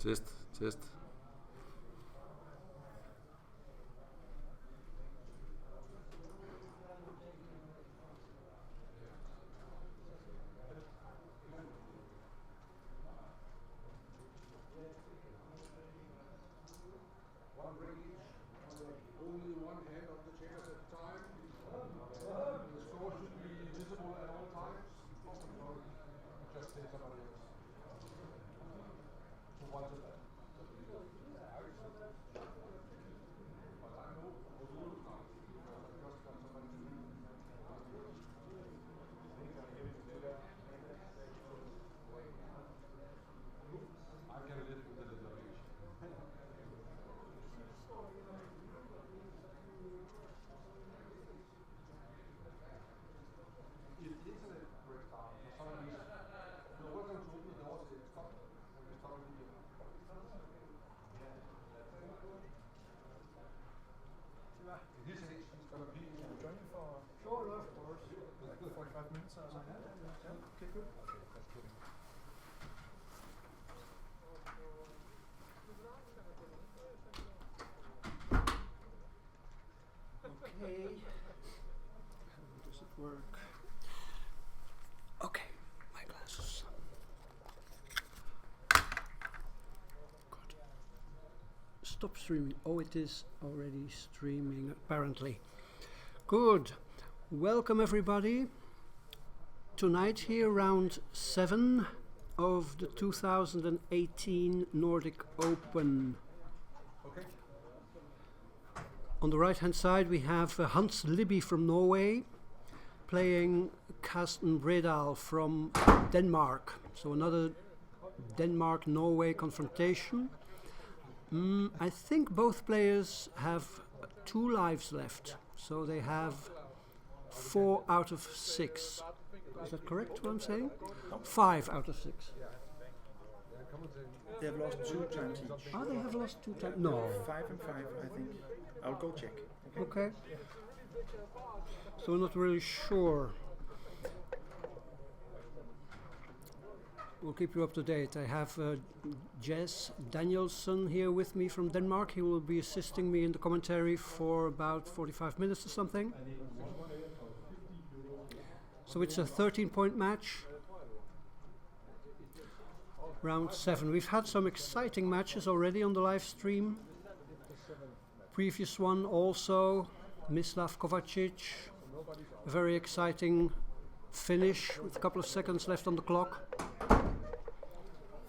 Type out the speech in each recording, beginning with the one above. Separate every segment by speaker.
Speaker 1: Test, test.
Speaker 2: Only one hand of the checkers at a time. The score should be visible at all times. Just say somebody else. Who wanted that? I can live with the elimination. If the internet breaks down for some reason, you're welcome to open the door and say stop. And we start the video. In his age, he's gonna be.
Speaker 3: Can we join you for
Speaker 2: Sure, of course.
Speaker 3: like 45 minutes or something? Yeah. Okay, good. Okay, that's good.
Speaker 4: Okay. How does it work? Okay, my glasses. Good. Stop streaming. Oh, it is already streaming, apparently. Good. Welcome, everybody. Tonight here, round 7 of the 2018 Nordic Open.
Speaker 2: Okay.
Speaker 4: On the right-hand side, we have Hans Liby from Norway playing Karsten Bredahl from Denmark. So another Denmark-Norway confrontation. I think both players have 2 lives left. So they have 4 out of 6. Is that correct, what I'm saying? 5 out of 6.
Speaker 3: They have lost 2 times each.
Speaker 4: Oh, they have lost 2 times? No.
Speaker 3: 5 and 5, I think. I'll go check.
Speaker 4: Okay. So we're not really sure. We'll keep you up to date. I have Jess Danielson here with me from Denmark. He will be assisting me in the commentary for about 45 minutes or something. So it's a 13-point match. Round 7. We've had some exciting matches already on the live stream. Previous one also, Mislav Kovacic. A very exciting finish with a couple of seconds left on the clock.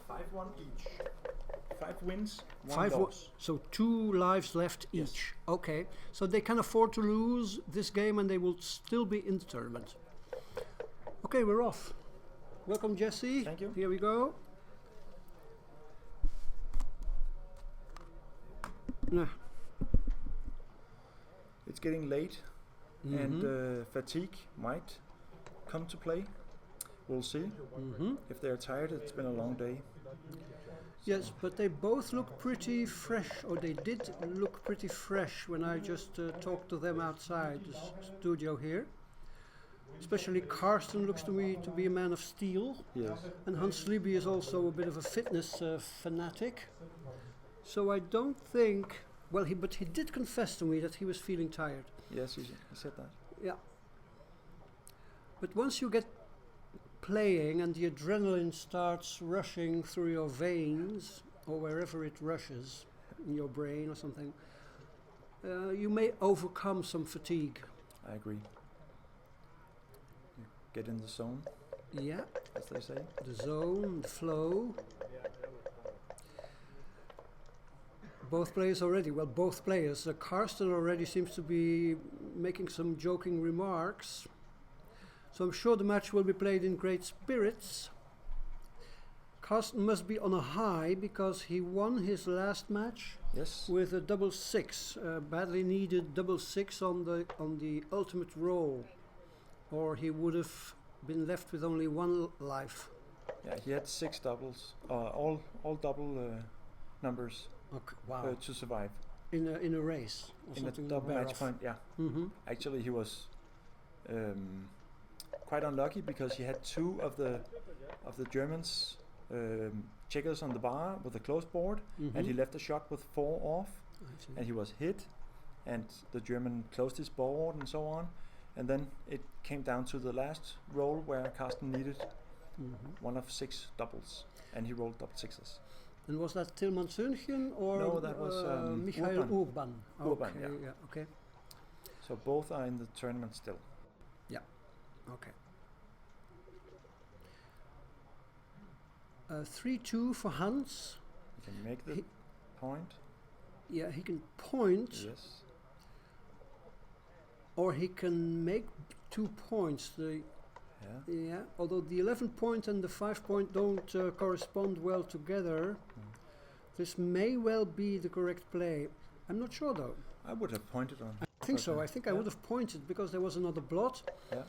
Speaker 3: 5-1 each. 5 wins, 1
Speaker 4: 5
Speaker 3: loss.
Speaker 4: so 2 lives left
Speaker 3: Yes.
Speaker 4: each. Okay, so they can afford to lose this game and they will still be in the tournament. Okay, we're off. Welcome, Jesse.
Speaker 3: Thank you.
Speaker 4: Here we go. Nah.
Speaker 3: It's getting late, and fatigue might come to play. We'll see. If they're tired, it's been a long day.
Speaker 4: Yes, but they both look pretty fresh, or they did look pretty fresh when I just talked to them outside the studio here. Especially Karsten looks to me to be a man of steel,
Speaker 3: Yes.
Speaker 4: and Hans Liby is also a bit of a fitness fanatic. So I don't think, well, but he did confess to me that he was feeling tired.
Speaker 3: Yes, he said that.
Speaker 4: Yeah. But once you get playing and the adrenaline starts rushing through your veins, or wherever it rushes, in your brain or something, you may overcome some fatigue.
Speaker 3: I agree. You get in the zone,
Speaker 4: Yeah,
Speaker 3: as they say.
Speaker 4: the zone, the flow. Both players already, well, both players. Karsten already seems to be making some joking remarks. So I'm sure the match will be played in great spirits. Karsten must be on a high because he won his last match
Speaker 3: Yes.
Speaker 4: with a double 6, badly needed double 6 on the ultimate roll, or he would have been left with only 1 life.
Speaker 3: Yeah, he had 6 doubles, all double numbers
Speaker 4: Okay, wow!
Speaker 3: to survive.
Speaker 4: In a race or
Speaker 3: In a
Speaker 4: something.
Speaker 3: double match point, yeah. Actually, he was quite unlucky because he had 2 of the Germans checkers on the bar with a closed board, and he left a shot with 4 off, and he was hit, and the German closed his board and so on, and then it came down to the last roll where Karsten needed one of 6 doubles, and he rolled double sixes.
Speaker 4: And was that Tilman Sönchen or
Speaker 3: No, that was
Speaker 4: Michael Urban?
Speaker 3: Urban,
Speaker 4: Okay,
Speaker 3: yeah.
Speaker 4: Okay.
Speaker 3: So both are in the tournament still.
Speaker 4: Yeah. Okay. 3-2 for Hans.
Speaker 3: He can make the point.
Speaker 4: Yeah, he can point,
Speaker 3: Yes.
Speaker 4: or he can make 2 points. Yeah. Although the 11 point and the 5 point don't correspond well together, this may well be the correct play. I'm not sure though.
Speaker 3: I would have pointed on.
Speaker 4: I think so. I think I would have pointed because there was another blot.
Speaker 3: Yeah.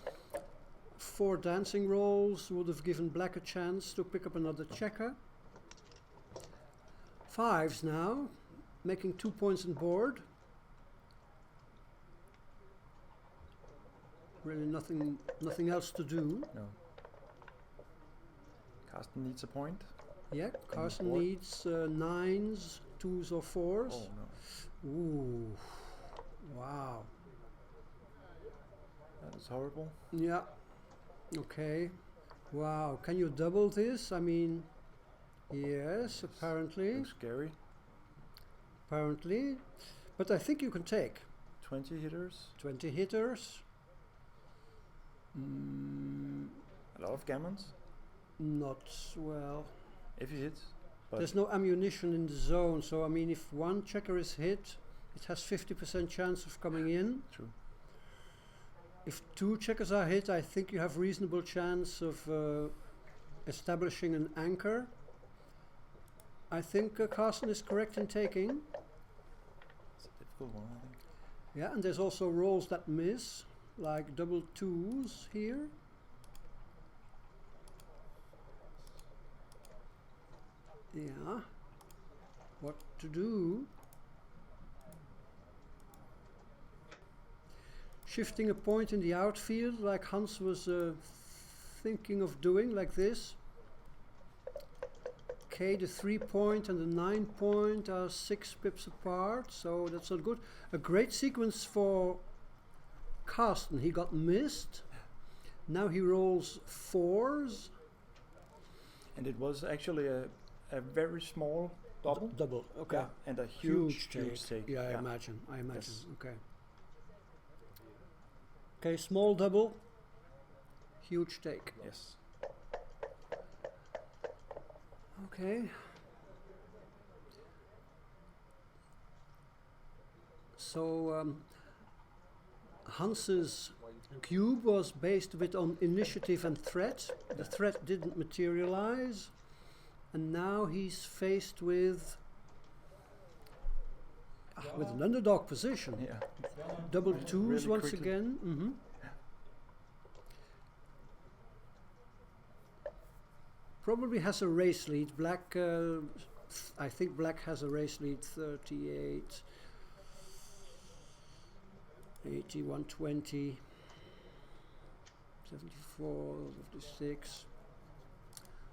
Speaker 4: 4 dancing rolls would have given black a chance to pick up another checker. 5s now, making 2 points on board. Really nothing else to do.
Speaker 3: No. Karsten needs a point.
Speaker 4: Yeah, Karsten needs 9s, 2s or 4s.
Speaker 3: Oh no.
Speaker 4: Ooh, wow.
Speaker 3: That is horrible.
Speaker 4: Yeah, okay. Wow, can you double this? I mean, yes, apparently.
Speaker 3: Looks scary.
Speaker 4: Apparently. But I think you can take
Speaker 3: 20 hitters.
Speaker 4: 20 hitters.
Speaker 3: A lot of gammons.
Speaker 4: Not well.
Speaker 3: If he hits. But
Speaker 4: There's no ammunition in the zone, so I mean, if 1 checker is hit, it has 50% chance of coming in.
Speaker 3: True.
Speaker 4: If 2 checkers are hit, I think you have reasonable chance of establishing an anchor. I think Karsten is correct in taking.
Speaker 3: It's a difficult one, I think.
Speaker 4: Yeah, and there's also rolls that miss, like double 2s here. Yeah. What to do? Shifting a point in the outfield, like Hans was thinking of doing, like this. Okay, the 3 point and the 9 point are 6 pips apart, so that's not good. A great sequence for Karsten. He got missed. Now he rolls 4s.
Speaker 3: And it was actually a very small double.
Speaker 4: Double, okay.
Speaker 3: Yeah, and a huge take.
Speaker 4: Yeah, I imagine. Yes. Okay. Okay, small double, huge take.
Speaker 3: Yes.
Speaker 4: Okay. So Hans's cube was based a bit on initiative and threat. The threat didn't materialize, and now he's faced with an underdog position.
Speaker 3: Yeah.
Speaker 4: Double 2s
Speaker 3: Really
Speaker 4: once
Speaker 3: quickly.
Speaker 4: again. Probably has a race lead. Black, I think black has a race lead 38, 80, 120, 74, 56.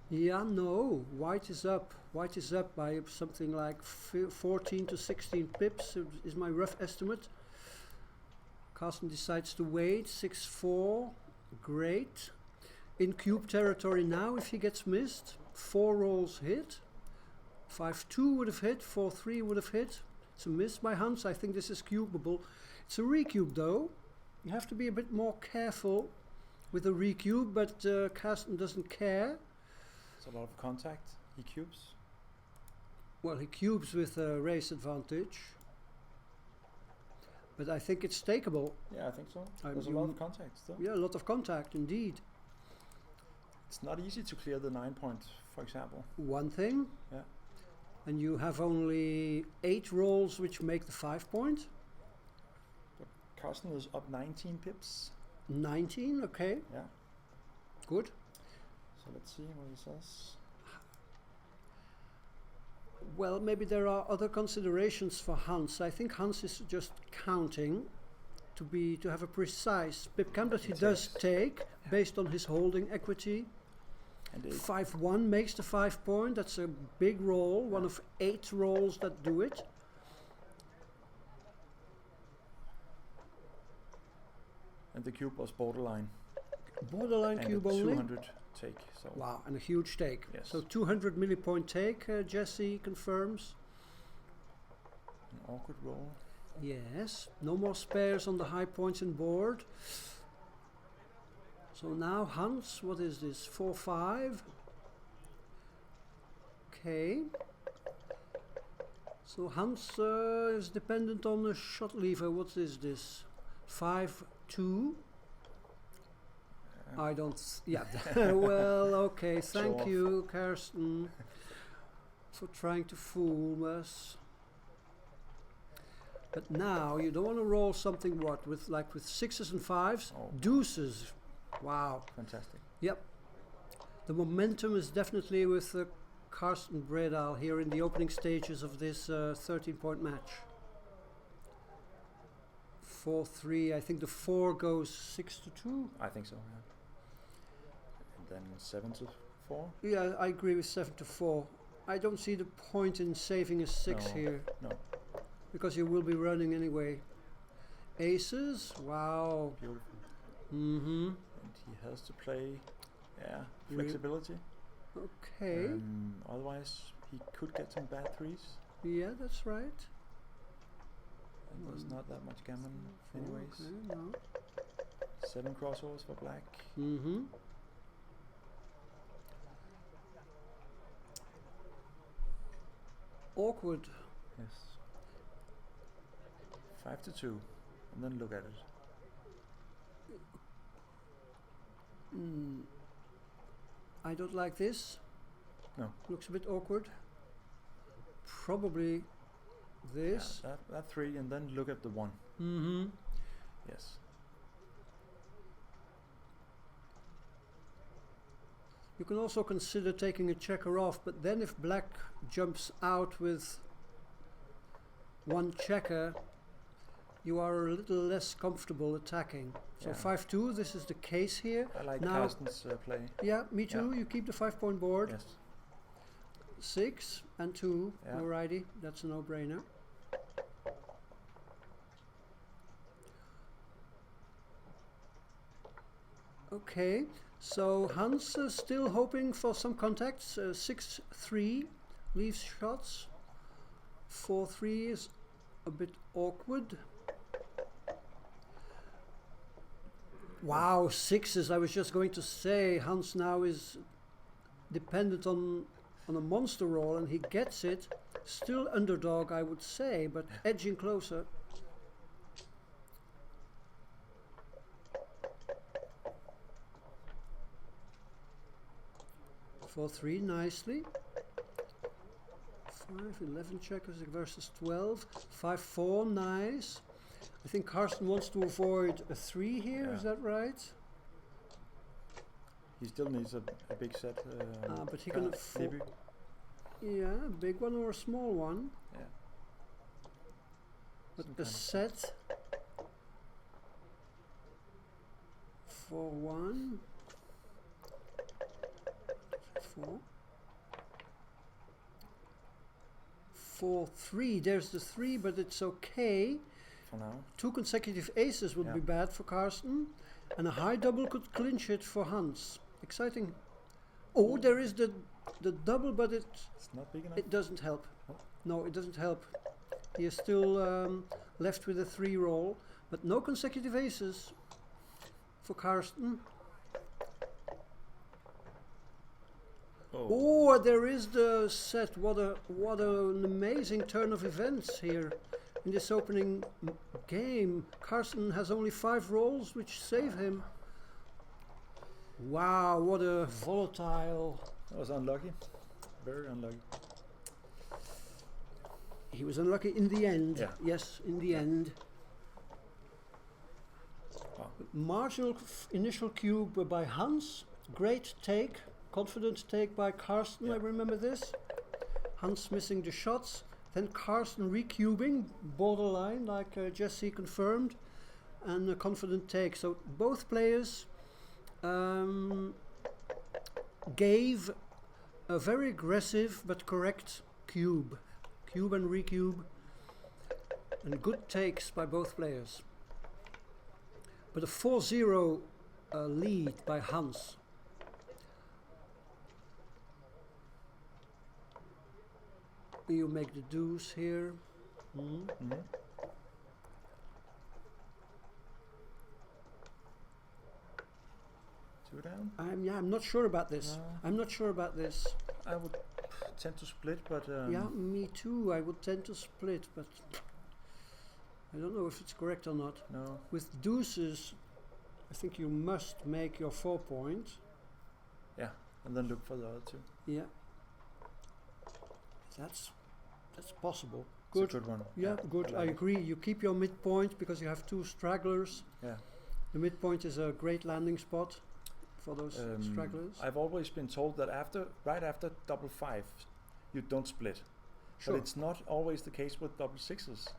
Speaker 4: Yeah, no, white is up. White is up by something like 14 to 16 pips is my rough estimate. Karsten decides to wait, 6-4, great. In cube territory now if he gets missed. 4 rolls hit. 5-2 would have hit, 4-3 would have hit. It's a miss by Hans, I think this is cubable. It's a recube though. You have to be a bit more careful with a recube, but Karsten doesn't care.
Speaker 3: It's a lot of contact. He cubes.
Speaker 4: Well, he cubes with a race advantage. But I think it's takeable.
Speaker 3: Yeah, I think so. There's a lot of contact still.
Speaker 4: Yeah, a lot of contact indeed.
Speaker 3: It's not easy to clear the 9 point, for example.
Speaker 4: One thing.
Speaker 3: Yeah.
Speaker 4: And you have only 8 rolls which make the 5 point.
Speaker 3: But Karsten is up 19 pips.
Speaker 4: 19, okay.
Speaker 3: Yeah.
Speaker 4: Good.
Speaker 3: So let's see what he says.
Speaker 4: Well, maybe there are other considerations for Hans. I think Hans is just counting to have a precise pip count that he does take based on his holding equity.
Speaker 3: And 8.
Speaker 4: 5-1 makes the 5 point. That's a big roll, one of 8 rolls that do it.
Speaker 3: And the cube was borderline.
Speaker 4: Borderline
Speaker 3: And
Speaker 4: cube
Speaker 3: a
Speaker 4: only.
Speaker 3: 200 take. So
Speaker 4: Wow, and a huge take.
Speaker 3: Yes.
Speaker 4: So 200 millipoint take, Jesse confirms.
Speaker 3: an awkward roll.
Speaker 4: Yes, no more spares on the high points in board. So now Hans, what is this? 4-5. Okay. So Hans is dependent on the shot lever. What is this? 5-2. I don't. Yeah. Well, okay. Thank
Speaker 3: off.
Speaker 4: you, Karsten, for trying to fool us. But now you don't want to roll something with 6s and 5s,
Speaker 3: Oh.
Speaker 4: deuces. Wow.
Speaker 3: Fantastic.
Speaker 4: Yep. The momentum is definitely with Karsten Bredahl here in the opening stages of this 13-point match. 4-3. I think the 4 goes 6-2.
Speaker 3: I think so. Yeah. And then 7-4.
Speaker 4: Yeah, I agree with 7-4. I don't see the point in saving a 6
Speaker 3: No.
Speaker 4: here.
Speaker 3: No.
Speaker 4: Because you will be running anyway. Aces. Wow.
Speaker 3: Beautiful.
Speaker 4: Mm-hmm.
Speaker 3: And he has to play. Yeah.
Speaker 4: Re-
Speaker 3: Flexibility.
Speaker 4: Okay.
Speaker 3: Otherwise, he could get some bad 3s.
Speaker 4: Yeah, that's right.
Speaker 3: And there's not that much gammon, anyways.
Speaker 4: Okay, no.
Speaker 3: 7 crossovers for black.
Speaker 4: Mm-hmm. Awkward.
Speaker 3: Yes. 5-2, and then look at it.
Speaker 4: I don't like this.
Speaker 3: No.
Speaker 4: Looks a bit awkward. Probably this.
Speaker 3: Yeah, that 3, and then look at the 1.
Speaker 4: Mm-hmm.
Speaker 3: Yes.
Speaker 4: You can also consider taking a checker off, but then if black jumps out with 1 checker, you are a little less comfortable attacking. So
Speaker 3: Yeah.
Speaker 4: 5-2, this is the case here.
Speaker 3: I like
Speaker 4: Now-
Speaker 3: Karsten's play.
Speaker 4: Yeah, me too.
Speaker 3: Yeah.
Speaker 4: You keep the 5-point board.
Speaker 3: Yes.
Speaker 4: 6 and 2,
Speaker 3: Yeah.
Speaker 4: alrighty, that's a no-brainer. Okay, so Hans still hoping for some contacts. 6-3 leaves shots. 4-3 is a bit awkward. Wow, 6s. I was just going to say Hans now is dependent on a monster roll, and he gets it. Still underdog, I would say, but edging closer. For 3 nicely. 5-11 checkers versus 12. 5-4 nice. I think Karsten wants to avoid a 3 here.
Speaker 3: Yeah.
Speaker 4: Is that right?
Speaker 3: He still needs a big set.
Speaker 4: But he can afford.
Speaker 3: Liby.
Speaker 4: Yeah, a big one or a small one.
Speaker 3: Yeah.
Speaker 4: But
Speaker 3: Some
Speaker 4: the
Speaker 3: kind of
Speaker 4: set for 1, 4, 4-3. There's the 3, but it's okay.
Speaker 3: For now.
Speaker 4: 2 consecutive aces would
Speaker 3: Yeah.
Speaker 4: be bad for Karsten, and a high double could clinch it for Hans. Exciting. Oh, there is the double, but
Speaker 3: It's not big enough.
Speaker 4: it doesn't help.
Speaker 3: Oh.
Speaker 4: No, it doesn't help. He is still left with a 3 roll, but no consecutive aces for Karsten. Oh, there is the set. What an amazing turn of events here in this opening game. Karsten has only 5 rolls, which save him. Wow, what a volatile.
Speaker 3: That was unlucky. Very unlucky.
Speaker 4: He was unlucky in the end.
Speaker 3: Yeah.
Speaker 4: Yes, in the end.
Speaker 3: Wow.
Speaker 4: Marginal initial cube by Hans. Great take. Confident take by Karsten.
Speaker 3: Yeah.
Speaker 4: I remember this. Hans missing the shots. Then Karsten recubing. Borderline, like Jesse confirmed. And a confident take. So both players gave a very aggressive but correct cube. Cube and recube. And good takes by both players. But a 4-0 lead by Hans. You make the deuce here.
Speaker 3: Two down?
Speaker 4: I'm not sure about this.
Speaker 3: No.
Speaker 4: I'm not sure about this.
Speaker 3: I would tend to split, but...
Speaker 4: Yeah, me too. I would tend to split, but I don't know if it's correct or not.
Speaker 3: No.
Speaker 4: With deuces, I think you must make your 4 point.
Speaker 3: Yeah, and then look for the other two.
Speaker 4: Yeah. That's possible.
Speaker 3: It's
Speaker 4: Good.
Speaker 3: a good one.
Speaker 4: Yeah, good.
Speaker 3: I
Speaker 4: I
Speaker 3: like
Speaker 4: agree. You keep your midpoint because you have 2 stragglers.
Speaker 3: Yeah.
Speaker 4: The midpoint is a great landing spot for those stragglers.
Speaker 3: I've always been told that right after double 5, you don't split.
Speaker 4: Sure.
Speaker 3: But it's not always the case with double 6s.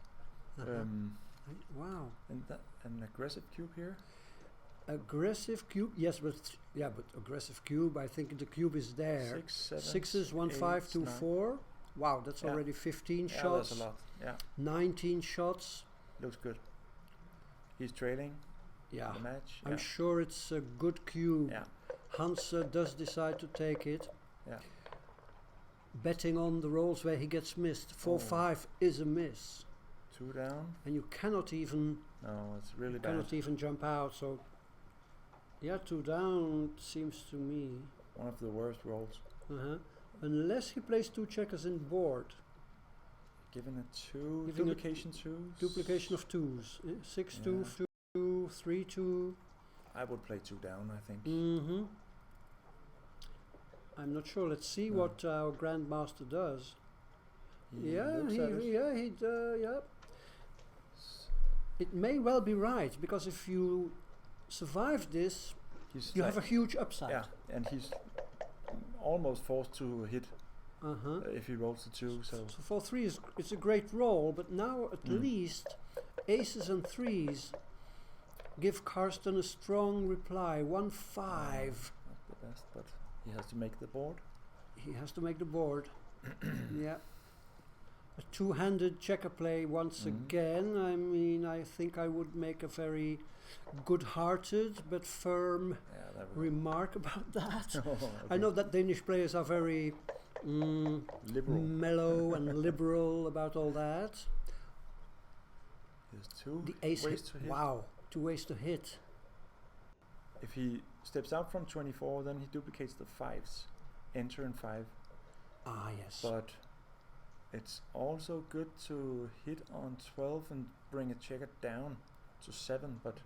Speaker 4: Wow.
Speaker 3: And an aggressive cube here.
Speaker 4: Aggressive cube, yes, but aggressive cube. I think the cube is there.
Speaker 3: 6, 7,
Speaker 4: Sixes, 1, 5, 2,
Speaker 3: 9.
Speaker 4: 4. Wow, that's
Speaker 3: Yeah.
Speaker 4: already 15
Speaker 3: Yeah,
Speaker 4: shots.
Speaker 3: that's a lot. Yeah,
Speaker 4: 19 shots.
Speaker 3: looks good. He's trailing
Speaker 4: Yeah,
Speaker 3: the match.
Speaker 4: I'm sure it's a good cube.
Speaker 3: Yeah.
Speaker 4: Hans does decide to take it.
Speaker 3: Yeah.
Speaker 4: Betting on the rolls where he gets missed. 4-5 is a miss,
Speaker 3: 2 down.
Speaker 4: and you cannot even
Speaker 3: No, it's really bad.
Speaker 4: cannot even jump out. So, yeah, 2 down seems to me.
Speaker 3: One of the worst rolls.
Speaker 4: Unless he plays 2 checkers in board.
Speaker 3: Given a 2,
Speaker 4: Giving a
Speaker 3: duplication 2s.
Speaker 4: Duplication of 2s. 6-2, 2, 3-2.
Speaker 3: I would play 2 down, I think.
Speaker 4: I'm not sure. Let's see
Speaker 3: No.
Speaker 4: what our Grandmaster does.
Speaker 3: He looks at it.
Speaker 4: Yeah. It may well be right, because if you survive this,
Speaker 3: He's
Speaker 4: you
Speaker 3: like-
Speaker 4: have a huge upside.
Speaker 3: Yeah, and he's almost forced to hit if he rolls the 2. So
Speaker 4: So 4-3 it's a great roll, but now at least aces and 3s give Karsten a strong reply. 1-5.
Speaker 3: not the best, but he has to make the board.
Speaker 4: He has to make the board. Yeah. A 2-handed checker play once again. I mean, I think I would make a very good-hearted but firm
Speaker 3: Yeah, that would
Speaker 4: remark about that.
Speaker 3: Oh,
Speaker 4: I know that Danish players are very
Speaker 3: liberal.
Speaker 4: mellow and liberal about all that.
Speaker 3: There's 2
Speaker 4: The ace
Speaker 3: ways
Speaker 4: hit.
Speaker 3: to hit.
Speaker 4: Wow, 2 ways to hit.
Speaker 3: If he steps out from 24, then he duplicates the 5s. Enter in 5.
Speaker 4: Ah, yes.
Speaker 3: But it's also good to hit on 12 and bring a checker down to 7, but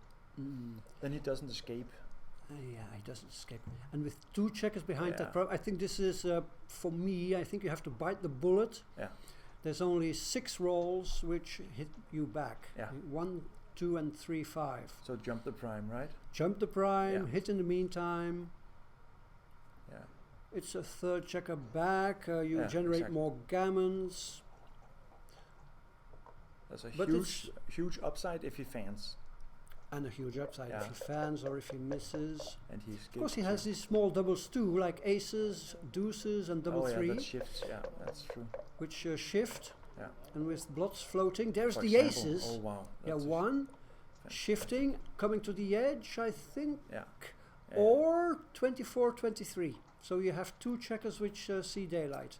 Speaker 3: then he doesn't escape.
Speaker 4: Yeah, he doesn't escape. And with 2 checkers behind
Speaker 3: Yeah.
Speaker 4: that, I think this is, for me, I think you have to bite the bullet.
Speaker 3: Yeah.
Speaker 4: There's only 6 rolls which hit you back.
Speaker 3: Yeah.
Speaker 4: 1, 2, and 3, 5.
Speaker 3: So jump the prime, right?
Speaker 4: Jump the prime,
Speaker 3: Yeah.
Speaker 4: hit in the meantime.
Speaker 3: Yeah.
Speaker 4: It's a 3rd checker back. You
Speaker 3: Yeah,
Speaker 4: generate
Speaker 3: exactly.
Speaker 4: more gammons.
Speaker 3: There's a
Speaker 4: But
Speaker 3: huge upside if he fans.
Speaker 4: And a huge upside
Speaker 3: Yeah.
Speaker 4: if he fans or if he misses.
Speaker 3: And he's
Speaker 4: Of course, he has these small doubles too, like aces, deuces, and double 3,
Speaker 3: that shifts. Yeah, that's true.
Speaker 4: which shift.
Speaker 3: Yeah.
Speaker 4: And with blots floating, there's
Speaker 3: For
Speaker 4: the
Speaker 3: example.
Speaker 4: aces.
Speaker 3: Oh wow.
Speaker 4: Yeah,
Speaker 3: that's
Speaker 4: 1 shifting, coming to the edge, I think,
Speaker 3: Yeah.
Speaker 4: or 24, 23. So you have 2 checkers which see daylight.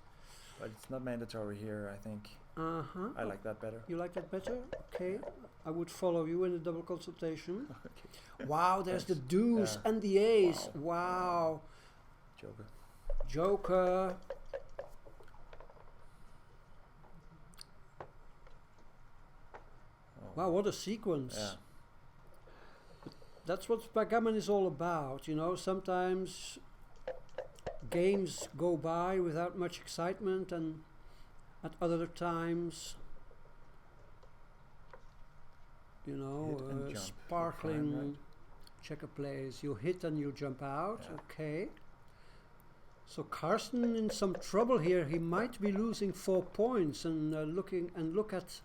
Speaker 3: But it's not mandatory here, I think. I like that better.
Speaker 4: You like that better? Okay. I would follow you in a double consultation.
Speaker 3: Okay.
Speaker 4: Wow, there's the
Speaker 3: Thanks.
Speaker 4: deuce
Speaker 3: Yeah.
Speaker 4: and the ace. Wow.
Speaker 3: Joker.
Speaker 4: Joker.
Speaker 3: Oh.
Speaker 4: Wow, what a sequence.
Speaker 3: Yeah.
Speaker 4: That's what backgammon is all about, you know. Sometimes games go by without much excitement, and at other times, you know,
Speaker 3: Hit and jump.
Speaker 4: sparkling
Speaker 3: Prime, right?
Speaker 4: checker plays. You hit and you jump out.
Speaker 3: Yeah.
Speaker 4: Okay. So Karsten in some trouble here. He might be losing 4 points, and look at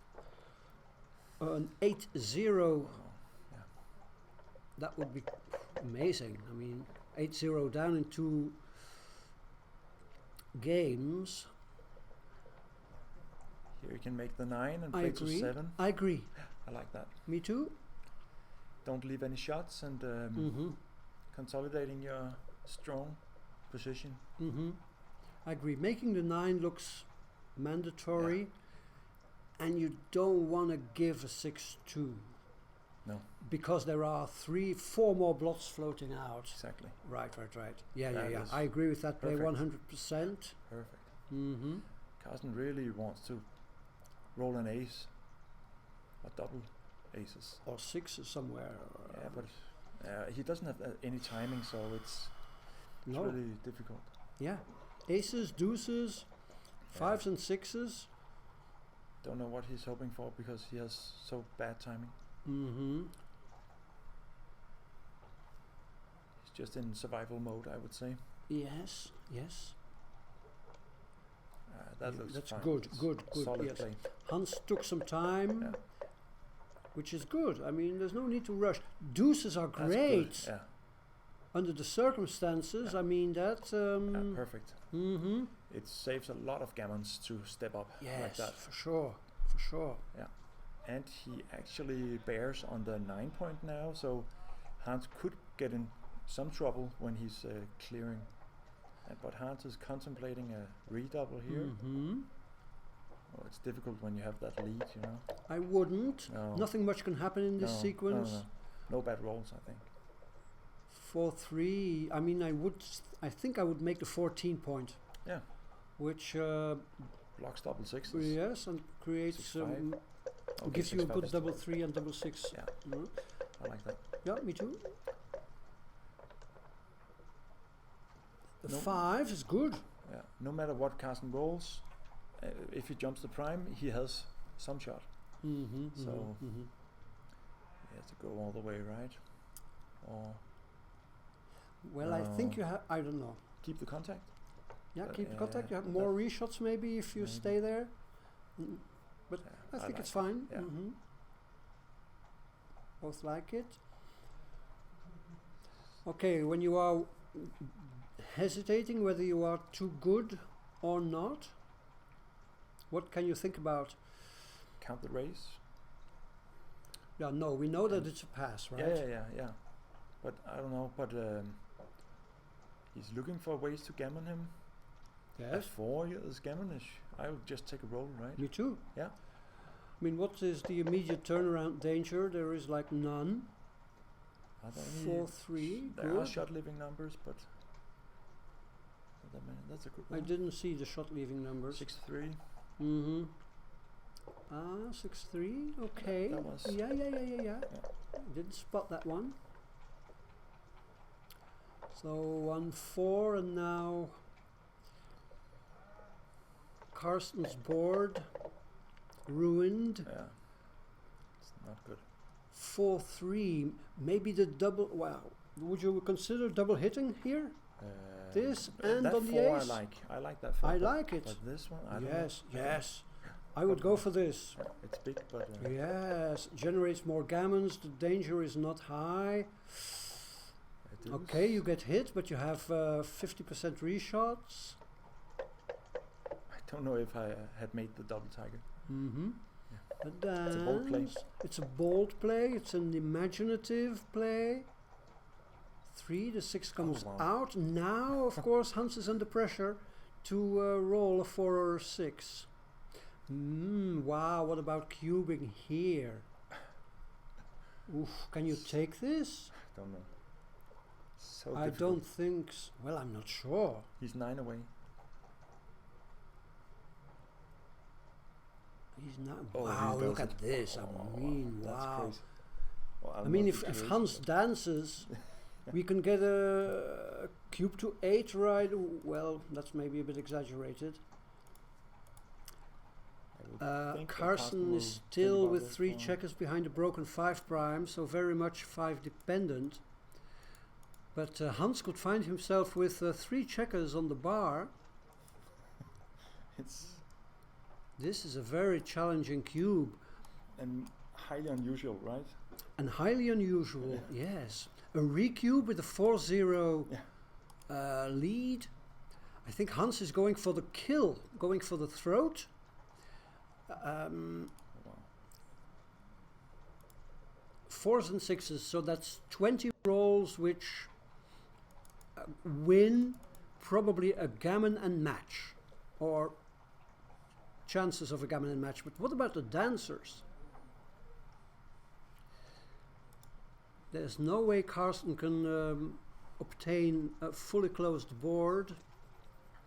Speaker 4: an 8-0.
Speaker 3: Yeah.
Speaker 4: That would be amazing. I mean, 8-0 down into games.
Speaker 3: Here you can make the 9 and
Speaker 4: I
Speaker 3: play to
Speaker 4: agree.
Speaker 3: 7.
Speaker 4: I agree.
Speaker 3: I like that.
Speaker 4: Me too.
Speaker 3: Don't leave any shots and consolidating your strong position.
Speaker 4: I agree. Making the 9 looks mandatory, and you don't want to give a 6-2.
Speaker 3: No.
Speaker 4: Because there are 4 more blots floating out.
Speaker 3: Exactly.
Speaker 4: Right. Yeah.
Speaker 3: That
Speaker 4: I agree with that play
Speaker 3: perfect.
Speaker 4: 100%.
Speaker 3: Perfect. Karsten really wants to roll an ace or double aces.
Speaker 4: Or 6 somewhere.
Speaker 3: Yeah, but he doesn't have any timing, so it's really difficult.
Speaker 4: Yeah. Aces, deuces, 5s and 6s.
Speaker 3: Don't know what he's hoping for because he has so bad timing. He's just in survival mode, I would say.
Speaker 4: Yes.
Speaker 3: That looks
Speaker 4: that's
Speaker 3: fine.
Speaker 4: good.
Speaker 3: Solid
Speaker 4: Yes.
Speaker 3: play.
Speaker 4: Hans took some time,
Speaker 3: Yeah.
Speaker 4: which is good. I mean, there's no need to rush. Deuces are
Speaker 3: That's
Speaker 4: great
Speaker 3: good. Yeah.
Speaker 4: under the circumstances. I mean, that.
Speaker 3: Perfect. It saves a lot of gammons to step up like
Speaker 4: Yes,
Speaker 3: that.
Speaker 4: for sure.
Speaker 3: Yeah. And he actually bears on the 9 point now, so Hans could get in some trouble when he's clearing. But Hans is contemplating a redouble here. Oh, it's difficult when you have that lead, you know.
Speaker 4: I wouldn't.
Speaker 3: No.
Speaker 4: Nothing much can happen in this sequence.
Speaker 3: No bad rolls, I think.
Speaker 4: 4-3. I mean, I think I would make the 14 point.
Speaker 3: Yeah.
Speaker 4: Which
Speaker 3: Blocks double sixes.
Speaker 4: yes, and creates
Speaker 3: 6-5. Okay,
Speaker 4: gives you a
Speaker 3: 6-5
Speaker 4: good
Speaker 3: is
Speaker 4: double
Speaker 3: double.
Speaker 4: 3 and double 6.
Speaker 3: Yeah.
Speaker 4: Mm.
Speaker 3: I like that.
Speaker 4: Yeah, me too. The
Speaker 3: No.
Speaker 4: 5 is good.
Speaker 3: Yeah. No matter what Karsten rolls, if he jumps the prime, he has some shot. So he has to go all the way, right? Or
Speaker 4: Well, I think you have. I don't know.
Speaker 3: keep the contact.
Speaker 4: Yeah,
Speaker 3: But,
Speaker 4: keep the contact. You have
Speaker 3: but
Speaker 4: more reshots maybe if you
Speaker 3: maybe.
Speaker 4: stay there. But I think
Speaker 3: like
Speaker 4: it's fine.
Speaker 3: Yeah.
Speaker 4: Both like it. Okay, when you are hesitating whether you are too good or not, what can you think about?
Speaker 3: Count the raise.
Speaker 4: Yeah, no, we know that it's a pass, right?
Speaker 3: Yeah. But I don't know. But he's looking for ways to gammon him.
Speaker 4: Yes.
Speaker 3: F4 is gammonish. I would just take a roll, right?
Speaker 4: Me too.
Speaker 3: Yeah.
Speaker 4: I mean, what is the immediate turnaround danger? There is like none.
Speaker 3: Are there any
Speaker 4: 4-3,
Speaker 3: There are
Speaker 4: good.
Speaker 3: shot living numbers, but not that many. That's a good
Speaker 4: I
Speaker 3: one.
Speaker 4: didn't see the shot leaving numbers.
Speaker 3: 6-3.
Speaker 4: 6-3, okay.
Speaker 3: That was-
Speaker 4: Yeah. Didn't spot that one. So 1-4, and now Karsten's board ruined.
Speaker 3: Yeah. It's not good.
Speaker 4: 4-3, maybe the double. Wow, would you consider double hitting here? This and
Speaker 3: that
Speaker 4: on the
Speaker 3: 4
Speaker 4: ace?
Speaker 3: I like that 4.
Speaker 4: I
Speaker 3: but-
Speaker 4: like it.
Speaker 3: But this one, I don't
Speaker 4: Yes,
Speaker 3: know.
Speaker 4: yes. I would go for this.
Speaker 3: Yeah, it's big, but
Speaker 4: Yes, generates more gammons. The danger is not high.
Speaker 3: it is.
Speaker 4: Okay, you get hit, but you have 50% reshots.
Speaker 3: I don't know if I had made the double tiger.
Speaker 4: A
Speaker 3: It's a bold play.
Speaker 4: dance. It's a bold play. It's an imaginative play. 3, the 6 comes
Speaker 3: wow.
Speaker 4: out. Now, of course, Hans is under pressure to roll a 4 or a 6. Wow, what about cubing here? Oof, can you take this?
Speaker 3: Don't know. So
Speaker 4: I
Speaker 3: difficult.
Speaker 4: don't think well, I'm not sure.
Speaker 3: He's 9 away.
Speaker 4: He's not.
Speaker 3: Oh,
Speaker 4: Wow,
Speaker 3: he
Speaker 4: look
Speaker 3: does
Speaker 4: at
Speaker 3: it.
Speaker 4: this.
Speaker 3: Oh,
Speaker 4: I mean,
Speaker 3: that's
Speaker 4: wow.
Speaker 3: crazy. Well,
Speaker 4: I
Speaker 3: I'm
Speaker 4: mean,
Speaker 3: not
Speaker 4: if
Speaker 3: curious,
Speaker 4: Hans
Speaker 3: but-
Speaker 4: dances, we can get a cube to 8, right? Well, that's maybe a bit exaggerated.
Speaker 3: I would think that
Speaker 4: Karsten
Speaker 3: will
Speaker 4: is
Speaker 3: think
Speaker 4: still
Speaker 3: about
Speaker 4: with
Speaker 3: this
Speaker 4: 3
Speaker 3: one.
Speaker 4: checkers behind a broken 5 prime, so very much 5 dependent. But Hans could find himself with 3 checkers on the bar.
Speaker 3: It's
Speaker 4: This is a very challenging cube
Speaker 3: and highly unusual, right?
Speaker 4: and highly unusual. Yes, a recube with a 4-0 lead. I think Hans is going for the kill, going for the throat. Fours and sixes, so that's 20 rolls which win probably a gammon and match, or chances of a gammon and match. But what about the dancers? There's no way Karsten can obtain a fully closed board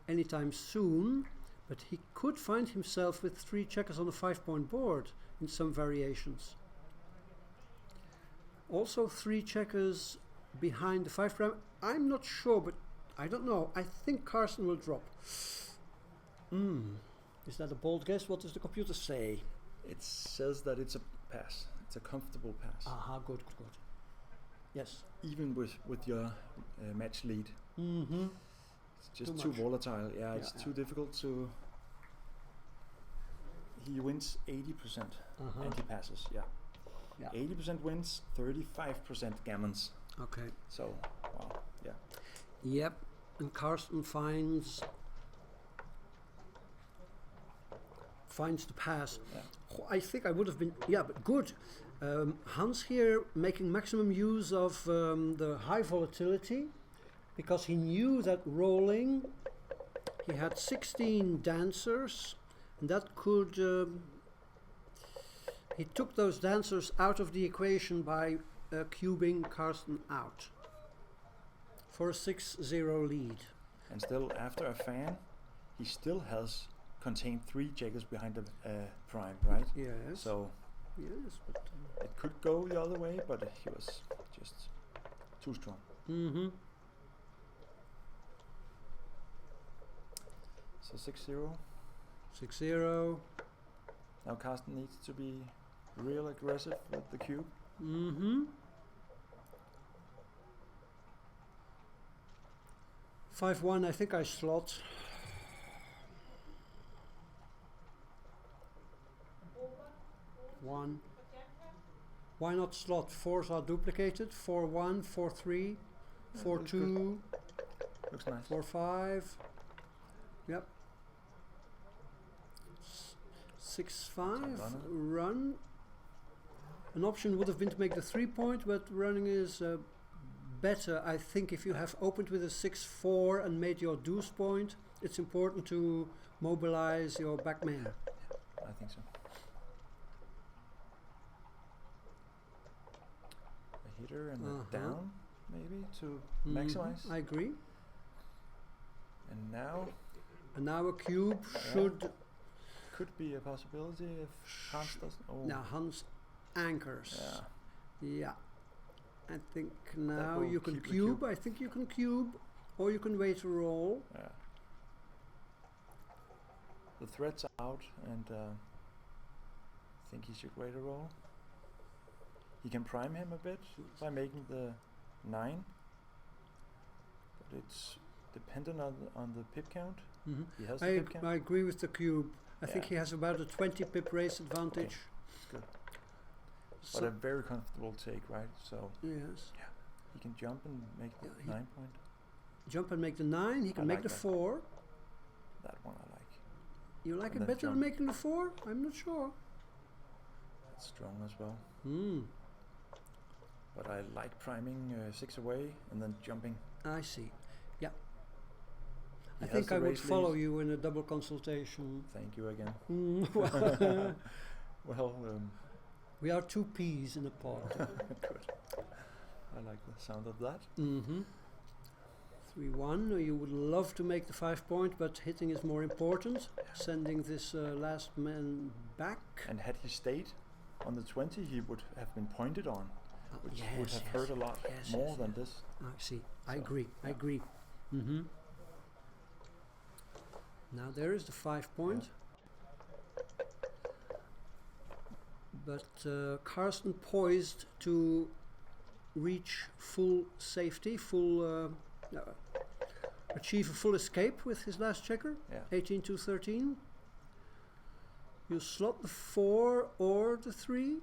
Speaker 4: anytime soon, but he could find himself with 3 checkers on a 5-point board in some variations. Also 3 checkers behind the 5 prime. I'm not sure, but I don't know. I think Karsten will drop. Is that a bold guess? What does the computer say?
Speaker 3: It says that it's a pass. It's a comfortable pass.
Speaker 4: Aha, good. Yes.
Speaker 3: Even with your match lead.
Speaker 4: Mm-hmm.
Speaker 3: It's just too volatile. Yeah, it's too difficult to... He wins 80% and he passes, yeah. 80% wins, 35% gammons.
Speaker 4: Okay.
Speaker 3: So, wow, yeah.
Speaker 4: Yep, and Karsten finds the pass.
Speaker 3: Yeah.
Speaker 4: I think I would have been, but good. Hans here making maximum use of the high volatility, because he knew that rolling, he had 16 dancers, and that could, he took those dancers out of the equation by cubing Karsten out for a 6-0 lead.
Speaker 3: And still, after a fan, he still has contained 3 checkers behind the prime, right?
Speaker 4: Yes.
Speaker 3: So
Speaker 4: yes, but
Speaker 3: it could go the other way, but he was just too strong.
Speaker 4: Mm-hmm.
Speaker 3: So 6-0.
Speaker 4: 6-0.
Speaker 3: Now Karsten needs to be real aggressive with the cube.
Speaker 4: Mm-hmm. 5-1, I think I slot. One. Why not slot? 4s are duplicated. 4-1, 4-3, 4-2.
Speaker 3: Looks nice.
Speaker 4: 4-5. Yep. 6-5. Run. An option would have been to make the 3-point, but running is better. I think if you have opened with a 6-4 and made your deuce point, it's important to mobilize your back man.
Speaker 3: I think so. A hitter and a down, maybe, to maximize.
Speaker 4: I agree.
Speaker 3: And now?
Speaker 4: And now a cube should...
Speaker 3: Could be a possibility if Hans doesn't... Oh.
Speaker 4: Now Hans anchors. Yeah. I think now
Speaker 3: will
Speaker 4: you can
Speaker 3: keep the
Speaker 4: cube. I think you can cube, or you can wait to roll.
Speaker 3: Yeah. The threat's out, and I think he should wait a roll. He can prime him a bit by making the 9, but it's dependent on the pip count.
Speaker 4: Mm-hmm.
Speaker 3: He has the pip count.
Speaker 4: I agree with the cube. I think he has about a 20 pip race advantage.
Speaker 3: Okay. That's good.
Speaker 4: So
Speaker 3: But a very comfortable take, right? So
Speaker 4: yes.
Speaker 3: yeah, he can jump and make the 9 point.
Speaker 4: Jump and make the 9. He can make the 4.
Speaker 3: That one I like.
Speaker 4: You like
Speaker 3: And
Speaker 4: it
Speaker 3: then
Speaker 4: better than making the 4? I'm not sure.
Speaker 3: That's strong as well. But I like priming 6 away and then jumping.
Speaker 4: I see. Yeah. I
Speaker 3: He
Speaker 4: think
Speaker 3: has
Speaker 4: I
Speaker 3: the
Speaker 4: would
Speaker 3: race
Speaker 4: follow
Speaker 3: lead.
Speaker 4: you in a double consultation.
Speaker 3: Thank you again.
Speaker 4: Well,
Speaker 3: Well,
Speaker 4: we are 2 peas in a pod.
Speaker 3: good. I like the sound of that.
Speaker 4: 3-1. You would love to make the 5 point, but hitting is more important. Sending this last man back.
Speaker 3: And had he stayed on the 20, he would have been pointed on, which would have hurt a lot more than this.
Speaker 4: I see. I
Speaker 3: So,
Speaker 4: agree. I agree. Now there is the 5 point. But Karsten poised to reach full safety, achieve a full escape with his last checker.
Speaker 3: Yeah.
Speaker 4: 18-13. You slot the 4 or the 3.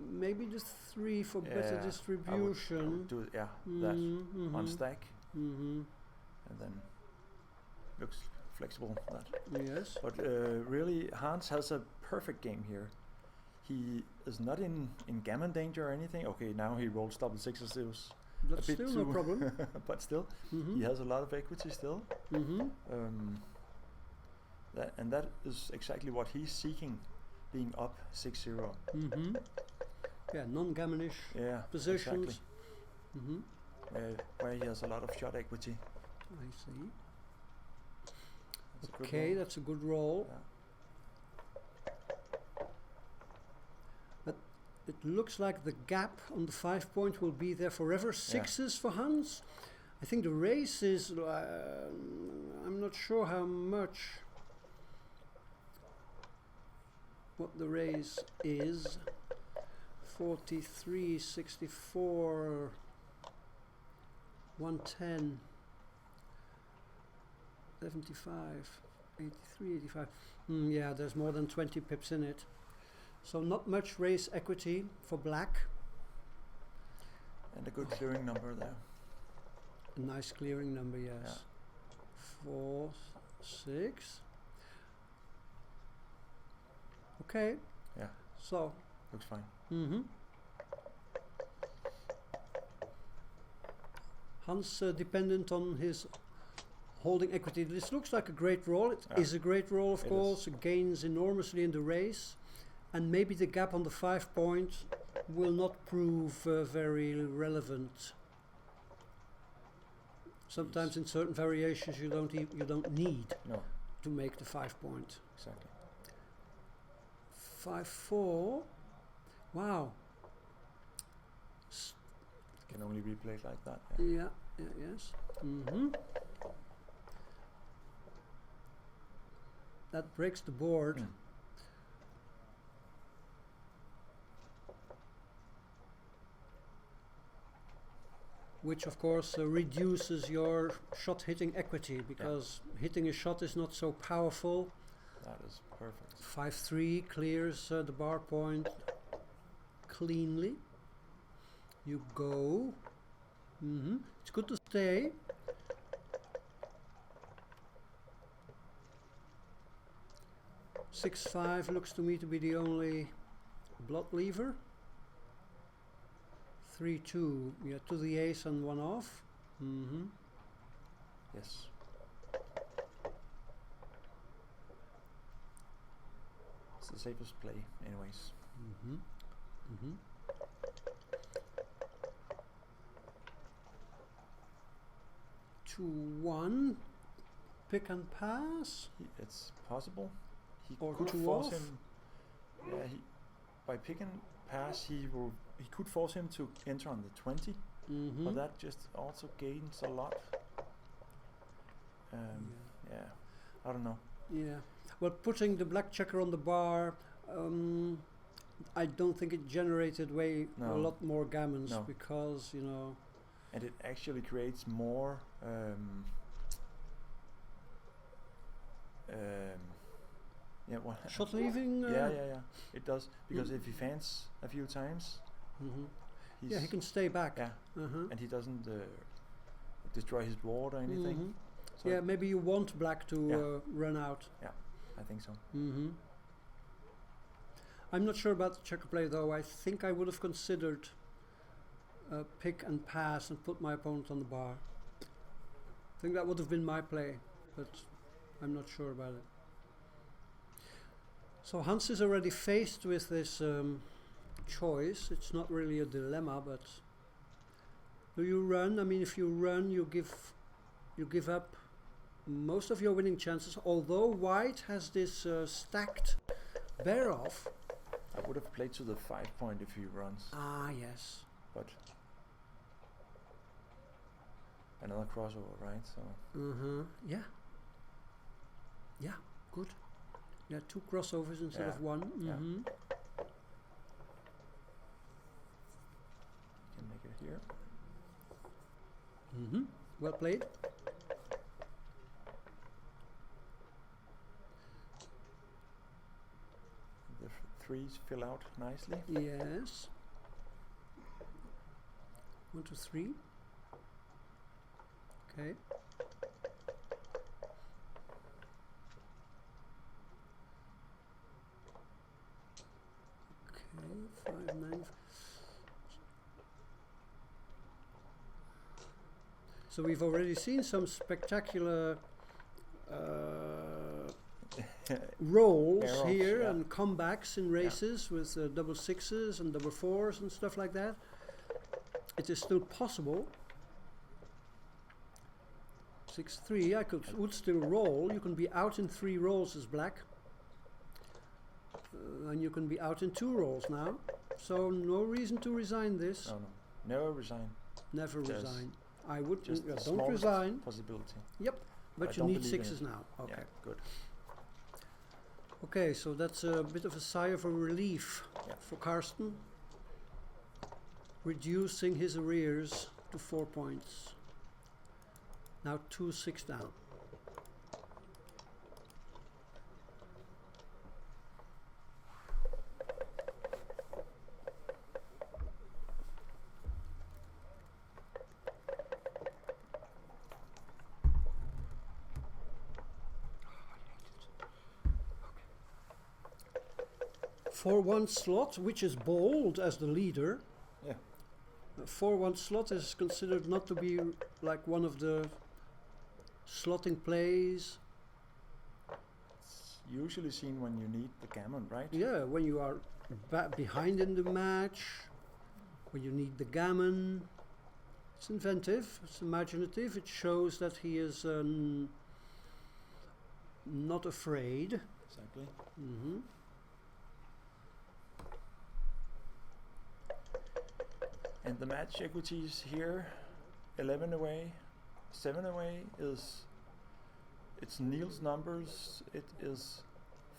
Speaker 4: maybe the 3 for better
Speaker 3: I
Speaker 4: distribution.
Speaker 3: would do that on stack, and then looks flexible. That.
Speaker 4: Yes.
Speaker 3: But really, Hans has a perfect game here. He is not in gammon danger or anything. Okay, now he rolls double sixes. It was
Speaker 4: That's
Speaker 3: a bit
Speaker 4: still no
Speaker 3: too
Speaker 4: problem.
Speaker 3: but still, he has a lot of equity still. That is exactly what he's seeking, being up 6-0.
Speaker 4: Yeah, non-gammonish positions.
Speaker 3: Exactly. Where he has a lot of shot equity.
Speaker 4: I see.
Speaker 3: That's
Speaker 4: Okay, that's a good roll.
Speaker 3: Yeah.
Speaker 4: But it looks like the gap on the 5 point will be there forever. Sixes for Hans. I think the race is, I'm not sure how much, what the raise is. 43, 64, 110, 75, 83, 85. Yeah, there's more than 20 pips in it. So not much race equity for black.
Speaker 3: And a good clearing number there.
Speaker 4: A nice clearing number, yes. 4, 6. Okay.
Speaker 3: Yeah.
Speaker 4: So.
Speaker 3: Looks fine.
Speaker 4: Hans dependent on his holding equity. This looks like a great roll. It is a great roll, of course. It gains enormously in the race. And maybe the gap on the 5 point will not prove very relevant. Sometimes in certain variations you don't need to make the 5 point.
Speaker 3: Exactly.
Speaker 4: 5-4. Wow.
Speaker 3: Can only be played like that.
Speaker 4: Yes. That breaks the board. Which of course reduces your shot hitting equity, because hitting a shot is not so powerful.
Speaker 3: That is perfect.
Speaker 4: 5-3 clears the bar point cleanly. You go. It's good to stay. Six-5 looks to me to be the only blood lever. 3-2, yeah, to the ace and one off.
Speaker 3: Yes. It's the safest play, anyways.
Speaker 4: 2-1, pick and pass.
Speaker 3: It's possible. He
Speaker 4: Or
Speaker 3: could
Speaker 4: two
Speaker 3: force
Speaker 4: off.
Speaker 3: him. Yeah, by pick and pass, he could force him to enter on the 20, but that just also gains a lot. I don't know.
Speaker 4: Yeah. Well, putting the black checker on the bar, I don't think it generated a lot more gammons because, you know.
Speaker 3: And it actually creates more
Speaker 4: shot leaving?
Speaker 3: Yeah. It does, because if he fans a few times,
Speaker 4: he can stay back.
Speaker 3: Yeah, and he doesn't destroy his board or anything. So
Speaker 4: yeah, maybe you want black to run out.
Speaker 3: Yeah, I think so.
Speaker 4: I'm not sure about the checker play though. I think I would have considered pick and pass and put my opponent on the bar. I think that would have been my play, but I'm not sure about it. So Hans is already faced with this choice. It's not really a dilemma, but do you run? I mean, if you run, you give up most of your winning chances. Although white has this stacked bear off.
Speaker 3: I would have played to the 5 point if he runs.
Speaker 4: Ah, yes.
Speaker 3: But another crossover, right? So.
Speaker 4: Yeah. Yeah. Good. Yeah, 2 crossovers instead of 1.
Speaker 3: Can make it here.
Speaker 4: Well played.
Speaker 3: The 3s fill out nicely.
Speaker 4: Yes. 1 to 3. Okay. Okay, 5, 9. So we've already seen some spectacular rolls
Speaker 3: Barrels,
Speaker 4: here
Speaker 3: yeah.
Speaker 4: and comebacks in races with double sixes and double fours and stuff like that. It is still possible. 6-3, I would still roll. You can be out in 3 rolls as black. And you can be out in 2 rolls now. So no reason to resign this.
Speaker 3: No, no. Never resign.
Speaker 4: Never resign. I would
Speaker 3: Just the
Speaker 4: don't
Speaker 3: smallest
Speaker 4: resign.
Speaker 3: possibility.
Speaker 4: Yep, but
Speaker 3: I
Speaker 4: you
Speaker 3: don't
Speaker 4: need
Speaker 3: believe in
Speaker 4: 6s
Speaker 3: it.
Speaker 4: now. Okay.
Speaker 3: Yeah, good.
Speaker 4: Okay, so that's a bit of a sigh of a relief
Speaker 3: Yeah.
Speaker 4: for Karsten, reducing his arrears to 4 points. Now 2-6 down. For 1 slot, which is bold as the leader,
Speaker 3: Yeah.
Speaker 4: 4-1 slot is considered not to be like one of the slotting plays.
Speaker 3: It's usually seen when you need the gammon, right?
Speaker 4: Yeah, when you are behind in the match, when you need the gammon. It's inventive, it's imaginative, it shows that he is not afraid.
Speaker 3: Exactly. And the match equities here, 11 away, 7 away is, it's Niels' numbers, it is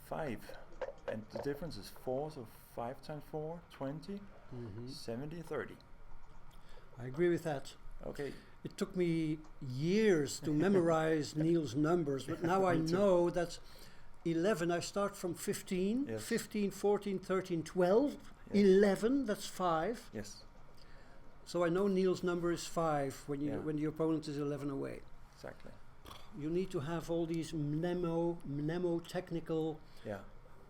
Speaker 3: 5. And the difference is 4, so 5 times 4, 20, 70, 30.
Speaker 4: I agree with that.
Speaker 3: Okay,
Speaker 4: It took me years to memorize Niels' numbers, but now I
Speaker 3: Me too.
Speaker 4: know that 11, I start from 15,
Speaker 3: Yes.
Speaker 4: 15, 14, 13, 12,
Speaker 3: Yes.
Speaker 4: 11, that's 5.
Speaker 3: yes,
Speaker 4: So I know Niels' number is 5 when you
Speaker 3: Yeah.
Speaker 4: when the opponent is 11 away.
Speaker 3: exactly.
Speaker 4: You need to have all these mnemotechnical
Speaker 3: Yeah,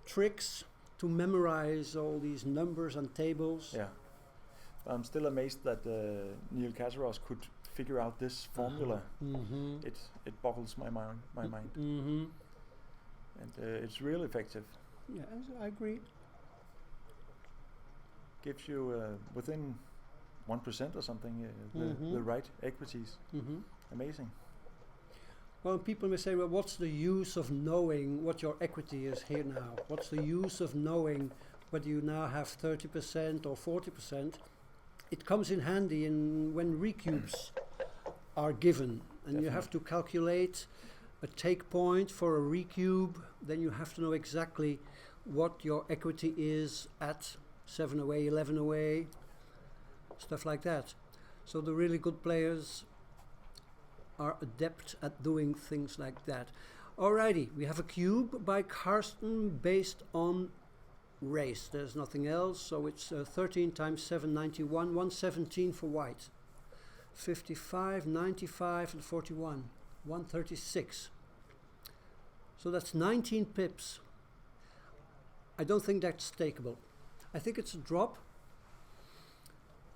Speaker 4: tricks to memorize all these numbers and tables.
Speaker 3: yeah. I'm still amazed that Neil Kasaros could figure out this formula. It boggles my mind, and it's really effective.
Speaker 4: Yes, I agree.
Speaker 3: Gives you within 1% or something the right equities. Amazing.
Speaker 4: Well, people may say, well, what's the use of knowing what your equity is here now? What's the use of knowing whether you now have 30% or 40%? It comes in handy when recubes are given, and you have to calculate a take point for a recube. Then you have to know exactly what your equity is at 7 away, 11 away, stuff like that. So the really good players are adept at doing things like that. Alrighty, we have a cube by Karsten based on race. There's nothing else, so it's 13 times 7, 91, 117 for white. 55, 95 and 41, 136. So that's 19 pips. I don't think that's stakeable. I think it's a drop.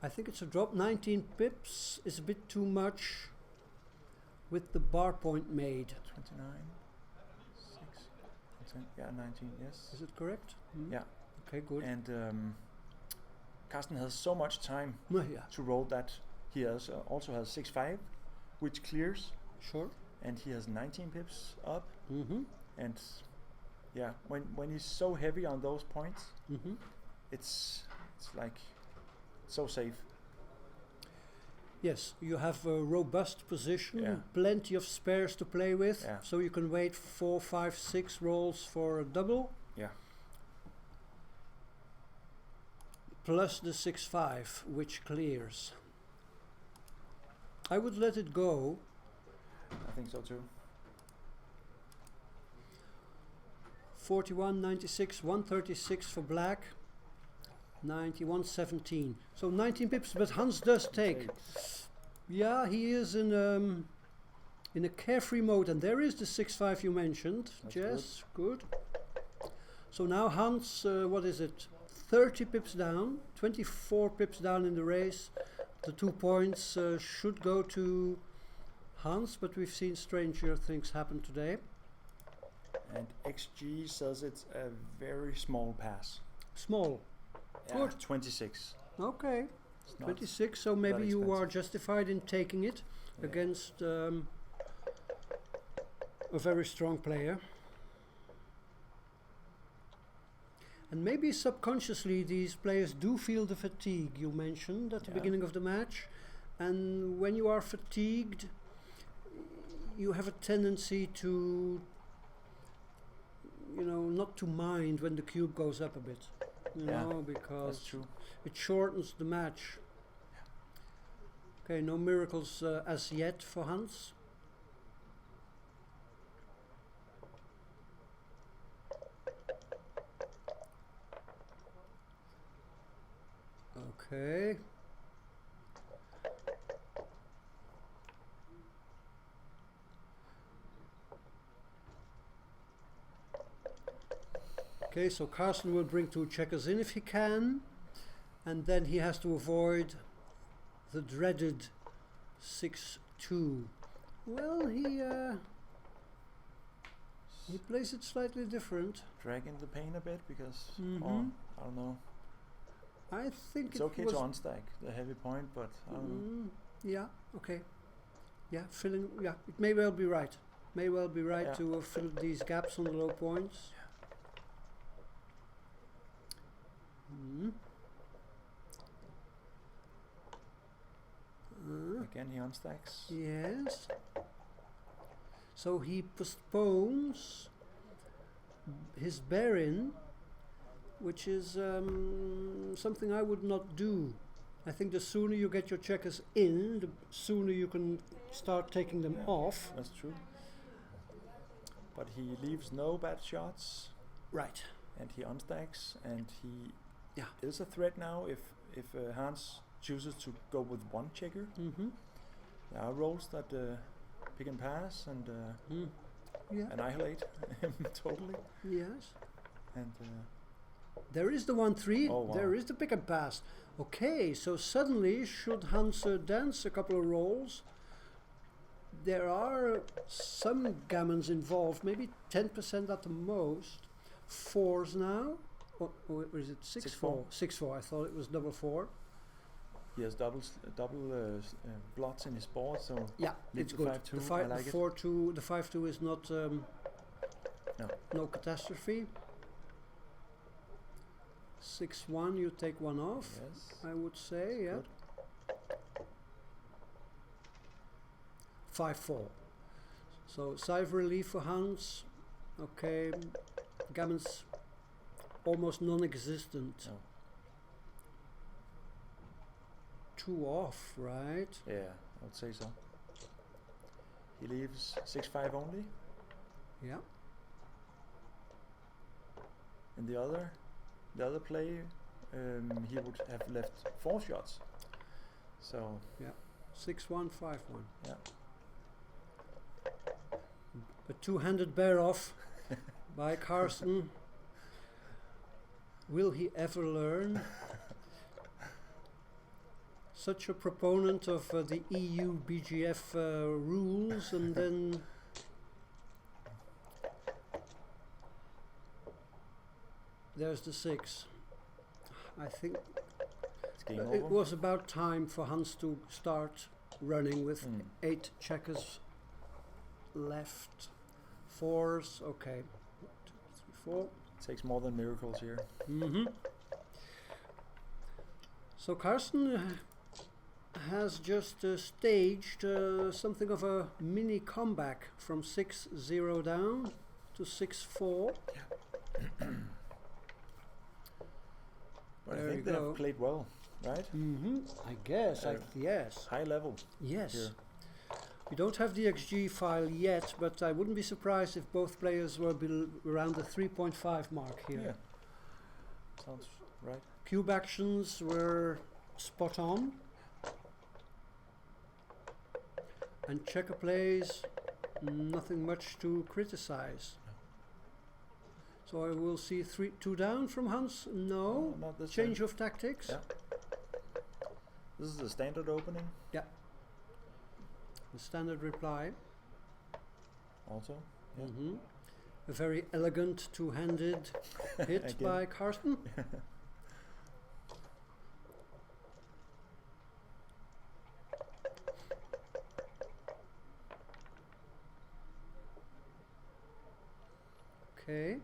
Speaker 4: 19 pips is a bit too much with the bar point made.
Speaker 3: 29, 6, 10, yeah, 19, yes.
Speaker 4: Is it correct?
Speaker 3: Yeah.
Speaker 4: Okay, good.
Speaker 3: And Karsten has so much time
Speaker 4: Yeah,
Speaker 3: to roll that. He has also has 6-5, which clears,
Speaker 4: sure.
Speaker 3: and he has 19 pips up.
Speaker 4: Mm-hmm.
Speaker 3: And yeah, when he's so heavy on those points,
Speaker 4: Mm-hmm.
Speaker 3: it's like so safe.
Speaker 4: Yes, you have a robust position,
Speaker 3: Yeah.
Speaker 4: plenty of spares to play with,
Speaker 3: Yeah.
Speaker 4: so you can wait 4, 5, 6 rolls for a double.
Speaker 3: Yeah.
Speaker 4: Plus the 6-5, which clears. I would let it go.
Speaker 3: I think so too.
Speaker 4: 41, 96, 136 for black, 91, 17. So 19 pips, but Hans does take. Yeah, he is in a carefree mode, and there is the 6-5 you mentioned.
Speaker 3: That's
Speaker 4: Yes, good. So now Hans, what is it? 30 pips down, 24 pips down in the race. The 2 points should go to Hans, but we've seen stranger things happen today.
Speaker 3: And XG says it's a very small pass.
Speaker 4: Small.
Speaker 3: Yeah,
Speaker 4: Good.
Speaker 3: 26.
Speaker 4: Okay.
Speaker 3: It's not
Speaker 4: 26, so maybe
Speaker 3: that
Speaker 4: you are
Speaker 3: expensive.
Speaker 4: justified in taking it
Speaker 3: Yeah.
Speaker 4: against a very strong player. And maybe subconsciously these players do feel the fatigue you mentioned at the
Speaker 3: Yeah.
Speaker 4: beginning of the match. And when you are fatigued, you have a tendency to, not to mind when the cube goes up a bit.
Speaker 3: Yeah,
Speaker 4: Because
Speaker 3: That's true.
Speaker 4: it shortens the match. Okay, no miracles as yet for Hans. Okay. Okay, so Karsten will bring 2 checkers in if he can, and then he has to avoid the dreaded 6-2. Well, he plays it slightly different.
Speaker 3: Dragging the pain a bit because,
Speaker 4: Mhm.
Speaker 3: I don't know.
Speaker 4: I think
Speaker 3: It's
Speaker 4: it
Speaker 3: okay
Speaker 4: was
Speaker 3: to unstack the heavy point, but I don't know.
Speaker 4: yeah, okay. Yeah, it may well be right. May well be right
Speaker 3: Yeah.
Speaker 4: to fill these gaps on the low points. Mm.
Speaker 3: Again, he unstacks.
Speaker 4: Yes. So he postpones his bear-in, which is something I would not do. I think the sooner you get your checkers in, the sooner you can start taking them off.
Speaker 3: That's true. But he leaves no bad shots,
Speaker 4: Right.
Speaker 3: and he unstacks, and he
Speaker 4: Yeah.
Speaker 3: is a threat now if Hans chooses to go with 1 checker.
Speaker 4: Mm-hmm.
Speaker 3: There are rolls that pick and pass and
Speaker 4: Yeah.
Speaker 3: annihilate him totally.
Speaker 4: Yes.
Speaker 3: And
Speaker 4: There is the 1-3.
Speaker 3: Oh, wow.
Speaker 4: There is the pick and pass. Okay, so suddenly, should Hans dance a couple of rolls, there are some gammons involved, maybe 10% at the most. 4s now. Or is it 6-4? 6-4. I thought it was double 4.
Speaker 3: he has double blots in his board, so
Speaker 4: Yeah,
Speaker 3: leave
Speaker 4: it's
Speaker 3: the
Speaker 4: good.
Speaker 3: 5-2,
Speaker 4: The
Speaker 3: I like it.
Speaker 4: 4-2, the 5-2 is not
Speaker 3: No.
Speaker 4: catastrophe. 6-1, you take 1 off.
Speaker 3: Yes.
Speaker 4: I would say, yeah.
Speaker 3: Good.
Speaker 4: 5-4. So sigh of relief for Hans. Okay, gammon's almost non-existent.
Speaker 3: No.
Speaker 4: 2 off, right?
Speaker 3: Yeah, I would say so. He leaves 6-5 only.
Speaker 4: Yeah.
Speaker 3: In the other play, he would have left 4 shots. So
Speaker 4: 6-1, 5-1.
Speaker 3: yeah,
Speaker 4: A 2-handed bear off by Karsten. Will he ever learn? Such a proponent of the EU BGF rules, and then there's the 6. I think
Speaker 3: it's game
Speaker 4: it
Speaker 3: over.
Speaker 4: was about time for Hans to start running with
Speaker 3: Mm.
Speaker 4: 8 checkers left. 4s, okay. 1, 2, 3, 4.
Speaker 3: Takes more than miracles here.
Speaker 4: Mm-hmm. So Karsten has just staged something of a mini comeback from 6-0 down to 6-4.
Speaker 3: But
Speaker 4: There
Speaker 3: I
Speaker 4: you
Speaker 3: think they
Speaker 4: go.
Speaker 3: have played well, right?
Speaker 4: Mm-hmm. I guess.
Speaker 3: Uh,
Speaker 4: Yes.
Speaker 3: High level
Speaker 4: Yes.
Speaker 3: here.
Speaker 4: We don't have the XG file yet, but I wouldn't be surprised if both players were around the 3.5 mark here.
Speaker 3: Yeah. Sounds right.
Speaker 4: Cube actions were spot on. And checker plays, nothing much to criticize. So I will see 2 down from Hans. No.
Speaker 3: Not this
Speaker 4: Change
Speaker 3: time.
Speaker 4: of tactics.
Speaker 3: Yeah. This is the standard opening.
Speaker 4: Yeah. The standard reply.
Speaker 3: Also. Yeah.
Speaker 4: A very elegant two-handed hit
Speaker 3: Again.
Speaker 4: by Karsten. Okay.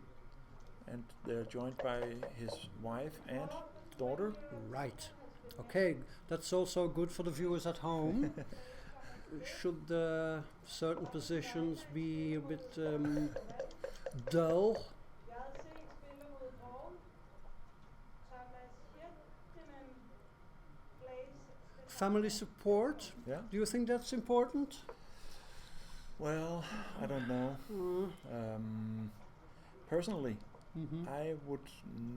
Speaker 3: And they're joined by his wife and daughter.
Speaker 4: Right. Okay, that's also good for the viewers at home. Should certain positions be a bit dull? Family support,
Speaker 3: Yeah.
Speaker 4: do you think that's important?
Speaker 3: Well, I don't know. Personally, I would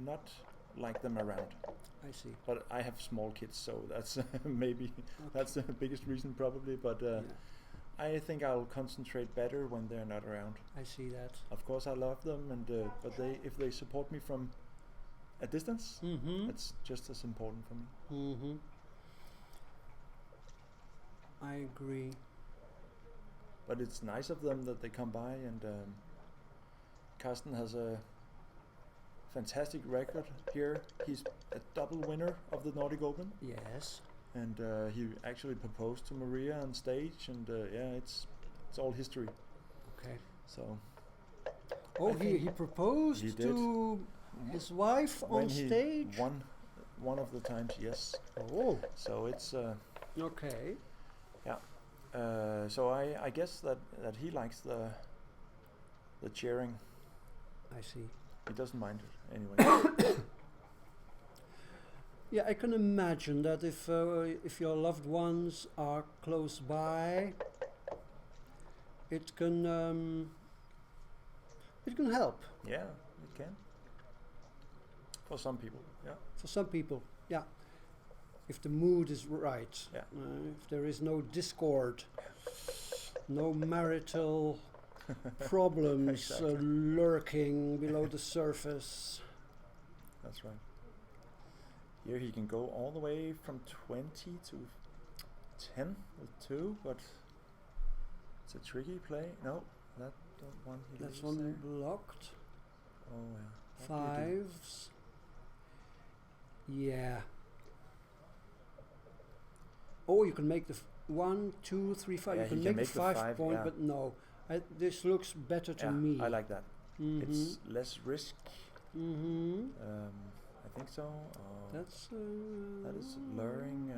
Speaker 3: not like them around.
Speaker 4: I see.
Speaker 3: But I have small kids, so that's maybe that's the biggest reason probably. But I think I'll concentrate better when they're not around.
Speaker 4: I see that.
Speaker 3: Of course, I love them, and but if they support me from a distance, that's just as important for me.
Speaker 4: I agree.
Speaker 3: But it's nice of them that they come by, and Karsten has a fantastic record here. He's a double winner of the Nordic Open.
Speaker 4: Yes.
Speaker 3: And he actually proposed to Maria on stage, and yeah, it's all history.
Speaker 4: Okay.
Speaker 3: So.
Speaker 4: Oh, he proposed
Speaker 3: he
Speaker 4: to his wife on stage?
Speaker 3: Won one of the times, yes.
Speaker 4: Oh.
Speaker 3: So it's
Speaker 4: okay.
Speaker 3: Yeah. So I guess that he likes the cheering.
Speaker 4: I see.
Speaker 3: He doesn't mind it anyway.
Speaker 4: Yeah, I can imagine that if your loved ones are close by, it can help.
Speaker 3: Yeah, it can. For some people, yeah.
Speaker 4: For some people, yeah. If the mood is right,
Speaker 3: yeah.
Speaker 4: If there is no discord, no marital problems lurking below the surface.
Speaker 3: That's right. Here he can go all the way from 20 to 10 with 2, but it's a tricky play. No, that one he
Speaker 4: That's
Speaker 3: leaves
Speaker 4: one
Speaker 3: there.
Speaker 4: blocked.
Speaker 3: Oh yeah.
Speaker 4: Fives. Yeah. Oh, you can make the 1, 2, 3, 5.
Speaker 3: Yeah,
Speaker 4: you can
Speaker 3: he
Speaker 4: make the 5 point,
Speaker 3: yeah.
Speaker 4: but no. This looks better to me.
Speaker 3: I like that. It's less risk. I think so.
Speaker 4: That's
Speaker 3: that is luring.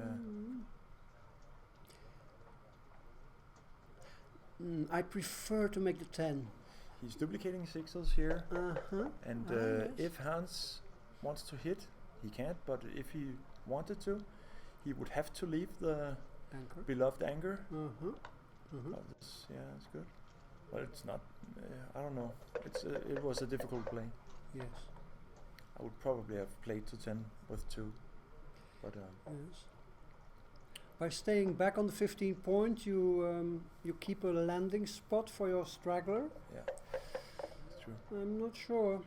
Speaker 4: I prefer to make the 10.
Speaker 3: He's duplicating sixes here, and
Speaker 4: yes.
Speaker 3: if Hans wants to hit, he can't. But if he wanted to, he would have to leave the
Speaker 4: anchor.
Speaker 3: Beloved anchor.
Speaker 4: Oh,
Speaker 3: yeah, it's good. But it's not. I don't know. It was a difficult play.
Speaker 4: Yes.
Speaker 3: I would probably have played to 10 with 2, but
Speaker 4: yes. By staying back on the 15 point, you keep a landing spot for your straggler.
Speaker 3: Yeah, that's true.
Speaker 4: I'm not sure.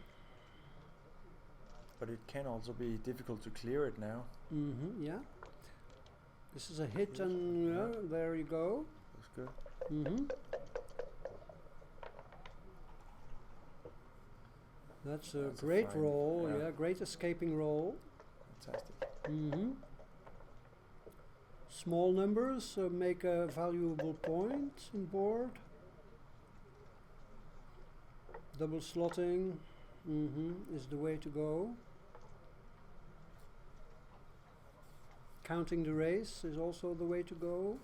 Speaker 3: But it can also be difficult to clear it now.
Speaker 4: Yeah. This is a hit, and there you go.
Speaker 3: Looks good.
Speaker 4: That's a great roll, great escaping roll.
Speaker 3: Fantastic.
Speaker 4: Small numbers make a valuable point in board. Double slotting is the way to go. Counting the race is also the way to go.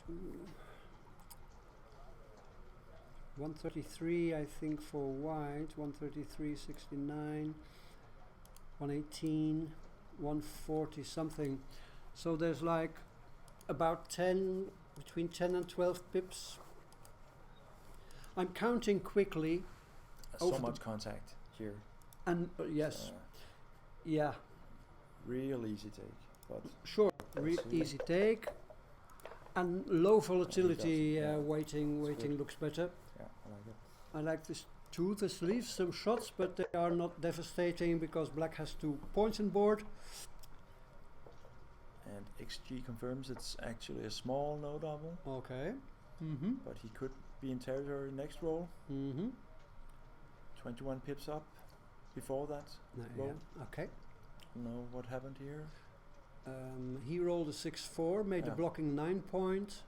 Speaker 4: 62. 133, I think, for white. 133.69. 118. 140 something. So there's like about 10, between 10 and 12 pips. I'm counting quickly.
Speaker 3: So much contact here.
Speaker 4: And yes, yeah,
Speaker 3: Real easy take, but
Speaker 4: sure,
Speaker 3: let's see.
Speaker 4: easy take. And low volatility
Speaker 3: yeah.
Speaker 4: waiting
Speaker 3: good.
Speaker 4: looks better.
Speaker 3: Yeah, I like it.
Speaker 4: I like this too. This leaves some shots, but they are not devastating because black has 2 points on board.
Speaker 3: And XG confirms it's actually a small no double,
Speaker 4: Okay. Mm-hmm.
Speaker 3: but he could be in territory next roll.
Speaker 4: Mm-hmm.
Speaker 3: 21 pips up before that roll.
Speaker 4: Yeah. Okay.
Speaker 3: Know what happened here?
Speaker 4: He rolled a 6-4, made a
Speaker 3: Yeah.
Speaker 4: blocking 9 point,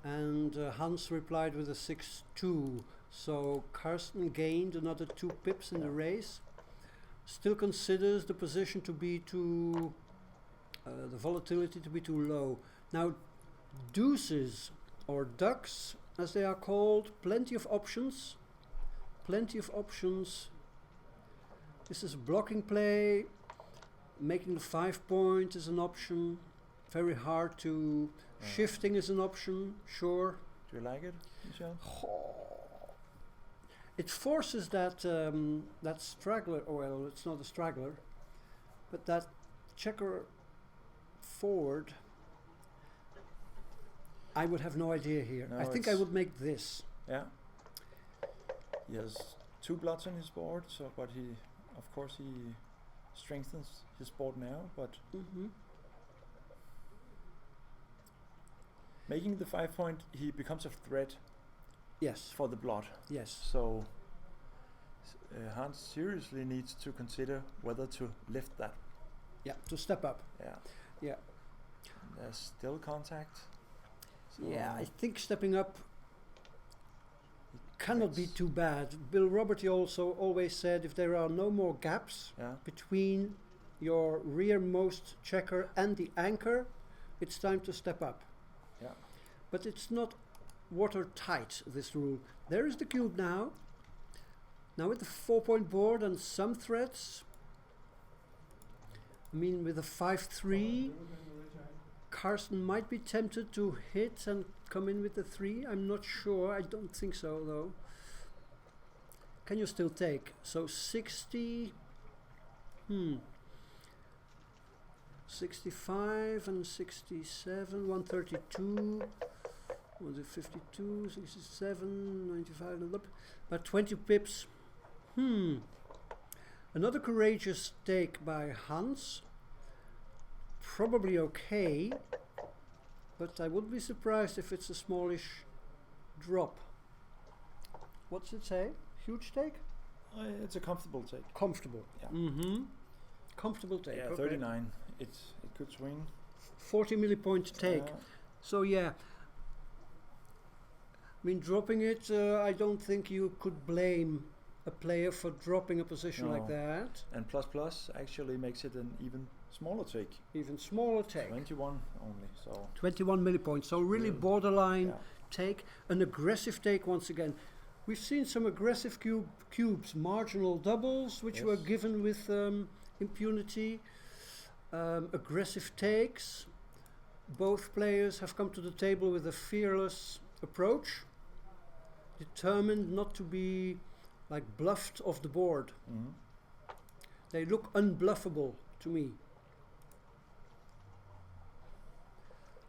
Speaker 4: and Hans replied with a 6-2. So Karsten gained another 2 pips in the race. Still considers the position to be too, the volatility to be too low. Now, deuces or ducks, as they are called, plenty of options. Plenty of options. This is blocking play. Making the 5 point is an option. Very hard to. Shifting is an option, sure.
Speaker 3: Do you like it, Michel?
Speaker 4: It forces that that straggler. Well, it's not a straggler, but that checker forward. I would have no idea here.
Speaker 3: No,
Speaker 4: I think I would make this.
Speaker 3: Yeah. He has 2 blots on his board, so but he, of course, he strengthens his board now, but making the 5 point, he becomes a threat.
Speaker 4: Yes.
Speaker 3: For the blot.
Speaker 4: Yes.
Speaker 3: So Hans seriously needs to consider whether to lift that.
Speaker 4: Yeah. To step up.
Speaker 3: Yeah.
Speaker 4: Yeah.
Speaker 3: There's still contact. So
Speaker 4: Yeah, I think stepping up cannot be too bad. Bill Roberty also always said if there are no more gaps between your rearmost checker and the anchor, it's time to step up.
Speaker 3: Yeah.
Speaker 4: But it's not watertight, this rule. There is the cube now. Now with the 4 point board and some threats. I mean, with a 5-3, Karsten might be tempted to hit and come in with the 3. I'm not sure. I don't think so, though. Can you still take? So 60. 65 and 67, 132. Was it 52, 67, 95, and up? About 20 pips. Another courageous take by Hans. Probably okay, but I wouldn't be surprised if it's a smallish drop. What's it say? Huge take?
Speaker 3: It's a comfortable take.
Speaker 4: Comfortable.
Speaker 3: Yeah.
Speaker 4: Comfortable take.
Speaker 3: Yeah,
Speaker 4: okay.
Speaker 3: 39. It could swing.
Speaker 4: 40 millipoint take. So yeah. I mean, dropping it, I don't think you could blame a player for dropping a position like that.
Speaker 3: And plus actually makes it an even smaller take.
Speaker 4: Even smaller take.
Speaker 3: 21 only, so.
Speaker 4: 21 millipoints, so really borderline take. An aggressive take once again. We've seen some aggressive cubes, marginal doubles, which were given with impunity. Aggressive takes. Both players have come to the table with a fearless approach, determined not to be like bluffed off the board. They look unbluffable to me.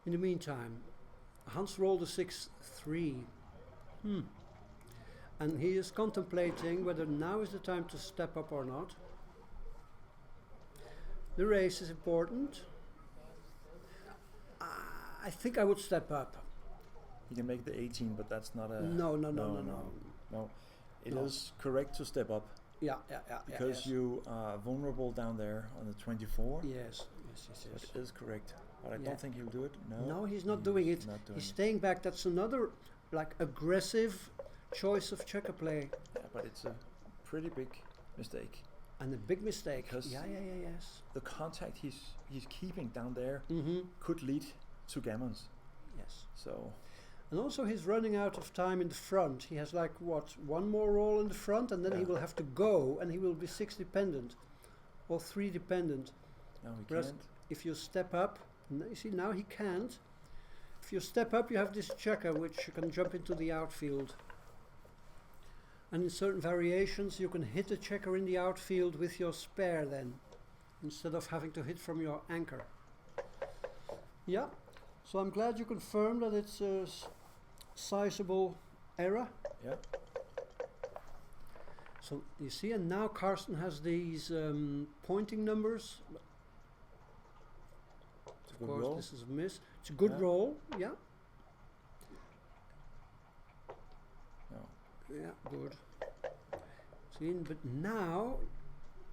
Speaker 4: In the meantime, Hans rolled a 6-3. And he is contemplating whether now is the time to step up or not. The race is important. I think I would step up.
Speaker 3: He can make the 18, but that's not a...
Speaker 4: No.
Speaker 3: It is correct to step up.
Speaker 4: Yeah.
Speaker 3: Because you are vulnerable down there on the 24.
Speaker 4: Yes.
Speaker 3: It is correct. But I don't think he'll do it.
Speaker 4: No, he's not doing it. He's staying back. That's another like aggressive choice of checker play.
Speaker 3: Yeah, but it's a pretty big mistake.
Speaker 4: And a big mistake.
Speaker 3: Because
Speaker 4: yes.
Speaker 3: the contact he's keeping down there could lead to gammons.
Speaker 4: Yes.
Speaker 3: So.
Speaker 4: And also he's running out of time in the front. He has like one more roll in the front, and then he will have to go, and he will be 6 dependent or 3 dependent.
Speaker 3: No, he
Speaker 4: Whereas
Speaker 3: can't.
Speaker 4: if you step up, you see now he can't. if you step up, you have this checker which can jump into the outfield. And in certain variations, you can hit the checker in the outfield with your spare then, instead of having to hit from your anchor. Yeah, so I'm glad you confirmed that it's a sizable error.
Speaker 3: Yeah.
Speaker 4: So you see, and now Karsten has these pointing numbers.
Speaker 3: It's a
Speaker 4: Of
Speaker 3: good
Speaker 4: course,
Speaker 3: roll.
Speaker 4: this is a miss. It's a good
Speaker 3: Yeah.
Speaker 4: roll, yeah.
Speaker 3: No.
Speaker 4: Yeah, good. See, but now,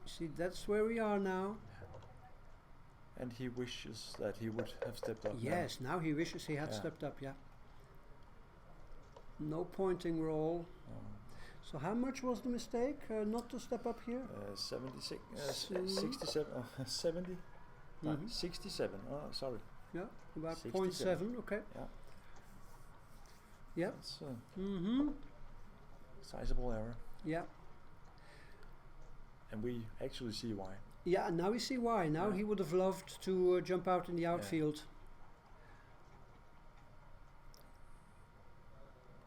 Speaker 4: see, that's where we are now.
Speaker 3: And he wishes that he would have stepped up.
Speaker 4: Yes, now he wishes he had
Speaker 3: Yeah.
Speaker 4: stepped up, yeah. No pointing roll. So how much was the mistake not to step up here?
Speaker 3: 76,
Speaker 4: So-
Speaker 3: 67, 70,
Speaker 4: Mhm.
Speaker 3: 67. Oh, sorry.
Speaker 4: Yeah, about
Speaker 3: 67.
Speaker 4: 0.7, okay.
Speaker 3: Yeah.
Speaker 4: Yeah.
Speaker 3: That's
Speaker 4: Mm-hmm.
Speaker 3: sizable error,
Speaker 4: Yeah.
Speaker 3: and we actually see why.
Speaker 4: Yeah, now we see why. Now
Speaker 3: Yeah.
Speaker 4: he would have loved to jump out in the outfield.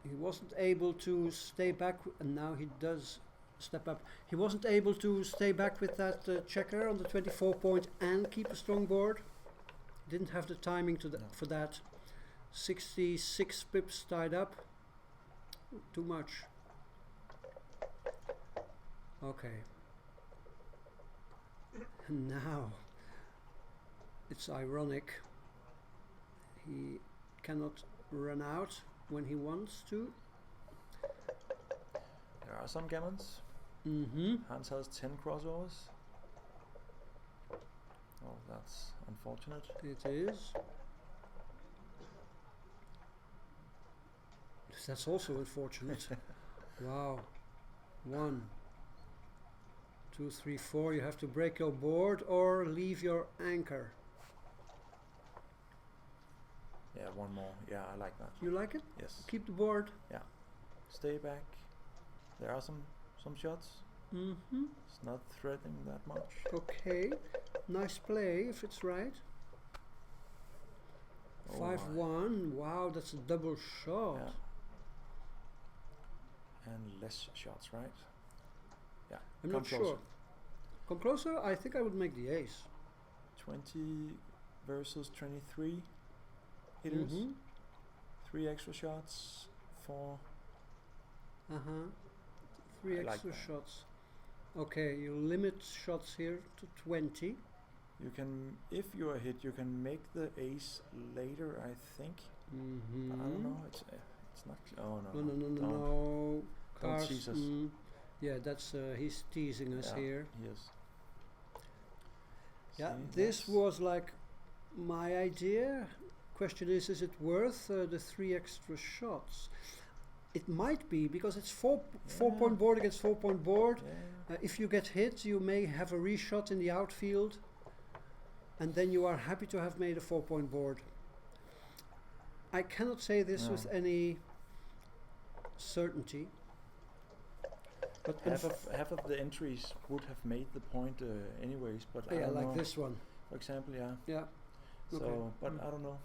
Speaker 4: He wasn't able to stay back, and now he does step up. He wasn't able to stay back with that checker on the 24 point and keep a strong board. Didn't have the timing to
Speaker 3: No.
Speaker 4: for that. 66 pips tied up. Too much. Okay. And now, it's ironic. He cannot run out when he wants to.
Speaker 3: There are some gammons.
Speaker 4: Mm-hmm.
Speaker 3: Hans has 10 crossovers. Oh, that's unfortunate.
Speaker 4: It is. That's also unfortunate. Wow. 1, 2, 3, 4. You have to break your board or leave your anchor.
Speaker 3: Yeah, one more. Yeah, I like that.
Speaker 4: You like it?
Speaker 3: Yes.
Speaker 4: Keep the board.
Speaker 3: Stay back. There are some shots.
Speaker 4: Mm-hmm.
Speaker 3: It's not threatening that much.
Speaker 4: Okay. Nice play if it's right.
Speaker 3: Oh
Speaker 4: 5-1. Wow, that's a double shot.
Speaker 3: Yeah. And less shots, right? Yeah.
Speaker 4: I'm
Speaker 3: come
Speaker 4: not
Speaker 3: closer.
Speaker 4: sure. Come closer? I think I would make the ace.
Speaker 3: 20 versus 23 hitters.
Speaker 4: Mm-hmm.
Speaker 3: 3 extra shots. 4.
Speaker 4: Uh-huh. 3
Speaker 3: I like
Speaker 4: extra
Speaker 3: that.
Speaker 4: shots. Okay, you limit shots here to 20.
Speaker 3: You can, if you are hit, you can make the ace later, I think.
Speaker 4: Mm-hmm.
Speaker 3: But I don't know. It's not. Oh no.
Speaker 4: No.
Speaker 3: Don't tease us.
Speaker 4: Karsten. Yeah, that's he's teasing us
Speaker 3: Yeah,
Speaker 4: here.
Speaker 3: He is.
Speaker 4: Yeah,
Speaker 3: See,
Speaker 4: this
Speaker 3: that's-
Speaker 4: was like my idea. Question is it worth the 3 extra shots? It might be, because it's 4-point board against 4-point board.
Speaker 3: Yeah.
Speaker 4: If you get hit, you may have a reshot in the outfield, and then you are happy to have made a 4-point board. I cannot say this
Speaker 3: No.
Speaker 4: with any certainty. But
Speaker 3: Half of the entries would have made the point anyways, but I
Speaker 4: yeah,
Speaker 3: don't
Speaker 4: like
Speaker 3: know.
Speaker 4: this one.
Speaker 3: For example, yeah.
Speaker 4: Yeah.
Speaker 3: So,
Speaker 4: Okay.
Speaker 3: but
Speaker 4: Mm.
Speaker 3: I don't know.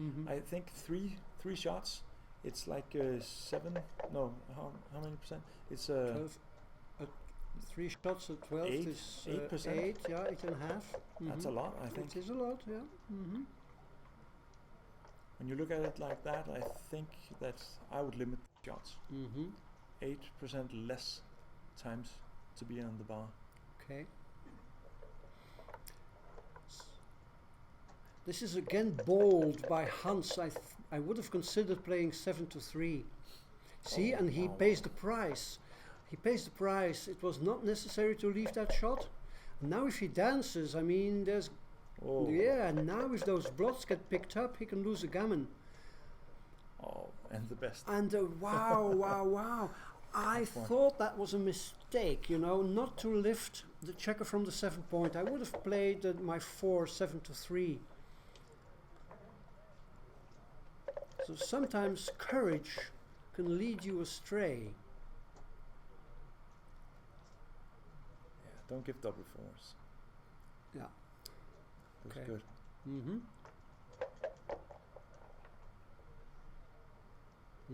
Speaker 4: Mm-hmm.
Speaker 3: I think three shots. It's like 7. No, how many percent? It's
Speaker 4: 12, 3 shots at 12
Speaker 3: 8
Speaker 4: is
Speaker 3: 8%.
Speaker 4: 8, yeah, 8.5.
Speaker 3: That's a lot, I think.
Speaker 4: It is a lot, yeah. Mm-hmm.
Speaker 3: When you look at it like that, I think that I would limit shots.
Speaker 4: Mm-hmm.
Speaker 3: 8% less times to be on the bar.
Speaker 4: Okay. This is again bold by Hans. I would have considered playing 7-3. See,
Speaker 3: Oh,
Speaker 4: and he
Speaker 3: wow.
Speaker 4: pays the price. He pays the price. It was not necessary to leave that shot. Now if he dances, I mean, there's...
Speaker 3: Oh.
Speaker 4: Yeah, now if those blots get picked up, he can lose a gammon.
Speaker 3: Oh, and the best.
Speaker 4: And wow. I
Speaker 3: That's one.
Speaker 4: thought that was a mistake, you know, not to lift the checker from the 7 point. I would have played my 4 7-3. So sometimes courage can lead you astray.
Speaker 3: Yeah, don't give double 4s.
Speaker 4: Yeah.
Speaker 3: It was
Speaker 4: Okay.
Speaker 3: good.
Speaker 4: Mm-hmm.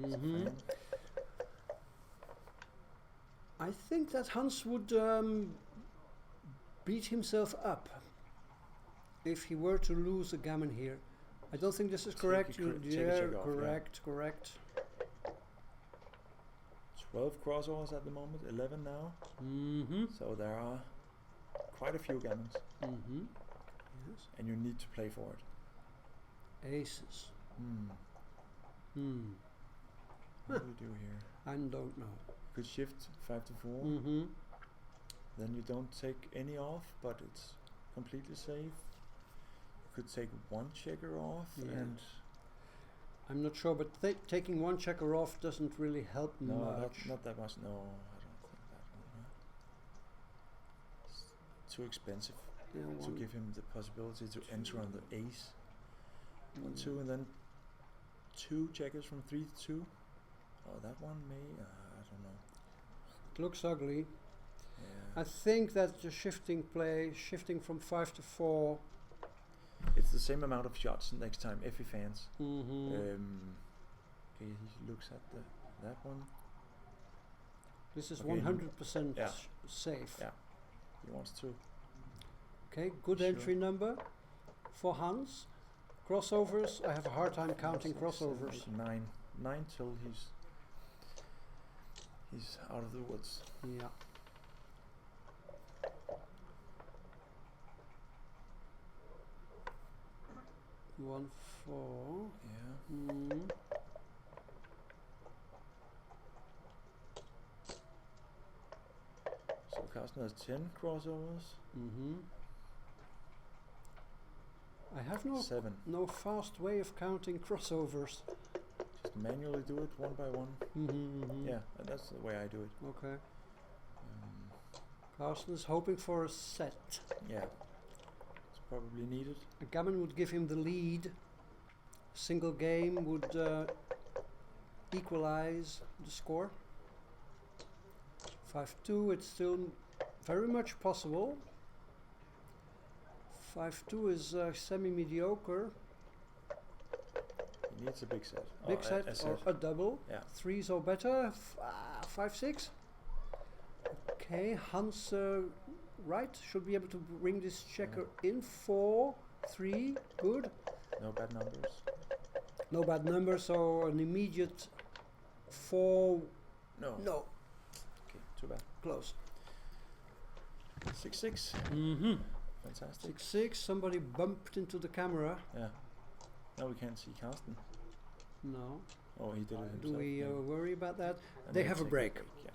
Speaker 3: It's a fan.
Speaker 4: I think that Hans would beat himself up if he were to lose a gammon here. I don't think this is correct.
Speaker 3: Take a
Speaker 4: Yeah,
Speaker 3: check off,
Speaker 4: correct, correct.
Speaker 3: 12 crossovers at the moment, 11 now. So there are quite a few gammons.
Speaker 4: Yes.
Speaker 3: And you need to play for it.
Speaker 4: Aces.
Speaker 3: What do you do here?
Speaker 4: I don't know.
Speaker 3: Could shift 5 to 4. Then you don't take any off, but it's completely safe. You could take one checker off, and
Speaker 4: I'm not sure, but taking one checker off doesn't really help much.
Speaker 3: Not that much. No, I don't think that one. It's too expensive to give him the possibility to enter on the ace. 1, 2, and then 2 checkers from 3 to 2. Oh, that one may. I don't know.
Speaker 4: It looks ugly.
Speaker 3: Yeah.
Speaker 4: I think that the shifting from 5 to 4.
Speaker 3: It's the same amount of shots next time if he fans. Okay, he looks at that one.
Speaker 4: This is
Speaker 3: Okay,
Speaker 4: 100% safe.
Speaker 3: Yeah, he wants to.
Speaker 4: Okay, good entry number for Hans. Crossovers, I have a hard time counting crossovers.
Speaker 3: 9 till he's out of the woods.
Speaker 4: Yeah. One, 4.
Speaker 3: Yeah. So Karsten has 10 crossovers.
Speaker 4: I have
Speaker 3: 7.
Speaker 4: no fast way of counting crossovers.
Speaker 3: Just manually do it one by one. Yeah, and that's the way I do it.
Speaker 4: Okay. Karsten is hoping for a set.
Speaker 3: Yeah, it's probably needed.
Speaker 4: A gammon would give him the lead. Single game would equalize the score. 5-2, it's still very much possible. 5-2 is semi-mediocre.
Speaker 3: He needs a big set.
Speaker 4: Big set or a double.
Speaker 3: Yeah.
Speaker 4: 3s or better. 5-6. Okay, Hans right should be able to bring this checker in. 4-3, good.
Speaker 3: No bad numbers.
Speaker 4: No bad numbers, so an immediate 4.
Speaker 3: No. Okay, too bad.
Speaker 4: Close.
Speaker 3: 6-6. Fantastic.
Speaker 4: 6-6. Somebody bumped into the camera.
Speaker 3: Yeah. Now we can't see Karsten.
Speaker 4: No.
Speaker 3: Oh, he did it himself.
Speaker 4: Do we
Speaker 3: yeah.
Speaker 4: worry about that?
Speaker 3: And
Speaker 4: They have a
Speaker 3: take
Speaker 4: break.
Speaker 3: Yeah.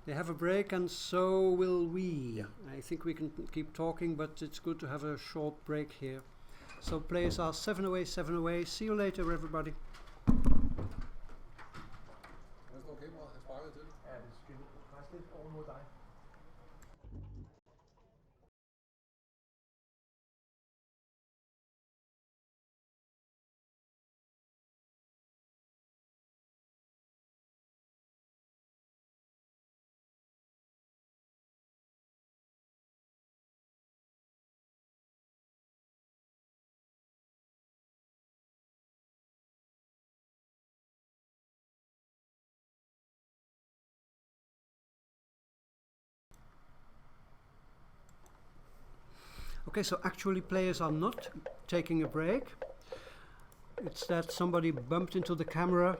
Speaker 4: They have a break, and so will we.
Speaker 3: Yeah.
Speaker 4: I think we can keep talking, but it's good to have a short break here. So players are 7 away, 7 away. See you later, everybody.
Speaker 2: Der står kameraet, han sparker til.
Speaker 3: Ja, det skal rejse lidt over mod dig.
Speaker 4: Okay, so actually players are not taking a break. It's that somebody bumped into the camera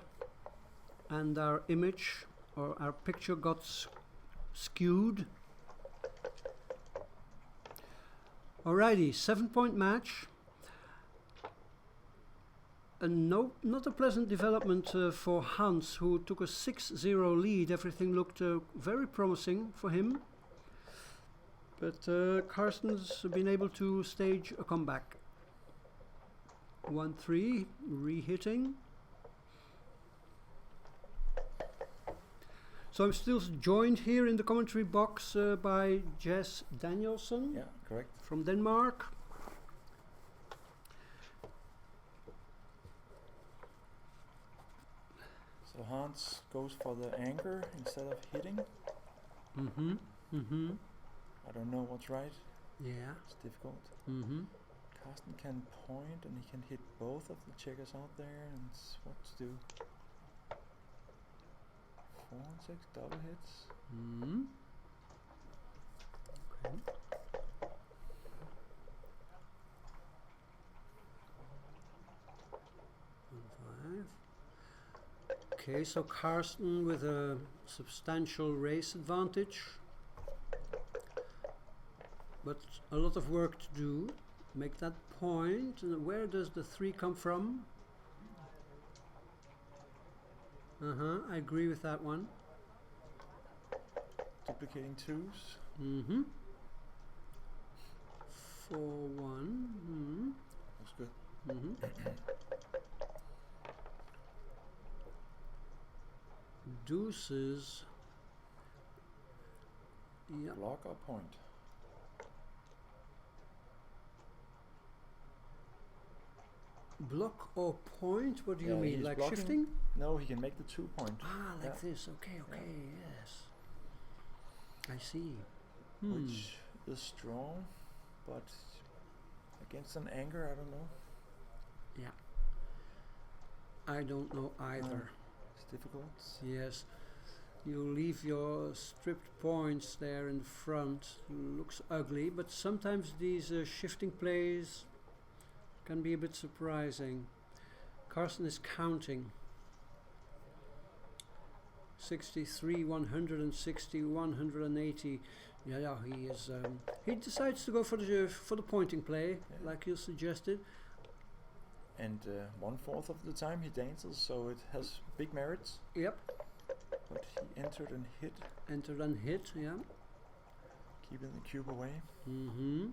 Speaker 4: and our image or our picture got skewed. Alrighty, 7-point match. And not a pleasant development for Hans, who took a 6-0 lead. Everything looked very promising for him. But Karsten's been able to stage a comeback. 1-3, re-hitting. So I'm still joined here in the commentary box by Jess Danielson.
Speaker 3: Yeah, correct.
Speaker 4: From Denmark.
Speaker 3: So Hans goes for the anchor instead of hitting. I don't know what's right.
Speaker 4: Yeah.
Speaker 3: It's difficult. Karsten can point and he can hit both of the checkers out there, and it's what to do. 4 and 6 double hits.
Speaker 4: Hmm. Okay. Okay, so Karsten with a substantial race advantage, but a lot of work to do. Make that point. And where does the 3 come from? I agree with that one.
Speaker 3: Duplicating 2s.
Speaker 4: 4-1.
Speaker 3: That's good.
Speaker 4: Deuces. Yeah.
Speaker 3: Block or point?
Speaker 4: Block or point? What do you
Speaker 3: Yeah,
Speaker 4: mean?
Speaker 3: he's
Speaker 4: Like
Speaker 3: blocking.
Speaker 4: shifting?
Speaker 3: No, he can make the 2 point.
Speaker 4: Ah, like
Speaker 3: Yeah.
Speaker 4: this. Okay, yes. I see.
Speaker 3: Which is strong, but against an anchor, I don't know.
Speaker 4: Yeah. I don't know either.
Speaker 3: It's difficult.
Speaker 4: Yes. You leave your stripped points there in front. Looks ugly, but sometimes these shifting plays can be a bit surprising. Karsten is counting. 63, 160, 180. Yeah, he is. He decides to go for the pointing play, like you suggested.
Speaker 3: And 1/4 of the time he dances, so it has big merits.
Speaker 4: Yep.
Speaker 3: But he entered and hit,
Speaker 4: Entered and hit. Yeah.
Speaker 3: keeping the cube away.
Speaker 4: Mm-hmm.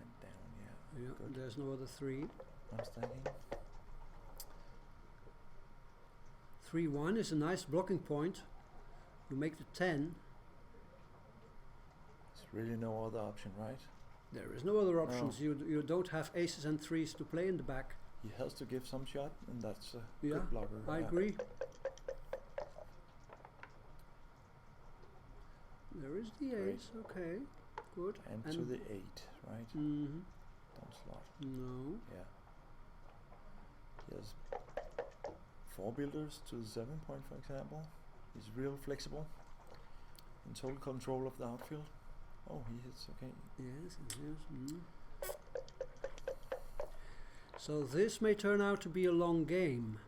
Speaker 3: And down, yeah.
Speaker 4: Yeah.
Speaker 3: Good.
Speaker 4: There's no other 3.
Speaker 3: Unstacking.
Speaker 4: 3-1 is a nice blocking point. You make the 10.
Speaker 3: There's really no other option, right?
Speaker 4: There is no other options. You don't have aces and 3s to play in the back.
Speaker 3: He has to give some shot, and that's a
Speaker 4: Yeah,
Speaker 3: good blocker.
Speaker 4: I
Speaker 3: yeah.
Speaker 4: agree. There is the
Speaker 3: Great.
Speaker 4: ace. Okay, good.
Speaker 3: And to the 8, right?
Speaker 4: Mm-hmm.
Speaker 3: Don't slot.
Speaker 4: No.
Speaker 3: Yeah. He has 4 builders to the 7 point, for example. He's real flexible. In total control of the outfield. Oh, he hits, okay.
Speaker 4: Yes, yes. So this may turn out to be a long game.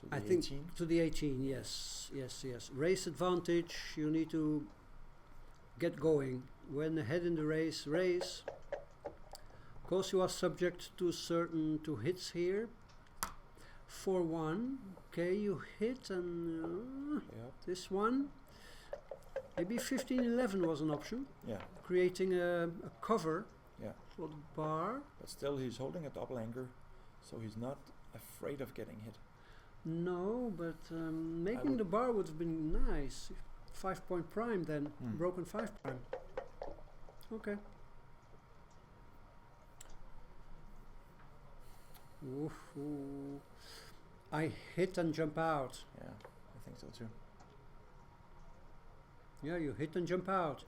Speaker 3: To the
Speaker 4: I
Speaker 3: 18.
Speaker 4: think to the 18, yes, yes, yes. Race advantage, you need to get going. When ahead in the race, race. Of course, you are subject to two hits here. 4-1, okay, you hit, and
Speaker 3: Yep.
Speaker 4: this one. Maybe 15-11 was an option,
Speaker 3: Yeah,
Speaker 4: creating a cover
Speaker 3: yeah.
Speaker 4: for the bar.
Speaker 3: But still, he's holding a double anchor, so he's not afraid of getting hit.
Speaker 4: No, but making the bar would have been nice. 5 point prime then, broken 5 prime. Okay. Ooh. I hit and jump out.
Speaker 3: Yeah, I think so too.
Speaker 4: Yeah, you hit and jump out.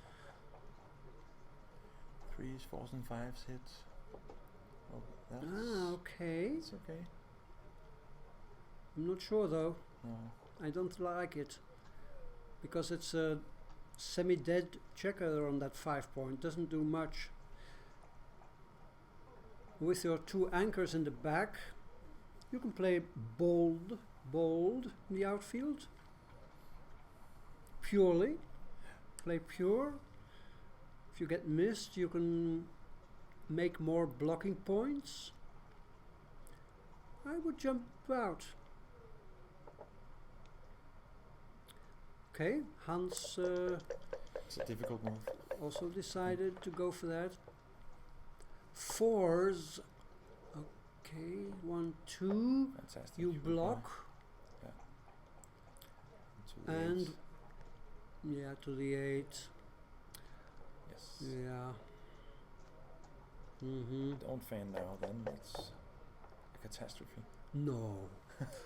Speaker 3: 3s, 4s, and 5s hit. Oh, that's
Speaker 4: Okay.
Speaker 3: it's okay.
Speaker 4: I'm not sure though.
Speaker 3: No.
Speaker 4: I don't like it. Because it's a semi-dead checker on that 5 point. Doesn't do much. With your 2 anchors in the back, you can play bold in the outfield. Purely. Play pure. If you get missed, you can make more blocking points. I would jump out. Okay, Hans
Speaker 3: It's a difficult move.
Speaker 4: also decided to go for that. 4s. Okay, 1, 2.
Speaker 3: Fantastic.
Speaker 4: You
Speaker 3: reply.
Speaker 4: block.
Speaker 3: Yeah. To the
Speaker 4: And
Speaker 3: 8.
Speaker 4: yeah, to the 8.
Speaker 3: Yes.
Speaker 4: Yeah. Mm-hmm.
Speaker 3: Don't fan now, then it's a catastrophe.
Speaker 4: No.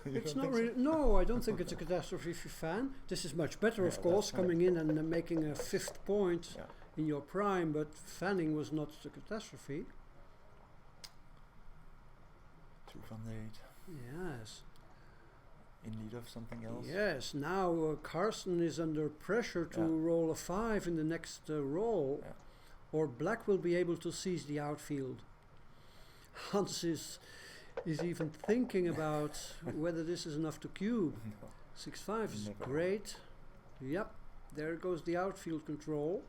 Speaker 3: You
Speaker 4: It's
Speaker 3: don't
Speaker 4: not
Speaker 3: think so?
Speaker 4: really. No, I don't think it's a catastrophe if you fan. This is much better,
Speaker 3: Yeah,
Speaker 4: of course,
Speaker 3: that's
Speaker 4: coming in and making a 5th point
Speaker 3: Yeah.
Speaker 4: in your prime, but fanning was not a catastrophe.
Speaker 3: Two from the 8.
Speaker 4: Yes.
Speaker 3: In need of something else.
Speaker 4: Yes, now Karsten is under pressure to roll a 5 in the next roll, or black will be able to seize the outfield. Hans is even thinking about whether this is enough to cube.
Speaker 3: No.
Speaker 4: 6-5 is
Speaker 3: Never.
Speaker 4: great. Yep, there goes the outfield control.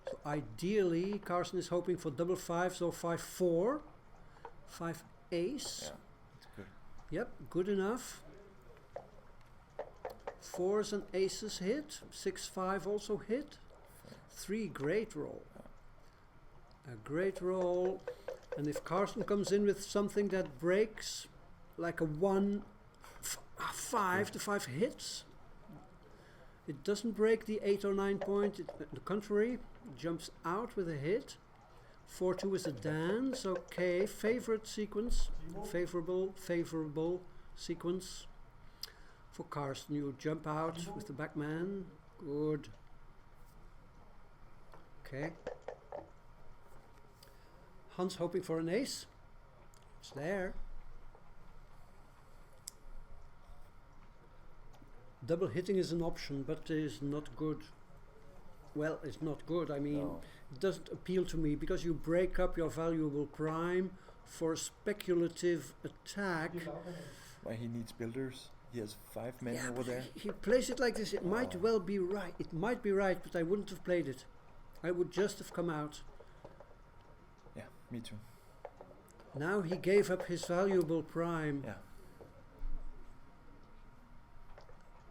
Speaker 4: So ideally, Karsten is hoping for double 5s or 5-4, 5 ace.
Speaker 3: Yeah, that's good.
Speaker 4: Yep, good enough. 4s and aces hit. 6-5 also hit. 3 great roll. A great roll. And if Karsten comes in with something that breaks, like a 5, the 5 hits. It doesn't break the 8 or 9 point. The contrary, jumps out with a hit. 4-2 is a dance. Okay, favorite sequence. Favorable sequence. For Karsten, you jump out with the back man. Good. Okay. Hans hoping for an ace. It's there. Double hitting is an option, but is not good. Well, it's not good. I mean, it doesn't appeal to me because you break up your valuable prime for a speculative attack.
Speaker 3: Why he needs builders? He has 5 men over there.
Speaker 4: He plays it like this. It might well be right. It might be right, but I wouldn't have played it. I would just have come out.
Speaker 3: Yeah, me too.
Speaker 4: Now he gave up his valuable prime.
Speaker 3: Yeah.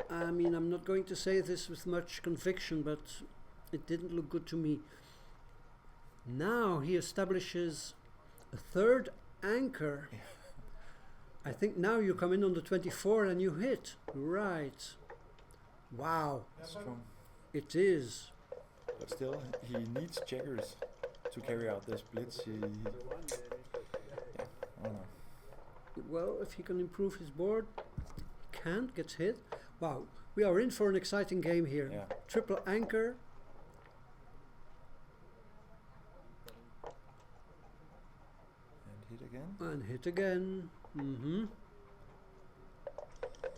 Speaker 4: I mean, I'm not going to say this with much conviction, but it didn't look good to me. Now he establishes a third anchor.
Speaker 3: Yeah.
Speaker 4: I think now you come in on the 24 and you hit. Right. Wow.
Speaker 3: That's strong.
Speaker 4: It is.
Speaker 3: But still, he needs checkers to carry out this blitz. I don't know.
Speaker 4: Well, if he can improve his board, can't, gets hit. Wow, we are in for an exciting game here.
Speaker 3: Yeah.
Speaker 4: Triple anchor.
Speaker 3: And hit again.
Speaker 4: And hit again. Mm-hmm.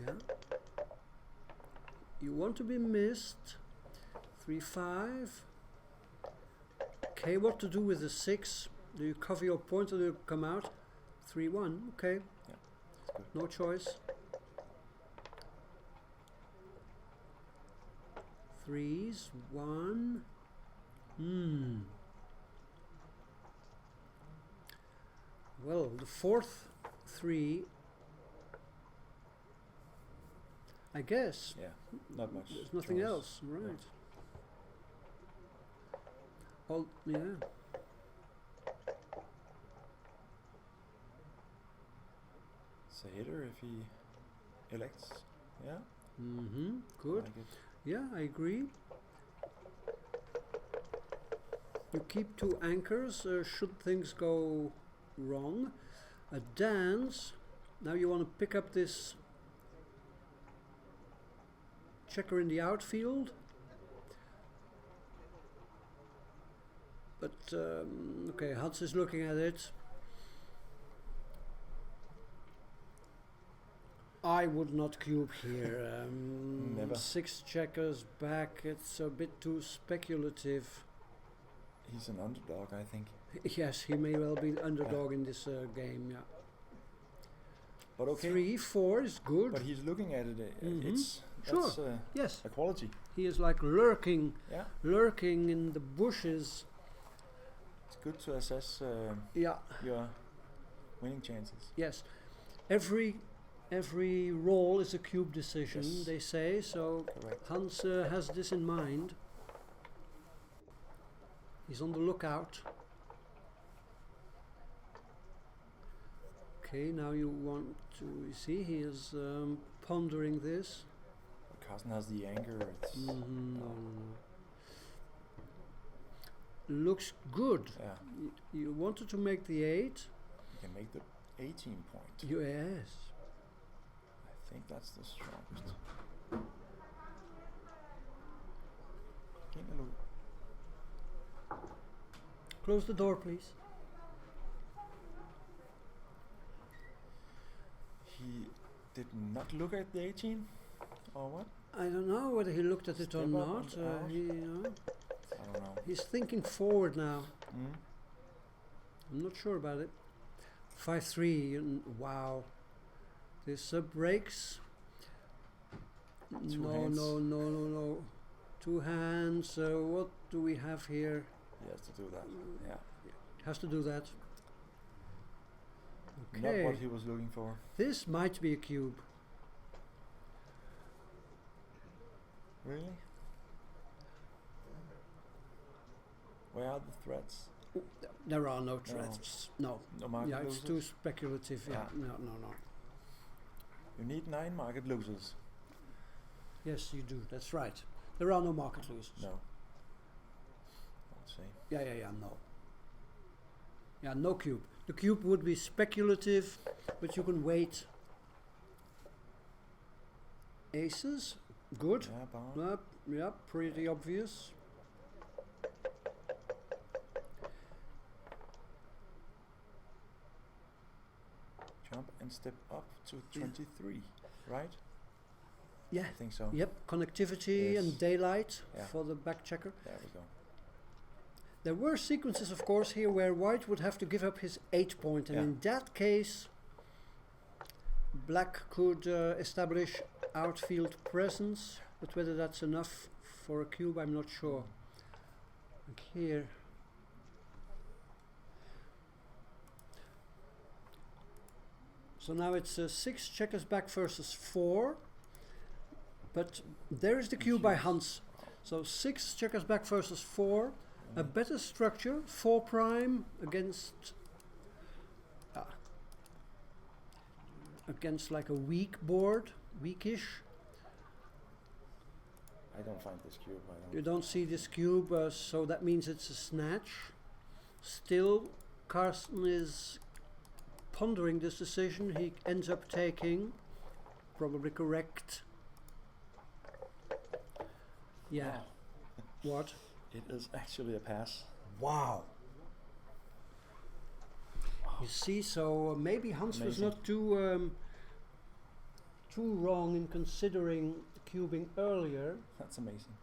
Speaker 4: Yeah. You want to be missed. 3-5. Okay, what to do with the 6? Do you cover your point or do you come out? 3-1. Okay.
Speaker 3: Yeah, that's good.
Speaker 4: No choice. 3s. 1. Well, the 4th 3, I guess.
Speaker 3: Yeah, not much.
Speaker 4: There's nothing
Speaker 3: choice.
Speaker 4: else, right?
Speaker 3: Yeah.
Speaker 4: Well, yeah.
Speaker 3: It's a hitter if he elects. Yeah.
Speaker 4: Mm-hmm. Good.
Speaker 3: Like it.
Speaker 4: Yeah, I agree. You keep 2 anchors should things go wrong. A dance. Now you want to pick up this checker in the outfield. But, okay, Hans is looking at it. I would not cube here.
Speaker 3: Never.
Speaker 4: 6 checkers back, it's a bit too speculative.
Speaker 3: He's an underdog, I think.
Speaker 4: Yes, he may well be the underdog in this game, yeah.
Speaker 3: But okay.
Speaker 4: 3-4 is good.
Speaker 3: But he's looking at it. That's
Speaker 4: Yes.
Speaker 3: a quality.
Speaker 4: He is like lurking
Speaker 3: Yeah.
Speaker 4: in the bushes.
Speaker 3: It's good to assess
Speaker 4: Yeah,
Speaker 3: your winning chances.
Speaker 4: yes. Every roll is a cube decision,
Speaker 3: Yes.
Speaker 4: they say, so
Speaker 3: Correct.
Speaker 4: Hans has this in mind. He's on the lookout. Okay, now you want to, you see, he is pondering this.
Speaker 3: Karsten has the anger. It's
Speaker 4: No. Looks good.
Speaker 3: yeah.
Speaker 4: You wanted to make the 8.
Speaker 3: You can make the 18 point.
Speaker 4: Yes.
Speaker 3: I think that's the strongest.
Speaker 4: Close the door, please.
Speaker 3: did not look at the 18, or what?
Speaker 4: I don't know whether he looked at it or
Speaker 3: Step up
Speaker 4: not.
Speaker 3: and out.
Speaker 4: He,
Speaker 3: I don't know.
Speaker 4: he's thinking forward now.
Speaker 3: Mm.
Speaker 4: I'm not sure about it. 5-3, and wow. This breaks.
Speaker 3: Two
Speaker 4: No,
Speaker 3: hands.
Speaker 4: no, no, no, no. 2 hands. What do we have here?
Speaker 3: He has to do that. Yeah.
Speaker 4: Has to do that.
Speaker 3: Not
Speaker 4: Okay.
Speaker 3: what he was looking for.
Speaker 4: This might be a cube.
Speaker 3: Really? Where are the threats?
Speaker 4: There are no threats. No.
Speaker 3: No market
Speaker 4: Yeah, it's
Speaker 3: losers?
Speaker 4: too speculative. Yeah.
Speaker 3: Yeah.
Speaker 4: No, no, no.
Speaker 3: You need 9 market losers.
Speaker 4: Yes, you do. That's right. There are no market losers.
Speaker 3: No. Let's see.
Speaker 4: Yeah, no. Yeah, no cube. The cube would be speculative, but you can wait. Aces, good.
Speaker 3: Yeah, barn.
Speaker 4: Yeah, pretty obvious.
Speaker 3: Jump and step up to 23, right?
Speaker 4: Yeah.
Speaker 3: I think so.
Speaker 4: Yep, connectivity
Speaker 3: Yes.
Speaker 4: and daylight
Speaker 3: Yeah.
Speaker 4: for the back checker.
Speaker 3: There we go.
Speaker 4: There were sequences, of course, here where white would have to give up his 8 point, and
Speaker 3: Yeah.
Speaker 4: in that case, black could establish outfield presence, but whether that's enough for a cube, I'm not sure. Like here. So now it's 6 checkers back versus 4, but there is the cube by Hans. So 6 checkers back versus 4. A better structure, 4 prime against like a weak board, weakish.
Speaker 3: I don't find this cube.
Speaker 4: You don't see this cube, so that means it's a snatch. Still, Karsten is pondering this decision. He ends up taking, probably correct. Yeah.
Speaker 3: Wow.
Speaker 4: What?
Speaker 3: It is actually a pass.
Speaker 4: Wow. You see, so maybe Hans was
Speaker 3: Amazing.
Speaker 4: not too wrong in considering cubing earlier.
Speaker 3: That's amazing.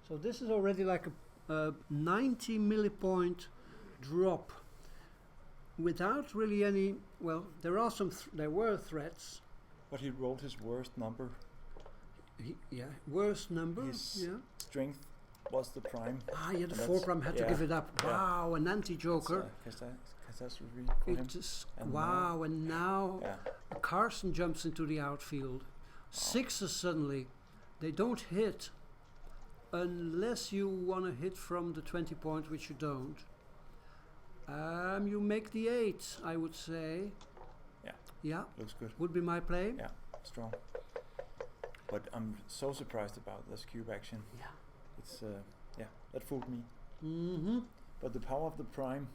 Speaker 4: So this is already like a 90 millipoint drop without really any. Well, there are there were threats.
Speaker 3: But he rolled his worst number.
Speaker 4: Worst number.
Speaker 3: His
Speaker 4: Yeah.
Speaker 3: strength was the prime.
Speaker 4: The
Speaker 3: And
Speaker 4: 4 prime had to
Speaker 3: yeah,
Speaker 4: give it up.
Speaker 3: yeah.
Speaker 4: Wow, an anti-joker.
Speaker 3: Catastrophe for him.
Speaker 4: It is
Speaker 3: And
Speaker 4: wow, and now
Speaker 3: Yeah.
Speaker 4: Karsten jumps into the outfield. 6s suddenly. They don't hit unless you want to hit from the 20 point, which you don't. You make the 8, I would say.
Speaker 3: Yeah.
Speaker 4: Yeah,
Speaker 3: Looks good.
Speaker 4: would be my play.
Speaker 3: Yeah. Strong. But I'm so surprised about this cube action.
Speaker 4: Yeah.
Speaker 3: It's that fooled me.
Speaker 4: Mm-hmm.
Speaker 3: But the power of the prime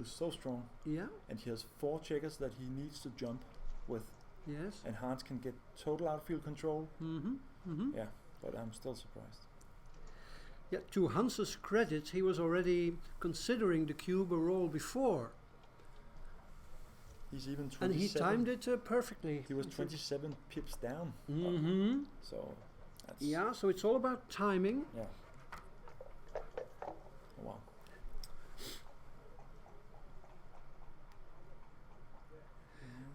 Speaker 3: is so strong,
Speaker 4: Yeah.
Speaker 3: and he has 4 checkers that he needs to jump with,
Speaker 4: Yes.
Speaker 3: and Hans can get total outfield control.
Speaker 4: Mm-hmm. Mm-hmm.
Speaker 3: Yeah, but I'm still surprised.
Speaker 4: Yeah. To Hans's credit, he was already considering the cube a roll before,
Speaker 3: He's even 27.
Speaker 4: and he timed it perfectly.
Speaker 3: He was 27 pips down.
Speaker 4: Mm-hmm.
Speaker 3: So that's
Speaker 4: Yeah. So it's all about timing.
Speaker 3: yeah. Oh, wow.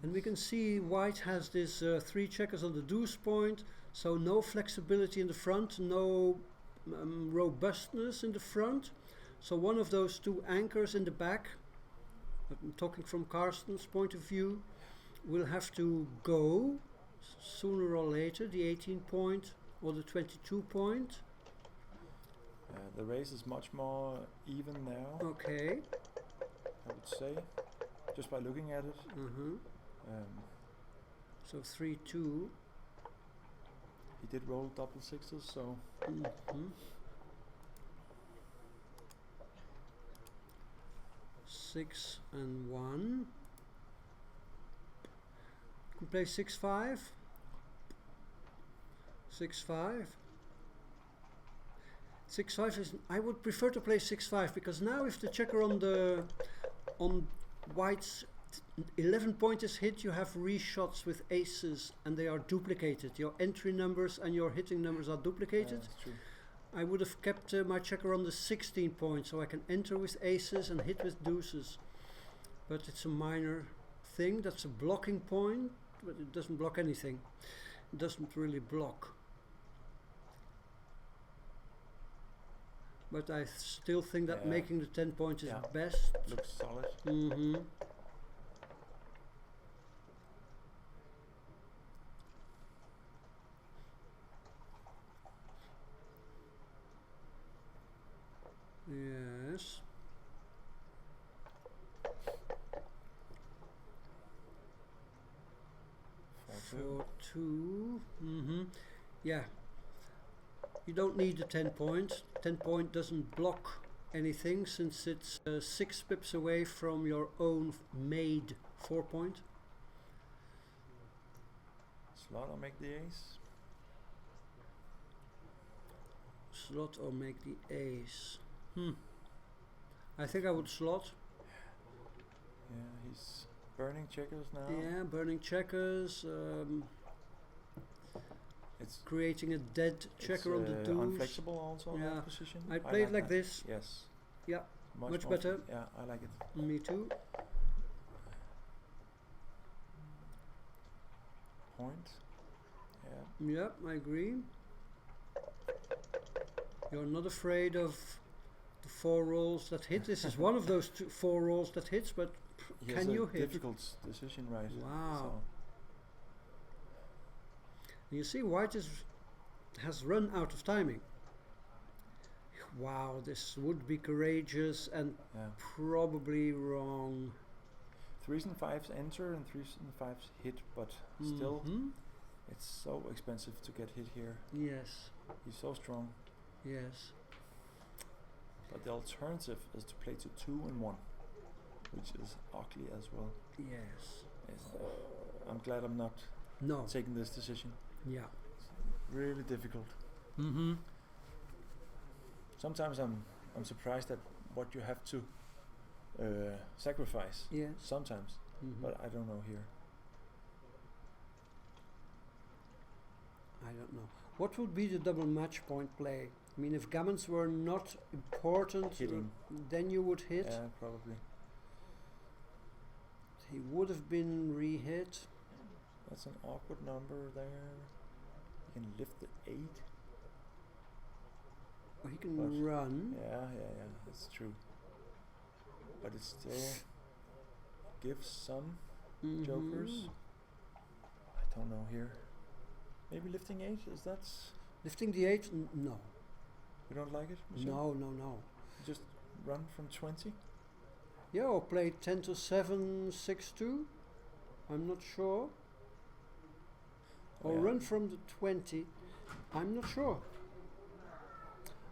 Speaker 4: And we can see white has this 3 checkers on the deuce point, so no flexibility in the front, no robustness in the front. So one of those 2 anchors in the back, I'm talking from Karsten's point of view, will have to go sooner or later, the 18 point or the 22 point.
Speaker 3: The race is much more even now,
Speaker 4: Okay.
Speaker 3: I would say, just by looking at it.
Speaker 4: So 3-2.
Speaker 3: He did roll double 6s, so
Speaker 4: Mm-hmm. 6 and 1. Could play 6-5. 6-5. 6-5 is. I would prefer to play 6-5 because now if the checker on white's 11 pointers hit, you have reshots with aces and they are duplicated. Your entry numbers and your hitting numbers are duplicated.
Speaker 3: That's true.
Speaker 4: I would have kept my checker on the 16 points so I can enter with aces and hit with deuces. But it's a minor thing. That's a blocking point, but it doesn't block anything. It doesn't really block. But I still think that making the 10 points is best.
Speaker 3: Looks solid.
Speaker 4: Mm-hmm. Yes. For two. Mm-hmm. Yeah. You don't need the 10 point. 10 point doesn't block anything since it's 6 pips away from your own made 4 point.
Speaker 3: Slot or make the ace?
Speaker 4: Slot or make the ace. I think I would slot.
Speaker 3: Yeah, he's burning checkers now.
Speaker 4: Yeah, burning checkers.
Speaker 3: It's
Speaker 4: creating a dead checker on the deuce.
Speaker 3: Unflexible also in that position.
Speaker 4: I play it like this.
Speaker 3: Yes.
Speaker 4: Yeah, much better.
Speaker 3: Yeah, I like it.
Speaker 4: Me too.
Speaker 3: Point. Yeah.
Speaker 4: Yeah, I agree. You're not afraid of the 4 rolls that hit. This is one of those 4 rolls that hits, but can you hit?
Speaker 3: Difficult decision, right?
Speaker 4: Wow.
Speaker 3: So.
Speaker 4: You see, white has run out of timing. Wow, this would be courageous and probably wrong.
Speaker 3: 3s and 5s enter and 3s and 5s hit, but still, it's so expensive to get hit here.
Speaker 4: Yes.
Speaker 3: He's so strong.
Speaker 4: Yes.
Speaker 3: But the alternative is to play to 2 and 1, which is ugly as well.
Speaker 4: Yes.
Speaker 3: I'm glad I'm not taking this decision.
Speaker 4: Yeah.
Speaker 3: It's really difficult. Sometimes I'm surprised at what you have to sacrifice.
Speaker 4: Yes.
Speaker 3: Sometimes, but I don't know here.
Speaker 4: I don't know. What would be the double match point play? I mean, if gammons were not important, then you would hit.
Speaker 3: Yeah, probably.
Speaker 4: He would have been re-hit.
Speaker 3: That's an awkward number there. He can lift the 8.
Speaker 4: Or he can run.
Speaker 3: Yeah, that's true. But it still gives some jokers. I don't know here. Maybe lifting 8, is that?
Speaker 4: Lifting the 8? No.
Speaker 3: You don't like it,
Speaker 4: Michel? No.
Speaker 3: Just run from 20?
Speaker 4: Yeah, or play 10 to 7, 6-2. I'm not sure. Or run from the 20. I'm not sure.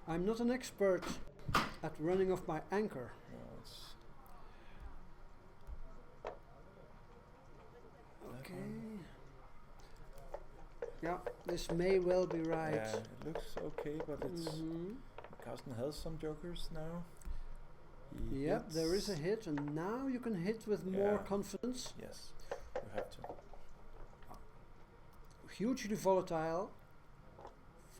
Speaker 4: I'm not an expert at running off my anchor.
Speaker 3: No, it's
Speaker 4: okay. Yeah, this may well be right.
Speaker 3: Yeah, it looks okay, but it's Karsten has some jokers now.
Speaker 4: Yep, there is a hit, and now you can hit with more confidence.
Speaker 3: Yes, you have to.
Speaker 4: Hugely volatile.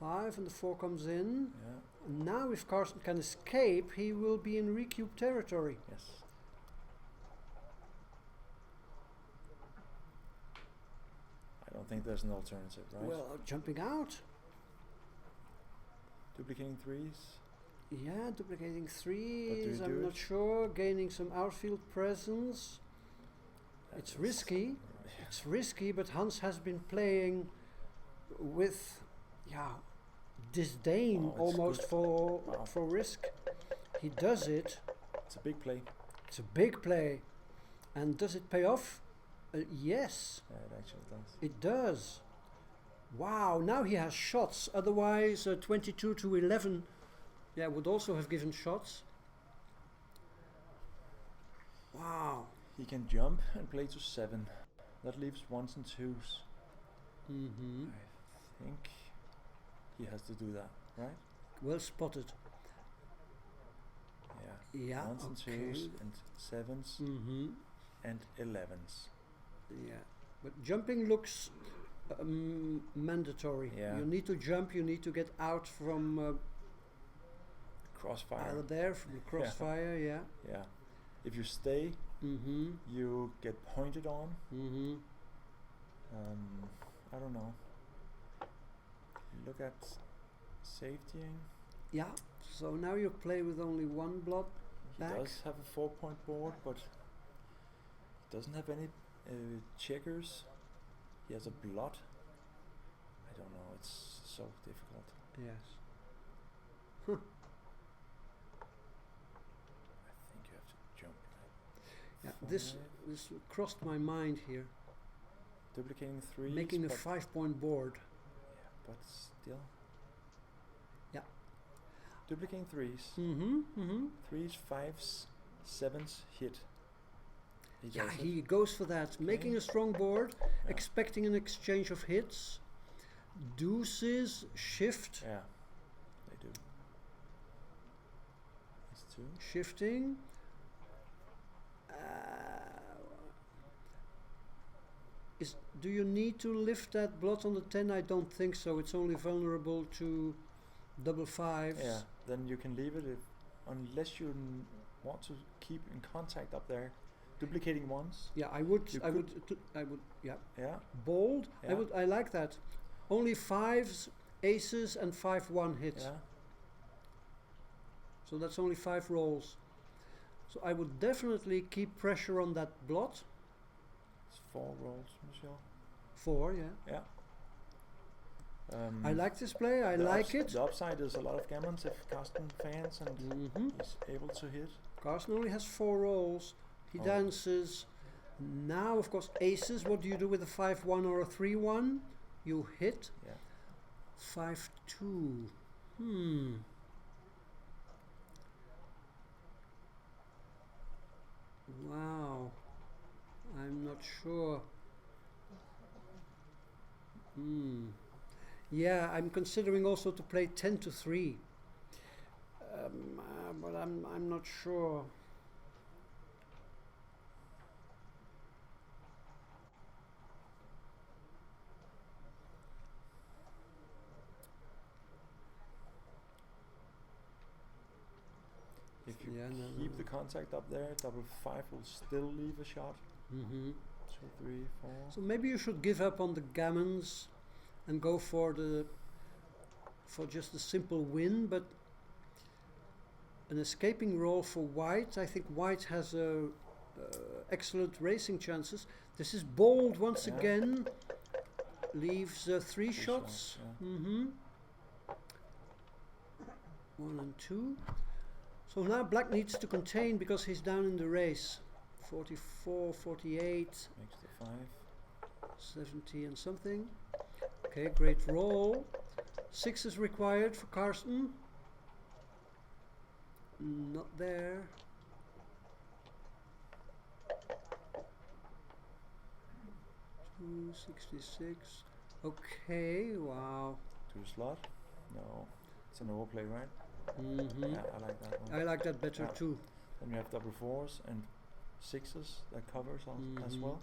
Speaker 4: 5 and the 4 comes in.
Speaker 3: Yeah.
Speaker 4: And now if Karsten can escape, he will be in recube territory.
Speaker 3: Yes. I don't think there's an alternative, right?
Speaker 4: Well, jumping out.
Speaker 3: Duplicating 3s.
Speaker 4: Yeah, duplicating 3s,
Speaker 3: do
Speaker 4: I'm not
Speaker 3: it?
Speaker 4: sure. Gaining some outfield presence. It's risky. It's risky, but Hans has been playing with, disdain almost for risk. He does it.
Speaker 3: It's a big play.
Speaker 4: It's a big play. And does it pay off? Yes.
Speaker 3: Yeah, it actually does.
Speaker 4: It does. Wow, now he has shots. Otherwise, 22 to 11 would also have given shots. Wow.
Speaker 3: He can jump and play to 7. That leaves 1s and 2s. I think he has to do that, right?
Speaker 4: Well spotted.
Speaker 3: Yeah.
Speaker 4: Yeah.
Speaker 3: 1s and 2s and 7s. and 11s.
Speaker 4: Yeah, but jumping looks mandatory.
Speaker 3: Yeah.
Speaker 4: You need to jump. You need to get out from
Speaker 3: Crossfire.
Speaker 4: either there from the crossfire. Yeah.
Speaker 3: Yeah. If you stay,
Speaker 4: Mm-hmm.
Speaker 3: you get pointed on.
Speaker 4: Mm-hmm.
Speaker 3: I don't know. Look at safetying.
Speaker 4: Yeah. So now you play with only one blot
Speaker 3: He
Speaker 4: back.
Speaker 3: does have a 4-point board, but he doesn't have any checkers. He has a blot. I don't know. It's so difficult.
Speaker 4: Yes.
Speaker 3: I think you have to jump.
Speaker 4: Yeah.
Speaker 3: Right?
Speaker 4: This crossed my mind here.
Speaker 3: Duplicating 3s.
Speaker 4: Making a
Speaker 3: but
Speaker 4: 5-point board.
Speaker 3: yeah, but still.
Speaker 4: Yeah.
Speaker 3: Duplicating 3s.
Speaker 4: Mm-hmm. Mm-hmm.
Speaker 3: 3s, 5s, 7s hit.
Speaker 4: Yeah,
Speaker 3: does it.
Speaker 4: he goes for that. Making a strong board,
Speaker 3: Yeah.
Speaker 4: expecting an exchange of hits. Deuces, shift,
Speaker 3: Yeah, they do. It's 2.
Speaker 4: shifting. Do you need to lift that blot on the 10? I don't think so. It's only vulnerable to double 5s.
Speaker 3: Yeah, then you can leave it unless you want to keep in contact up there. Duplicating 1s.
Speaker 4: Yeah, I would.
Speaker 3: You
Speaker 4: I
Speaker 3: could-
Speaker 4: would. I would. Yeah.
Speaker 3: Yeah.
Speaker 4: Bold.
Speaker 3: Yeah.
Speaker 4: I like that. Only 5s, aces, and 5-1 hits.
Speaker 3: Yeah.
Speaker 4: So that's only 5 rolls. So I would definitely keep pressure on that blot.
Speaker 3: It's 4 rolls, Michelle.
Speaker 4: 4, yeah.
Speaker 3: Yeah.
Speaker 4: I like this play. I
Speaker 3: the
Speaker 4: like it.
Speaker 3: The upside is a lot of gammons if Karsten fans and
Speaker 4: Mm-hmm.
Speaker 3: he's able to hit.
Speaker 4: Carsten only has 4 rolls. He
Speaker 3: Oh.
Speaker 4: dances. Now, of course, aces. What do you do with a 5-1 or a 3-1? You hit.
Speaker 3: Yeah.
Speaker 4: 5-2. Wow. I'm not sure. Yeah, I'm considering also to play 10-3. But I'm not sure.
Speaker 3: If you
Speaker 4: Yeah, no,
Speaker 3: keep
Speaker 4: no.
Speaker 3: the contact up there, double 5 will still leave a shot.
Speaker 4: Mm-hmm.
Speaker 3: 2, 3, 4.
Speaker 4: So maybe you should give up on the gammons and go for just a simple win, but an escaping roll for white. I think white has excellent racing chances. This is bold once
Speaker 3: Yeah.
Speaker 4: again. Leaves 3
Speaker 3: Three
Speaker 4: shots.
Speaker 3: yeah.
Speaker 4: Mm-hmm. 1 and 2. So now black needs to contain because he's down in the race. 44, 48.
Speaker 3: Makes the 5.
Speaker 4: 70 and something. Okay, great roll. 6 is required for Karsten. Not there. 266. Okay, wow.
Speaker 3: 2 slot? No. It's an overplay, right?
Speaker 4: Mm-hmm.
Speaker 3: Yeah, I like that one.
Speaker 4: I like that better
Speaker 3: Yeah.
Speaker 4: too.
Speaker 3: Then you have double 4s and 6s that covers as
Speaker 4: Mhm.
Speaker 3: well.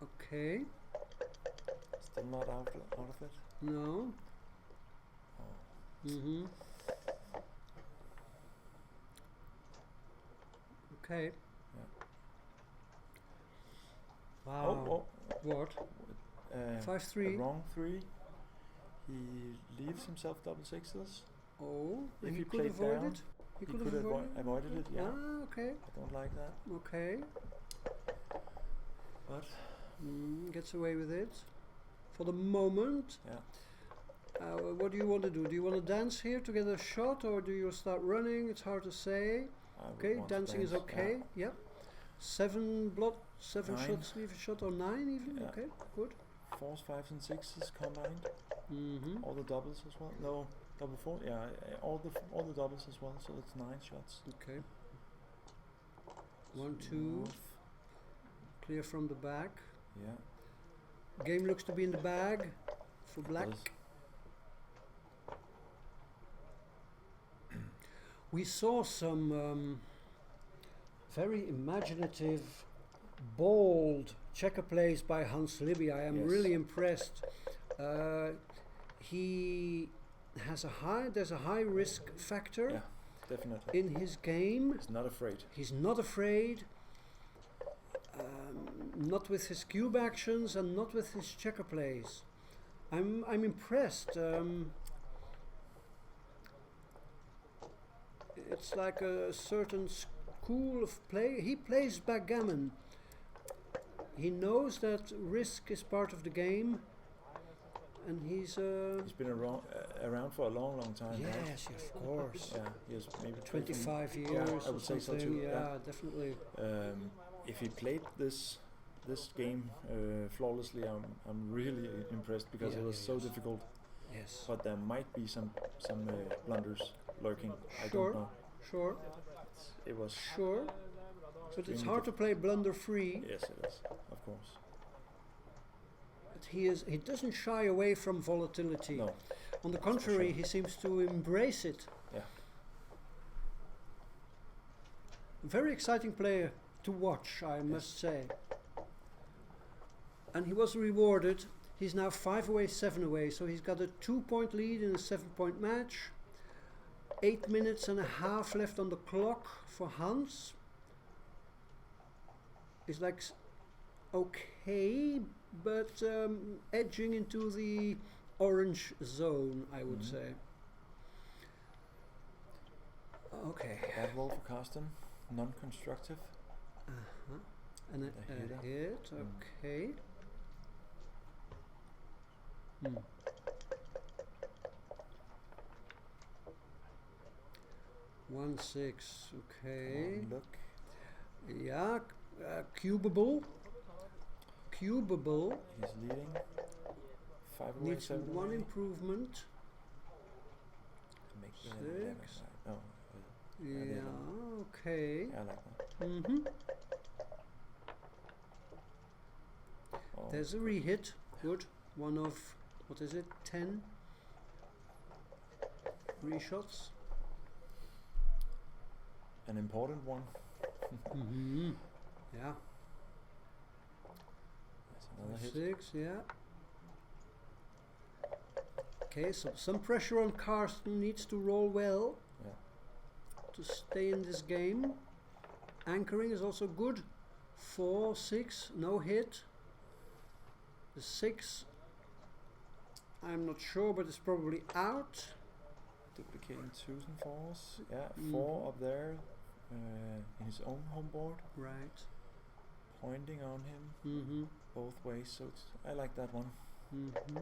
Speaker 4: Okay,
Speaker 3: Still not out of it.
Speaker 4: no.
Speaker 3: Oh.
Speaker 4: Mm-hmm. Okay.
Speaker 3: Yeah.
Speaker 4: Wow.
Speaker 3: Oh,
Speaker 4: What?
Speaker 3: oh.
Speaker 4: 5-3.
Speaker 3: A wrong 3. He leaves himself double 6s.
Speaker 4: Oh,
Speaker 3: If
Speaker 4: he
Speaker 3: he
Speaker 4: could
Speaker 3: played
Speaker 4: avoid
Speaker 3: down,
Speaker 4: it.
Speaker 3: He
Speaker 4: could
Speaker 3: could
Speaker 4: have
Speaker 3: avoided it, yeah.
Speaker 4: Ah, okay.
Speaker 3: I don't like that.
Speaker 4: Okay.
Speaker 3: But
Speaker 4: Gets away with it. For the moment.
Speaker 3: yeah.
Speaker 4: What do you want to do? Do you want to dance here to get a shot, or do you start running? It's hard to say.
Speaker 3: I would
Speaker 4: Okay,
Speaker 3: want to
Speaker 4: dancing is
Speaker 3: dance,
Speaker 4: okay. Yep. 7 7
Speaker 3: 9.
Speaker 4: shots, leave a shot, or 9 even.
Speaker 3: Yeah.
Speaker 4: Okay, good.
Speaker 3: 4s, 5s and 6s combined.
Speaker 4: Mm-hmm.
Speaker 3: All the doubles as well. No, double 4. Yeah, all the doubles as well. So it's 9 shots.
Speaker 4: Okay. 1, 2.
Speaker 3: North.
Speaker 4: Clear from the back.
Speaker 3: Yeah.
Speaker 4: Game looks to be in the bag for black.
Speaker 3: does.
Speaker 4: We saw some very imaginative, bold checker plays by Hans Liby. I am
Speaker 3: Yes.
Speaker 4: really impressed. He has there's a high risk factor
Speaker 3: Yeah, definitely.
Speaker 4: in his game.
Speaker 3: He's not afraid.
Speaker 4: He's not afraid, not with his cube actions and not with his checker plays. I'm impressed. It's like a certain school of play. He plays backgammon. He knows that risk is part of the game, and he's
Speaker 3: He's been around for a long time. Right?
Speaker 4: yes, of course.
Speaker 3: Yeah, he has maybe
Speaker 4: 25 years
Speaker 3: I
Speaker 4: or
Speaker 3: would say so
Speaker 4: something.
Speaker 3: too.
Speaker 4: Yeah, definitely.
Speaker 3: If he played this game flawlessly, I'm really impressed because
Speaker 4: Yeah,
Speaker 3: it was
Speaker 4: yeah,
Speaker 3: so
Speaker 4: yes.
Speaker 3: difficult.
Speaker 4: Yes.
Speaker 3: But there might be some blunders lurking. I
Speaker 4: Sure.
Speaker 3: don't know.
Speaker 4: Sure.
Speaker 3: It was
Speaker 4: Sure. But it's
Speaker 3: extremely
Speaker 4: hard to play blunder free.
Speaker 3: Yes, it is. Of course.
Speaker 4: But he doesn't shy away from volatility.
Speaker 3: No.
Speaker 4: On the contrary,
Speaker 3: sure.
Speaker 4: he seems to embrace it.
Speaker 3: Yeah.
Speaker 4: Very exciting player to watch, I must say. And he was rewarded. He's now 5 away, 7 away, so he's got a 2-point lead in a 7-point match. 8 minutes and a half left on the clock for Hans. It's like okay, but edging into the orange zone, I would say. Okay.
Speaker 3: Bad roll for Karsten. Non-constructive.
Speaker 4: And a
Speaker 3: A hitter.
Speaker 4: hit, okay. 1-6, okay.
Speaker 3: Look.
Speaker 4: Yeah, cubable. Cubable
Speaker 3: He's leading. 5 away,
Speaker 4: needs
Speaker 3: 7
Speaker 4: one
Speaker 3: away.
Speaker 4: improvement.
Speaker 3: Make the
Speaker 4: 6.
Speaker 3: 11, right? No.
Speaker 4: Yeah,
Speaker 3: the
Speaker 4: okay.
Speaker 3: I like that.
Speaker 4: Mm-hmm.
Speaker 3: Oh,
Speaker 4: There's a re-hit. Good. One of, what is it, 10 reshots.
Speaker 3: an important one.
Speaker 4: Mm-hmm. Yeah.
Speaker 3: That's another hit.
Speaker 4: 6, yeah. Okay, so some pressure on Karsten, needs to roll well to stay in this game. Anchoring is also good. 4, 6, no hit. The 6, I'm not sure, but it's probably out.
Speaker 3: Duplicating 2s and 4s. Yeah, 4 up there in his own home board.
Speaker 4: Right.
Speaker 3: Pointing on him
Speaker 4: Mm-hmm.
Speaker 3: both ways, so it's, I like that one.
Speaker 4: Mm-hmm.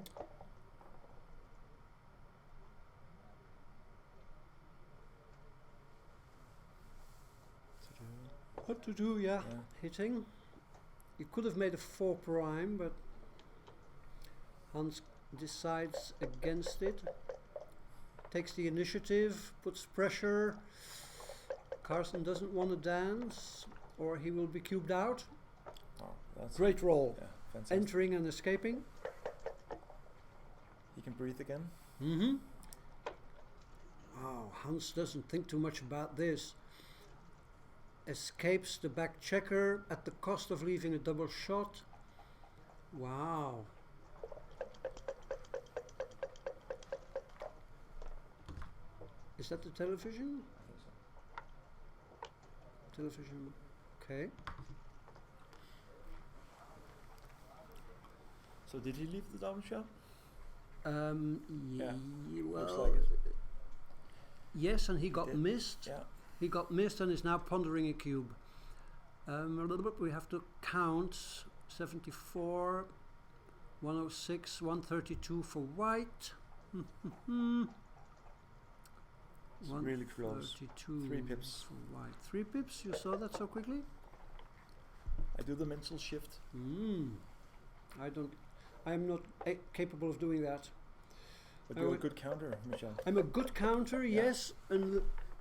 Speaker 4: What to do, yeah.
Speaker 3: Yeah.
Speaker 4: Hitting. You could have made a 4 prime, but Hans decides against it. Takes the initiative, puts pressure. Karsten doesn't want to dance, or he will be cubed out.
Speaker 3: Oh, that's
Speaker 4: Great roll.
Speaker 3: Yeah, fantastic.
Speaker 4: Entering and escaping.
Speaker 3: He can breathe again.
Speaker 4: Mm-hmm. Oh, Hans doesn't think too much about this. Escapes the back checker at the cost of leaving a double shot. Wow. Is that the television? Television. Okay.
Speaker 3: So did he leave the double shot?
Speaker 4: Yeah. Well,
Speaker 3: Looks like it.
Speaker 4: yes, and he got
Speaker 3: did.
Speaker 4: missed.
Speaker 3: Yeah.
Speaker 4: He got missed and is now pondering a cube. We have to count 74, 106, 132 for white.
Speaker 3: It's really close.
Speaker 4: 132
Speaker 3: 3 pips.
Speaker 4: for white. 3 pips? You saw that so quickly?
Speaker 3: I do the mental shift.
Speaker 4: I'm not capable of doing that.
Speaker 3: But
Speaker 4: I
Speaker 3: you're a
Speaker 4: would-
Speaker 3: good counter, Michel.
Speaker 4: I'm a good counter,
Speaker 3: Yeah.
Speaker 4: yes,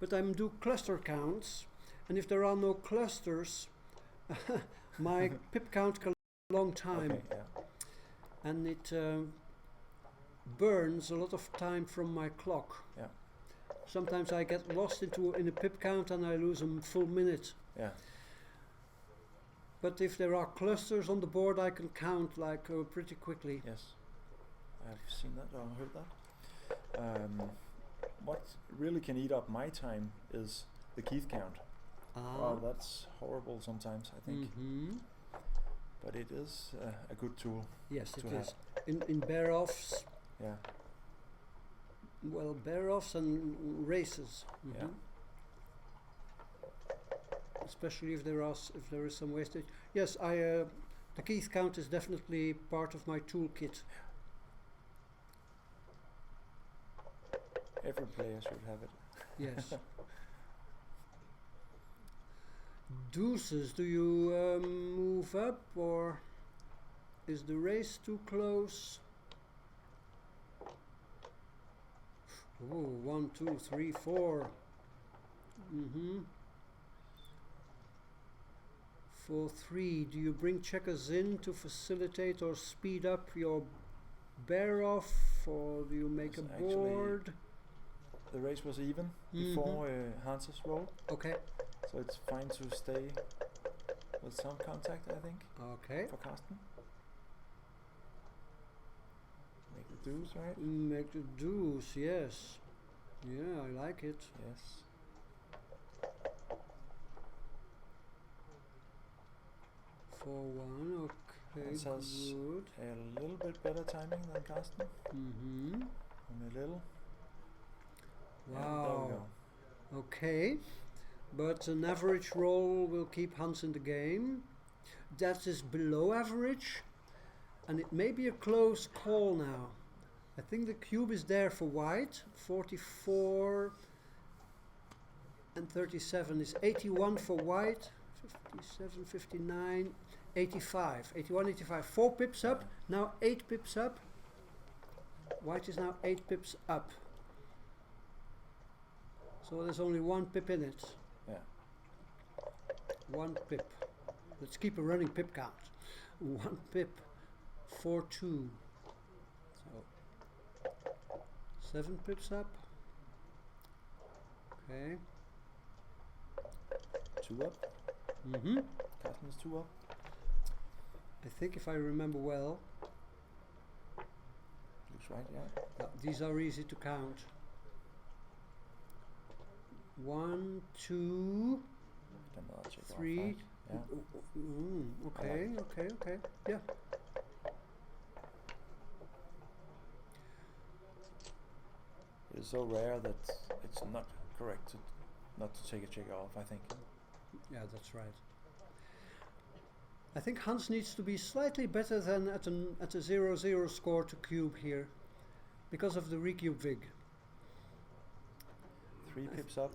Speaker 4: but I do cluster counts, and if there are no clusters, my pip count can a long time,
Speaker 3: Okay, yeah.
Speaker 4: and it burns a lot of time from my clock.
Speaker 3: Yeah.
Speaker 4: sometimes I get lost in a pip count and I lose a full minute.
Speaker 3: Yeah.
Speaker 4: But if there are clusters on the board, I can count like pretty quickly.
Speaker 3: Yes. I've seen that or heard that. What really can eat up my time is the Keith count. Oh, that's horrible sometimes, I think. But it is a good tool.
Speaker 4: Yes,
Speaker 3: to
Speaker 4: it
Speaker 3: have.
Speaker 4: is. In bear-offs,
Speaker 3: Yeah.
Speaker 4: well, bear-offs and races.
Speaker 3: Yeah.
Speaker 4: Especially if there is some wastage. Yes, the Keith count is definitely part of my toolkit.
Speaker 3: Every player should have it.
Speaker 4: Yes. Deuces, do you move up or is the race too close? Oh, 1, 2, 3, 4. 4-3. Do you bring checkers in to facilitate or speed up your bear off, or do you make
Speaker 3: Yes,
Speaker 4: a
Speaker 3: actually,
Speaker 4: board?
Speaker 3: The race was even before Hans's roll,
Speaker 4: Okay.
Speaker 3: so it's fine to stay with some contact, I think,
Speaker 4: Okay.
Speaker 3: for Karsten. Make the deuce, right?
Speaker 4: Make the deuce, yes. Yeah, I like it.
Speaker 3: Yes.
Speaker 4: For 1, okay,
Speaker 3: Hans has
Speaker 4: good.
Speaker 3: a little bit better timing than Karsten. Only a little. Yeah, there we
Speaker 4: Wow.
Speaker 3: go.
Speaker 4: Okay, but an average roll will keep Hans in the game. That is below average, and it may be a close call now. I think the cube is there for white. 44 and 37 is 81 for white. 57, 59, 85. 81, 85. 4 pips up, now 8 pips up. White is now 8 pips up. So there's only 1 pip in it.
Speaker 3: Yeah.
Speaker 4: 1 pip. Let's keep a running pip count. 1 pip. 4-2. So 7 pips up. Okay.
Speaker 3: 2 up. Karsten is 2 up.
Speaker 4: I think if I remember well,
Speaker 3: Looks right, yeah.
Speaker 4: these are easy to count. 1, 2,
Speaker 3: Then I'll check off,
Speaker 4: 3.
Speaker 3: right? Yeah.
Speaker 4: Okay, okay. Yeah.
Speaker 3: It is so rare that it's not correct to not to take a check off, I think.
Speaker 4: Yeah, that's right. I think Hans needs to be slightly better than at a 0-0 score to cube here, because of the recube vig.
Speaker 3: 3 pips up.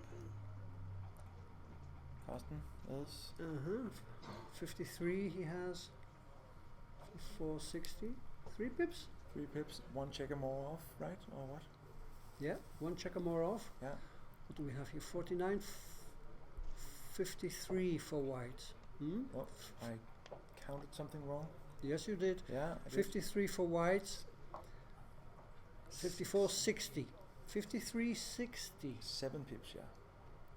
Speaker 3: Karsten is
Speaker 4: 53 he has. 460. 3 pips?
Speaker 3: 3 pips, 1 checker more off, right? Or what?
Speaker 4: Yeah, 1 checker more off.
Speaker 3: Yeah.
Speaker 4: What do we have here? 49, 53 for white.
Speaker 3: Oh, I counted something wrong.
Speaker 4: Yes, you did.
Speaker 3: Yeah, I did.
Speaker 4: 53 for white. 54, 60. 53, 60.
Speaker 3: 7 pips, yeah.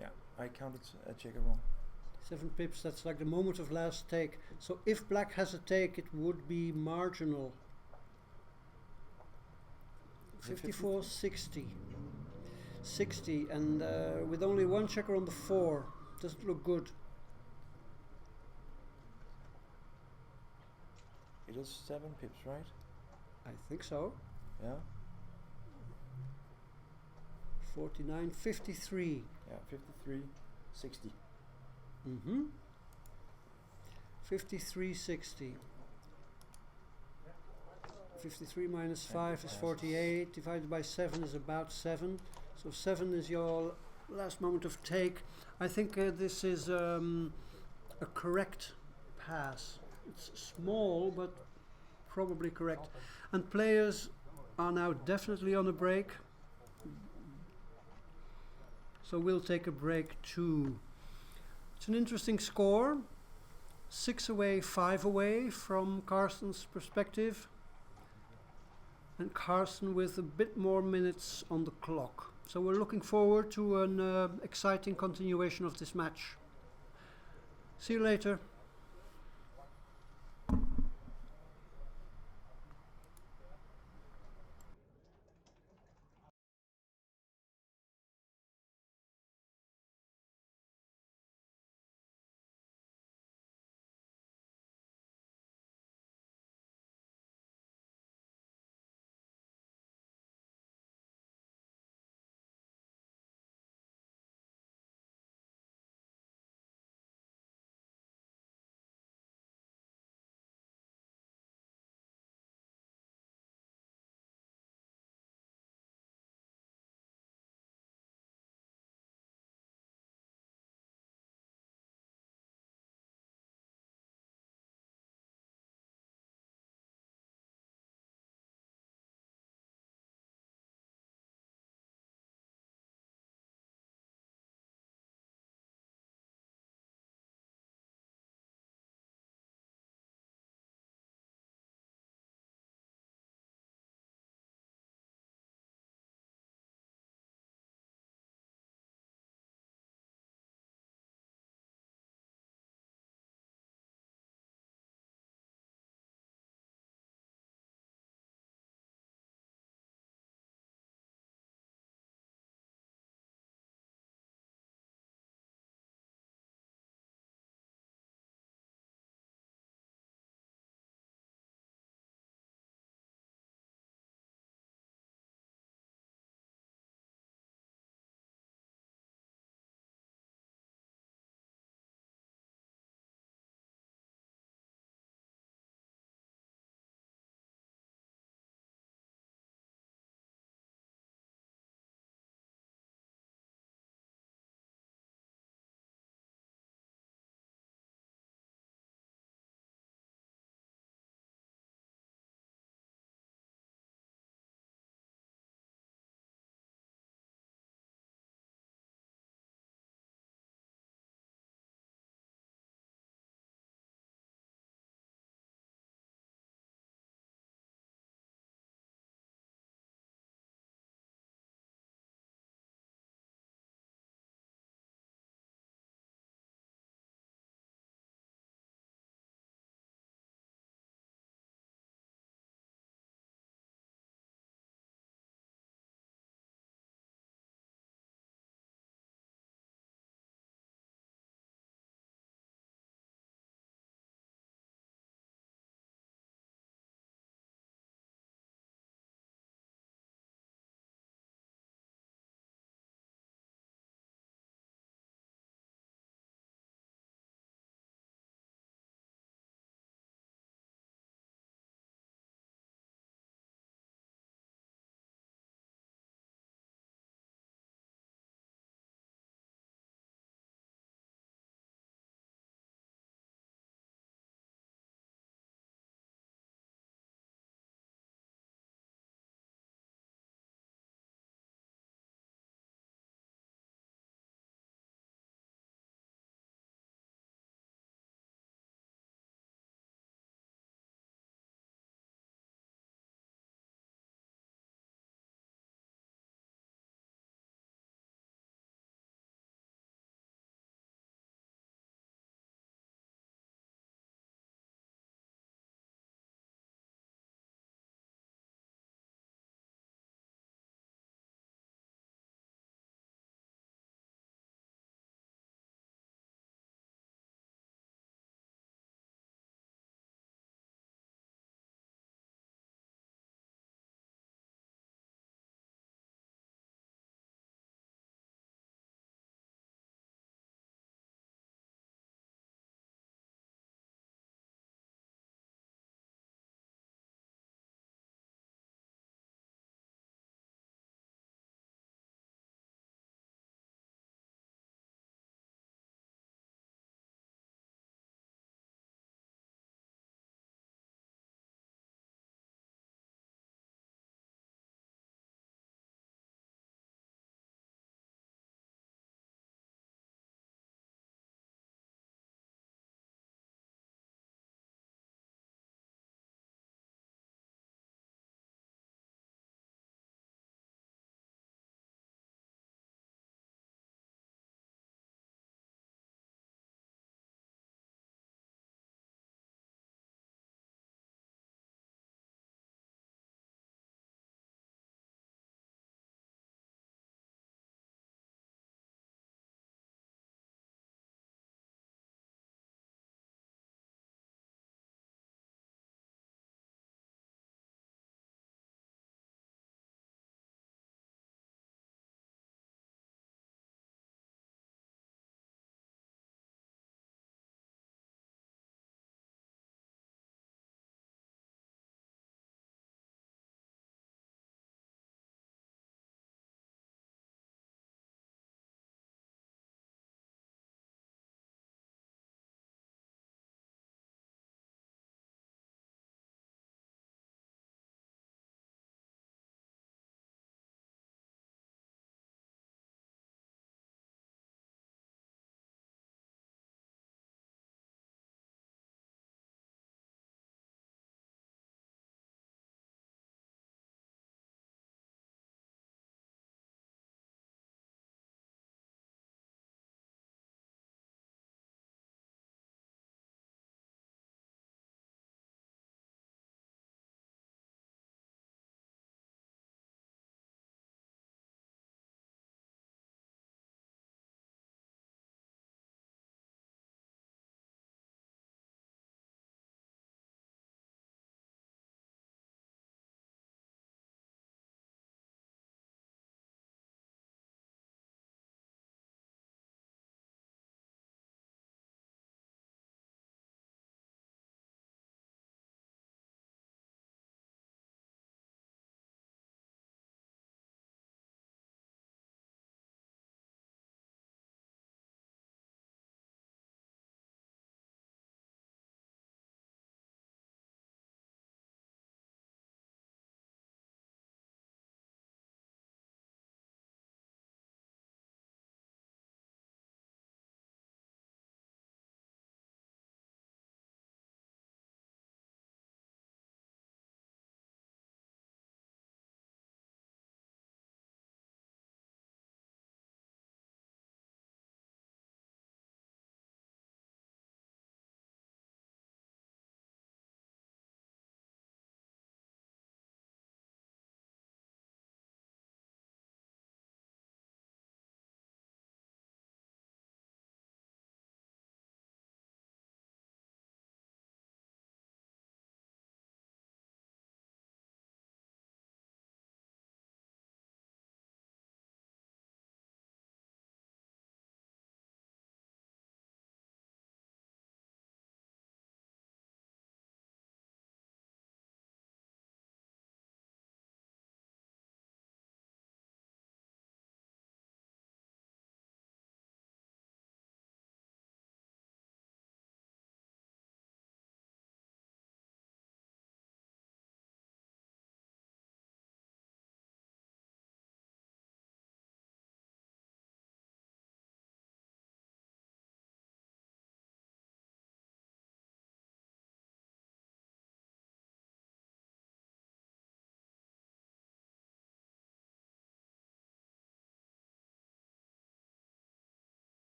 Speaker 3: Yeah, I counted a checker wrong.
Speaker 4: 7 pips, that's like the moment of last take. So if black has a take, it would be marginal. 54, 60. 60, and with only 1 checker on the 4. Doesn't look good.
Speaker 3: It is 7 pips, right?
Speaker 4: I think so.
Speaker 3: Yeah.
Speaker 4: 49, 53.
Speaker 3: Yeah, 53, 60.
Speaker 4: 53, 60. 53 minus 5 is 48. Divided by 7 is about 7. So 7 is your last moment of take. I think this is a correct pass. It's small, but probably correct. And players are now definitely on a break. So we'll take a break too. It's an interesting score. 6 away, 5 away from Karsten's perspective. And Karsten with a bit more minutes on the clock. So we're looking forward to an exciting continuation of this match. See you later.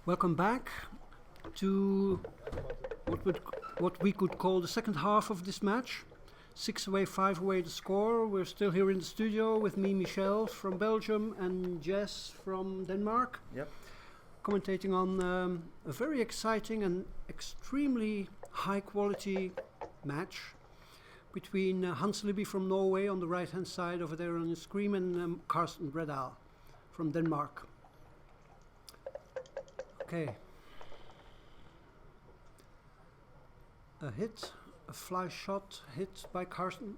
Speaker 4: Welcome back to what we could call the second half of this match. 6 away, 5 away the score. We're still here in the studio with me, Michel from Belgium, and Jess from Denmark.
Speaker 3: Yep.
Speaker 4: Commentating on a very exciting and extremely high quality match between Hans Liby from Norway on the right hand side over there on the screen, and Karsten Bredahl from Denmark. Okay. A hit, a fly shot hit by Karsten.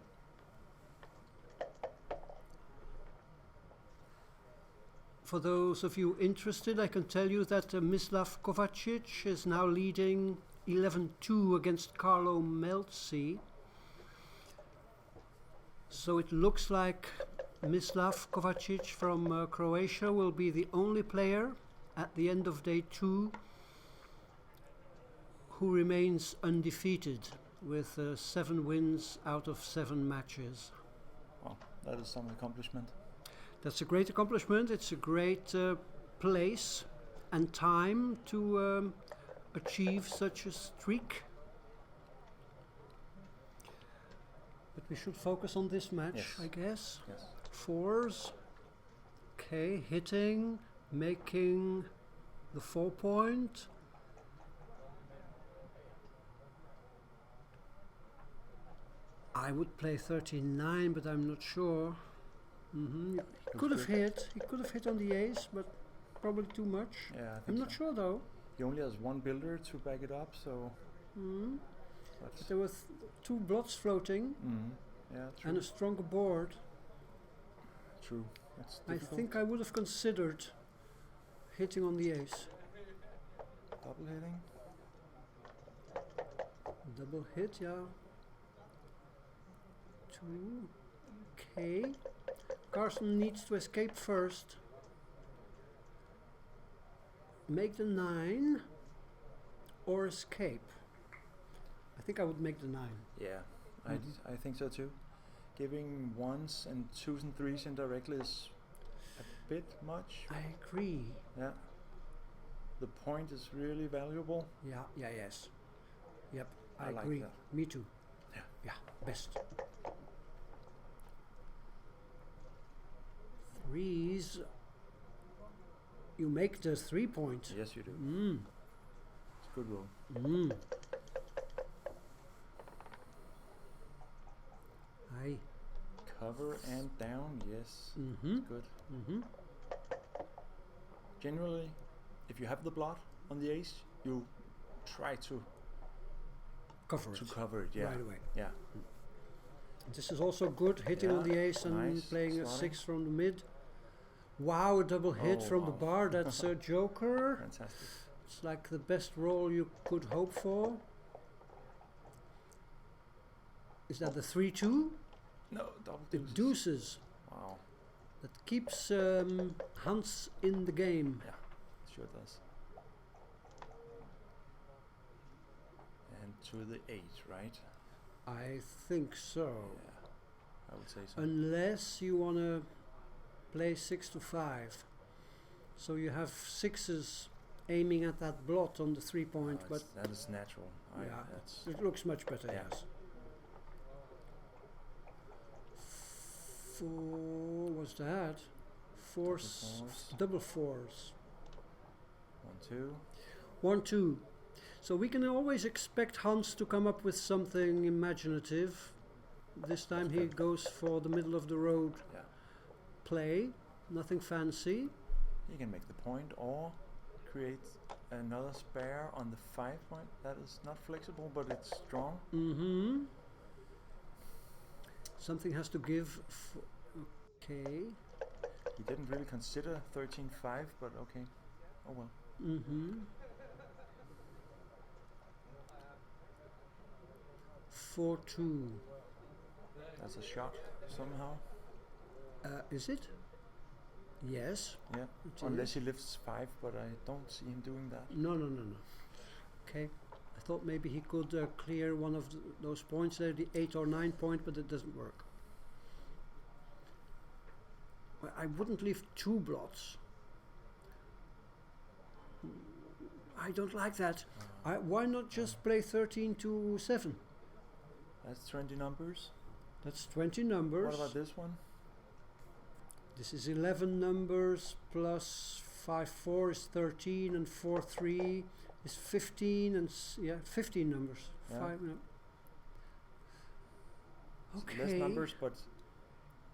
Speaker 4: For those of you interested, I can tell you that Mislav Kovacic is now leading 11-2 against Carlo Melzi. So it looks like Mislav Kovacic from Croatia will be the only player at the end of day 2 who remains undefeated with 7 wins out of 7 matches.
Speaker 3: Well, that is some accomplishment.
Speaker 4: That's a great accomplishment. It's a great place and time to achieve such a streak. But we should focus on this match,
Speaker 3: Yes.
Speaker 4: I guess.
Speaker 3: Yes.
Speaker 4: 4s. Okay, hitting, making the 4 point. I would play 39, but I'm not sure. He could have hit. He could have hit on the ace, but probably too much.
Speaker 3: Yeah, I think
Speaker 4: I'm not
Speaker 3: so.
Speaker 4: sure though.
Speaker 3: He only has 1 builder to back it up, so that's
Speaker 4: But there were 2 blots floating
Speaker 3: yeah, true.
Speaker 4: and a stronger board.
Speaker 3: True. That's
Speaker 4: I
Speaker 3: difficult.
Speaker 4: think I would have considered hitting on the ace.
Speaker 3: Double hitting.
Speaker 4: Double hit, yeah. 2. Okay. Karsten needs to escape first. Make the 9 or escape. I think I would make the 9.
Speaker 3: Yeah, I think so too. Giving 1s and 2s and 3s indirectly is a bit much.
Speaker 4: I agree.
Speaker 3: Yeah. The point is really valuable.
Speaker 4: Yeah, yes. Yep, I
Speaker 3: like
Speaker 4: agree.
Speaker 3: that.
Speaker 4: Me too.
Speaker 3: Yeah.
Speaker 4: Yeah, best. 3s. You make the 3 point.
Speaker 3: Yes, you do. It's a good roll.
Speaker 4: Aye.
Speaker 3: Cover and down, yes. Good. Generally, if you have the blot on the ace, you try to
Speaker 4: Cover it.
Speaker 3: cover it. Yeah.
Speaker 4: Right away.
Speaker 3: Yeah.
Speaker 4: This is also good, hitting on
Speaker 3: Yeah,
Speaker 4: the ace and
Speaker 3: nice,
Speaker 4: playing a
Speaker 3: slotting.
Speaker 4: 6 from the mid. Wow, a double hit
Speaker 3: Oh,
Speaker 4: from the
Speaker 3: wow.
Speaker 4: bar, that's a joker.
Speaker 3: Fantastic.
Speaker 4: It's like the best roll you could hope for. Is that the 3-2?
Speaker 3: No, double
Speaker 4: The
Speaker 3: deuces.
Speaker 4: deuces.
Speaker 3: Wow.
Speaker 4: That keeps Hans in the game.
Speaker 3: Yeah, sure does. And to the 8, right?
Speaker 4: I think so.
Speaker 3: Yeah, I would say so.
Speaker 4: Unless you want to play 6 to 5. So you have 6s aiming at that blot on the 3 point, but
Speaker 3: that is natural.
Speaker 4: yeah,
Speaker 3: That's
Speaker 4: it looks much better,
Speaker 3: Yeah.
Speaker 4: yes. 4, what's that? Double fours.
Speaker 3: 1, 2.
Speaker 4: 1, 2. So we can always expect Hans to come up with something imaginative. This time he goes for the middle of the road
Speaker 3: Yeah.
Speaker 4: play, nothing fancy.
Speaker 3: You can make the point or create another spare on the 5 point. That is not flexible, but it's strong.
Speaker 4: Something has to give. Okay.
Speaker 3: He didn't really consider 13-5, but okay. Oh well.
Speaker 4: 4-2.
Speaker 3: That's a shot somehow.
Speaker 4: Is it? Yes.
Speaker 3: Yeah.
Speaker 4: It
Speaker 3: Unless
Speaker 4: is.
Speaker 3: he lifts 5, but I don't see him doing that.
Speaker 4: No. Okay. I thought maybe he could clear one of those points there, the 8 or 9 point, but it doesn't work. Well, I wouldn't leave 2 blots. I don't like that. Why not just play 13 to 7?
Speaker 3: That's 20 numbers.
Speaker 4: That's 20 numbers.
Speaker 3: What about this one?
Speaker 4: This is 11 numbers plus 5, 4 is 13 and 4, 3 is 15 and 15 numbers.
Speaker 3: Yeah.
Speaker 4: 5, no. Okay.
Speaker 3: Less numbers, but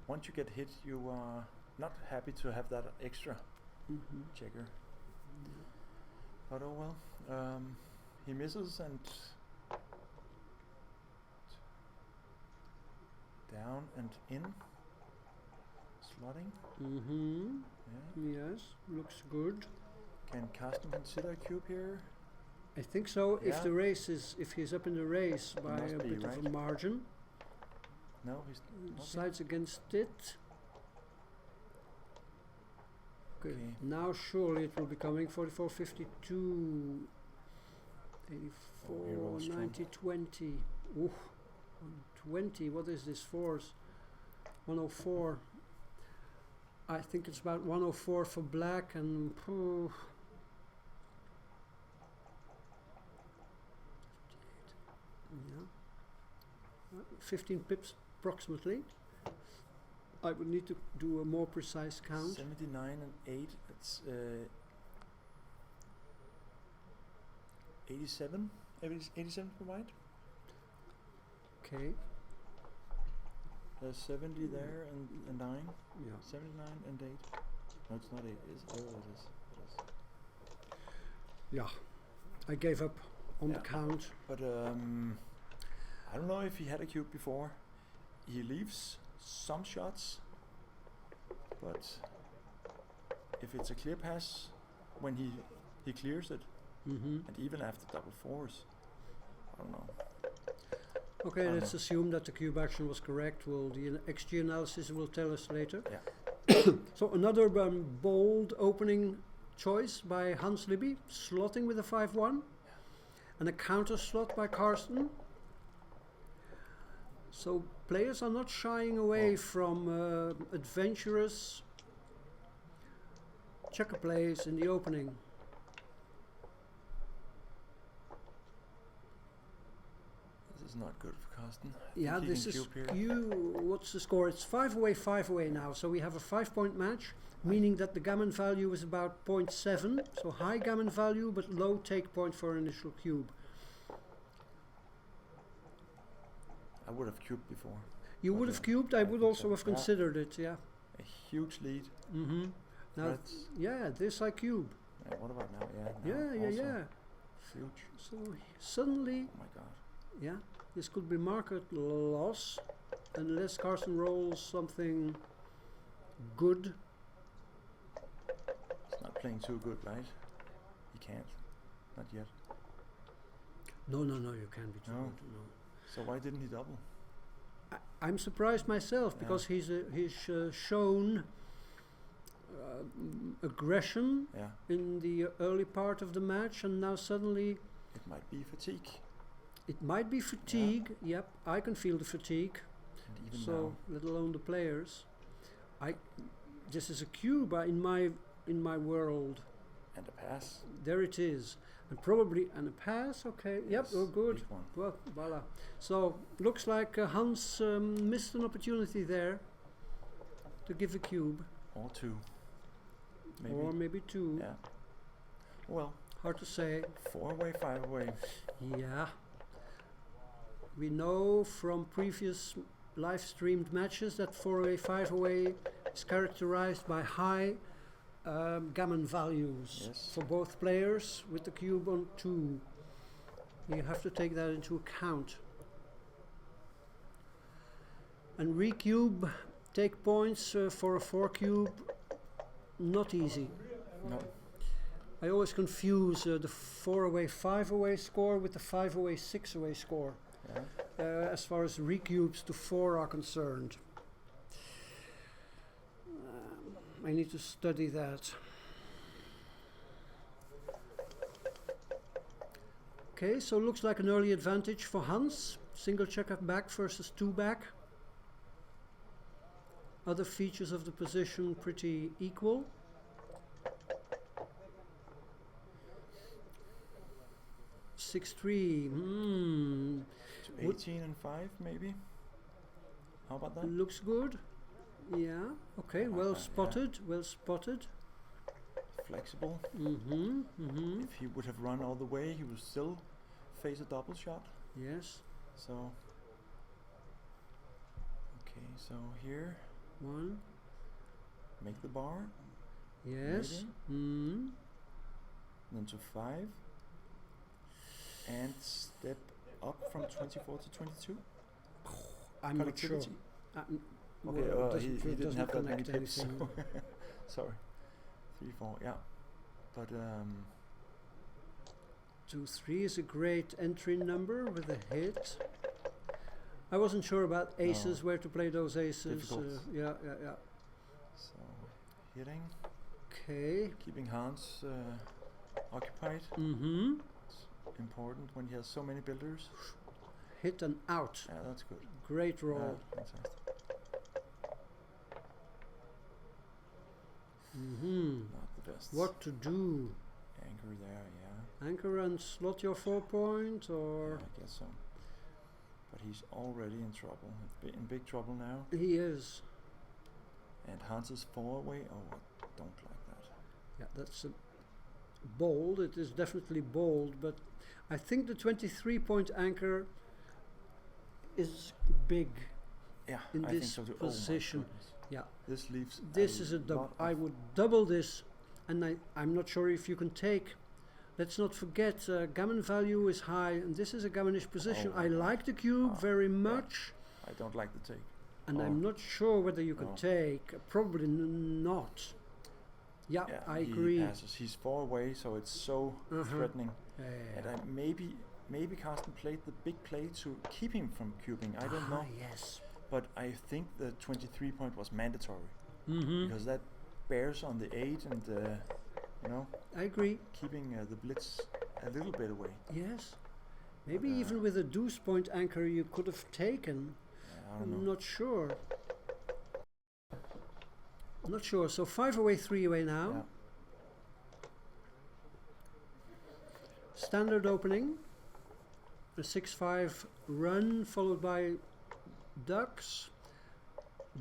Speaker 3: once you get hit, you are not happy to have that extra checker. But oh well. He misses and down and in. Slotting.
Speaker 4: Yes, looks good.
Speaker 3: Can Karsten consider a cube here?
Speaker 4: I think so.
Speaker 3: Yeah.
Speaker 4: If he's up in the race by
Speaker 3: Must
Speaker 4: a
Speaker 3: be,
Speaker 4: bit
Speaker 3: right?
Speaker 4: of a margin,
Speaker 3: No, he's okay.
Speaker 4: sides against it. Okay.
Speaker 3: Okay.
Speaker 4: Now surely it will be coming 44, 52, 84,
Speaker 3: he rolls strong.
Speaker 4: 90, 20. Ooh, 20. What is this force? 104. I think it's about 104 for black and. Yeah. 15 pips approximately. I would need to do a more precise count.
Speaker 3: 79 and 8. That's 87. 87 per white.
Speaker 4: Okay.
Speaker 3: There's 70 there and 9.
Speaker 4: Yeah.
Speaker 3: 79 and 8. No, it's not 8. It is.
Speaker 4: Yeah. I gave up on the
Speaker 3: Yeah.
Speaker 4: count.
Speaker 3: But I don't know if he had a cube before. He leaves some shots, but if it's a clear pass when he clears it, and even after double fours, I don't know.
Speaker 4: Okay, let's assume that the cube action was correct. Well, the XG analysis will tell us later.
Speaker 3: Yeah.
Speaker 4: So another bold opening choice by Hans Liby, slotting with a 5-1, and a counter slot by Karsten. So players are not shying away from adventurous checker plays in the opening.
Speaker 3: This is not good for Karsten.
Speaker 4: Yeah, this is what's the score? It's 5 away now. So we have a 5-point match, meaning that the gammon value is about 0.7. So high gammon value, but low take point for initial cube.
Speaker 3: I would have cubed before.
Speaker 4: You would have cubed. I would also have considered it. Yeah.
Speaker 3: A huge lead.
Speaker 4: Now, this I cube.
Speaker 3: Yeah, what about now? Yeah.
Speaker 4: Yeah.
Speaker 3: Huge.
Speaker 4: So suddenly,
Speaker 3: Oh my god.
Speaker 4: yeah, this could be market loss unless Karsten rolls something good.
Speaker 3: He's not playing too good, right? He can't. Not yet.
Speaker 4: No, you can't be too
Speaker 3: No.
Speaker 4: good. No.
Speaker 3: So why didn't he double?
Speaker 4: I'm surprised myself because he's shown aggression in the early part of the match, and now suddenly
Speaker 3: It might be fatigue.
Speaker 4: it might be fatigue. Yep, I can feel the fatigue.
Speaker 3: And even
Speaker 4: So
Speaker 3: now.
Speaker 4: let alone the players. This is a cube in my world.
Speaker 3: And a pass.
Speaker 4: There it is. And probably a pass, okay. Yep,
Speaker 3: Yes,
Speaker 4: oh good.
Speaker 3: big one.
Speaker 4: Well, voila. So looks like Hans missed an opportunity there to give a cube.
Speaker 3: Or 2. Maybe.
Speaker 4: Or maybe 2.
Speaker 3: Yeah. Well,
Speaker 4: Hard to say.
Speaker 3: 4 away, 5 away.
Speaker 4: Yeah. We know from previous live streamed matches that 4 away, 5 away is characterized by high gammon values for both players with the cube on 2. You have to take that into account. And recube, take points for a 4 cube, not easy.
Speaker 3: No.
Speaker 4: I always confuse the 4 away, 5 away score with the 5 away, 6 away score.
Speaker 3: Yeah.
Speaker 4: As far as recubes to 4 are concerned. I need to study that. Okay, so looks like an early advantage for Hans. Single checker back versus 2 back. Other features of the position pretty equal. 6-3.
Speaker 3: To 18 and 5 maybe. How about that?
Speaker 4: Looks good. Yeah. Okay.
Speaker 3: like
Speaker 4: Well
Speaker 3: that, yeah.
Speaker 4: spotted. Well spotted.
Speaker 3: Flexible.
Speaker 4: Mm-hmm.
Speaker 3: If he would have run all the way, he would still face a double shot.
Speaker 4: Yes.
Speaker 3: So. Okay, so here,
Speaker 4: 1.
Speaker 3: make the bar.
Speaker 4: Yes.
Speaker 3: Maybe. Then to 5. And step up from 24 to 22.
Speaker 4: I'm not sure.
Speaker 3: Connectivity.
Speaker 4: Well,
Speaker 3: Okay, he
Speaker 4: it
Speaker 3: didn't
Speaker 4: doesn't
Speaker 3: have that many
Speaker 4: connect
Speaker 3: pips.
Speaker 4: anything.
Speaker 3: So sorry. 3, 4, yeah. But
Speaker 4: 2-3 is a great entry number with a hit. I wasn't sure about aces,
Speaker 3: No.
Speaker 4: where to play those aces.
Speaker 3: Difficult.
Speaker 4: Yeah.
Speaker 3: so hitting,
Speaker 4: Okay.
Speaker 3: keeping Hans occupied.
Speaker 4: Mm-hmm.
Speaker 3: It's important when he has so many builders.
Speaker 4: Hit and out.
Speaker 3: Yeah, that's good.
Speaker 4: Great roll.
Speaker 3: Fantastic.
Speaker 4: Mm-hmm.
Speaker 3: Not the best.
Speaker 4: What to do?
Speaker 3: Anchor there, yeah.
Speaker 4: Anchor and slot your 4-point, or
Speaker 3: Yeah, I guess so. But he's already in trouble. In big trouble now.
Speaker 4: he is.
Speaker 3: And Hans is 4 away. Oh, I don't like that.
Speaker 4: Yeah, that's a bold. It is definitely bold, but I think the 23-point anchor is big.
Speaker 3: Yeah,
Speaker 4: In
Speaker 3: I
Speaker 4: this
Speaker 3: think so too.
Speaker 4: position.
Speaker 3: Oh my goodness.
Speaker 4: Yeah.
Speaker 3: This leaves.
Speaker 4: This is a double.
Speaker 3: lot
Speaker 4: I
Speaker 3: of-
Speaker 4: would double this, and I'm not sure if you can take. Let's not forget, gammon value is high, and this is a gammonish position.
Speaker 3: Oh
Speaker 4: I
Speaker 3: my
Speaker 4: like the cube
Speaker 3: Ah,
Speaker 4: very
Speaker 3: yeah.
Speaker 4: much,
Speaker 3: I don't like the take.
Speaker 4: and
Speaker 3: Oh.
Speaker 4: I'm not sure whether you can
Speaker 3: No.
Speaker 4: take. Probably not. Yeah,
Speaker 3: Yeah,
Speaker 4: I
Speaker 3: he
Speaker 4: agree.
Speaker 3: passes. He's 4 away, so it's so threatening. And I maybe Karsten played the big play to keep him from cubing. I don't know.
Speaker 4: Yes.
Speaker 3: But I think the 23 point was mandatory
Speaker 4: Mm-hmm.
Speaker 3: because that bears on the 8 and you know,
Speaker 4: I agree.
Speaker 3: keeping the blitz a little bit away.
Speaker 4: Yes. Maybe
Speaker 3: But,
Speaker 4: even with a deuce point anchor you could have taken.
Speaker 3: I don't know.
Speaker 4: Not sure. Not sure. So 5 away, 3 away now.
Speaker 3: Yeah.
Speaker 4: Standard opening. A 6-5 run followed by ducks.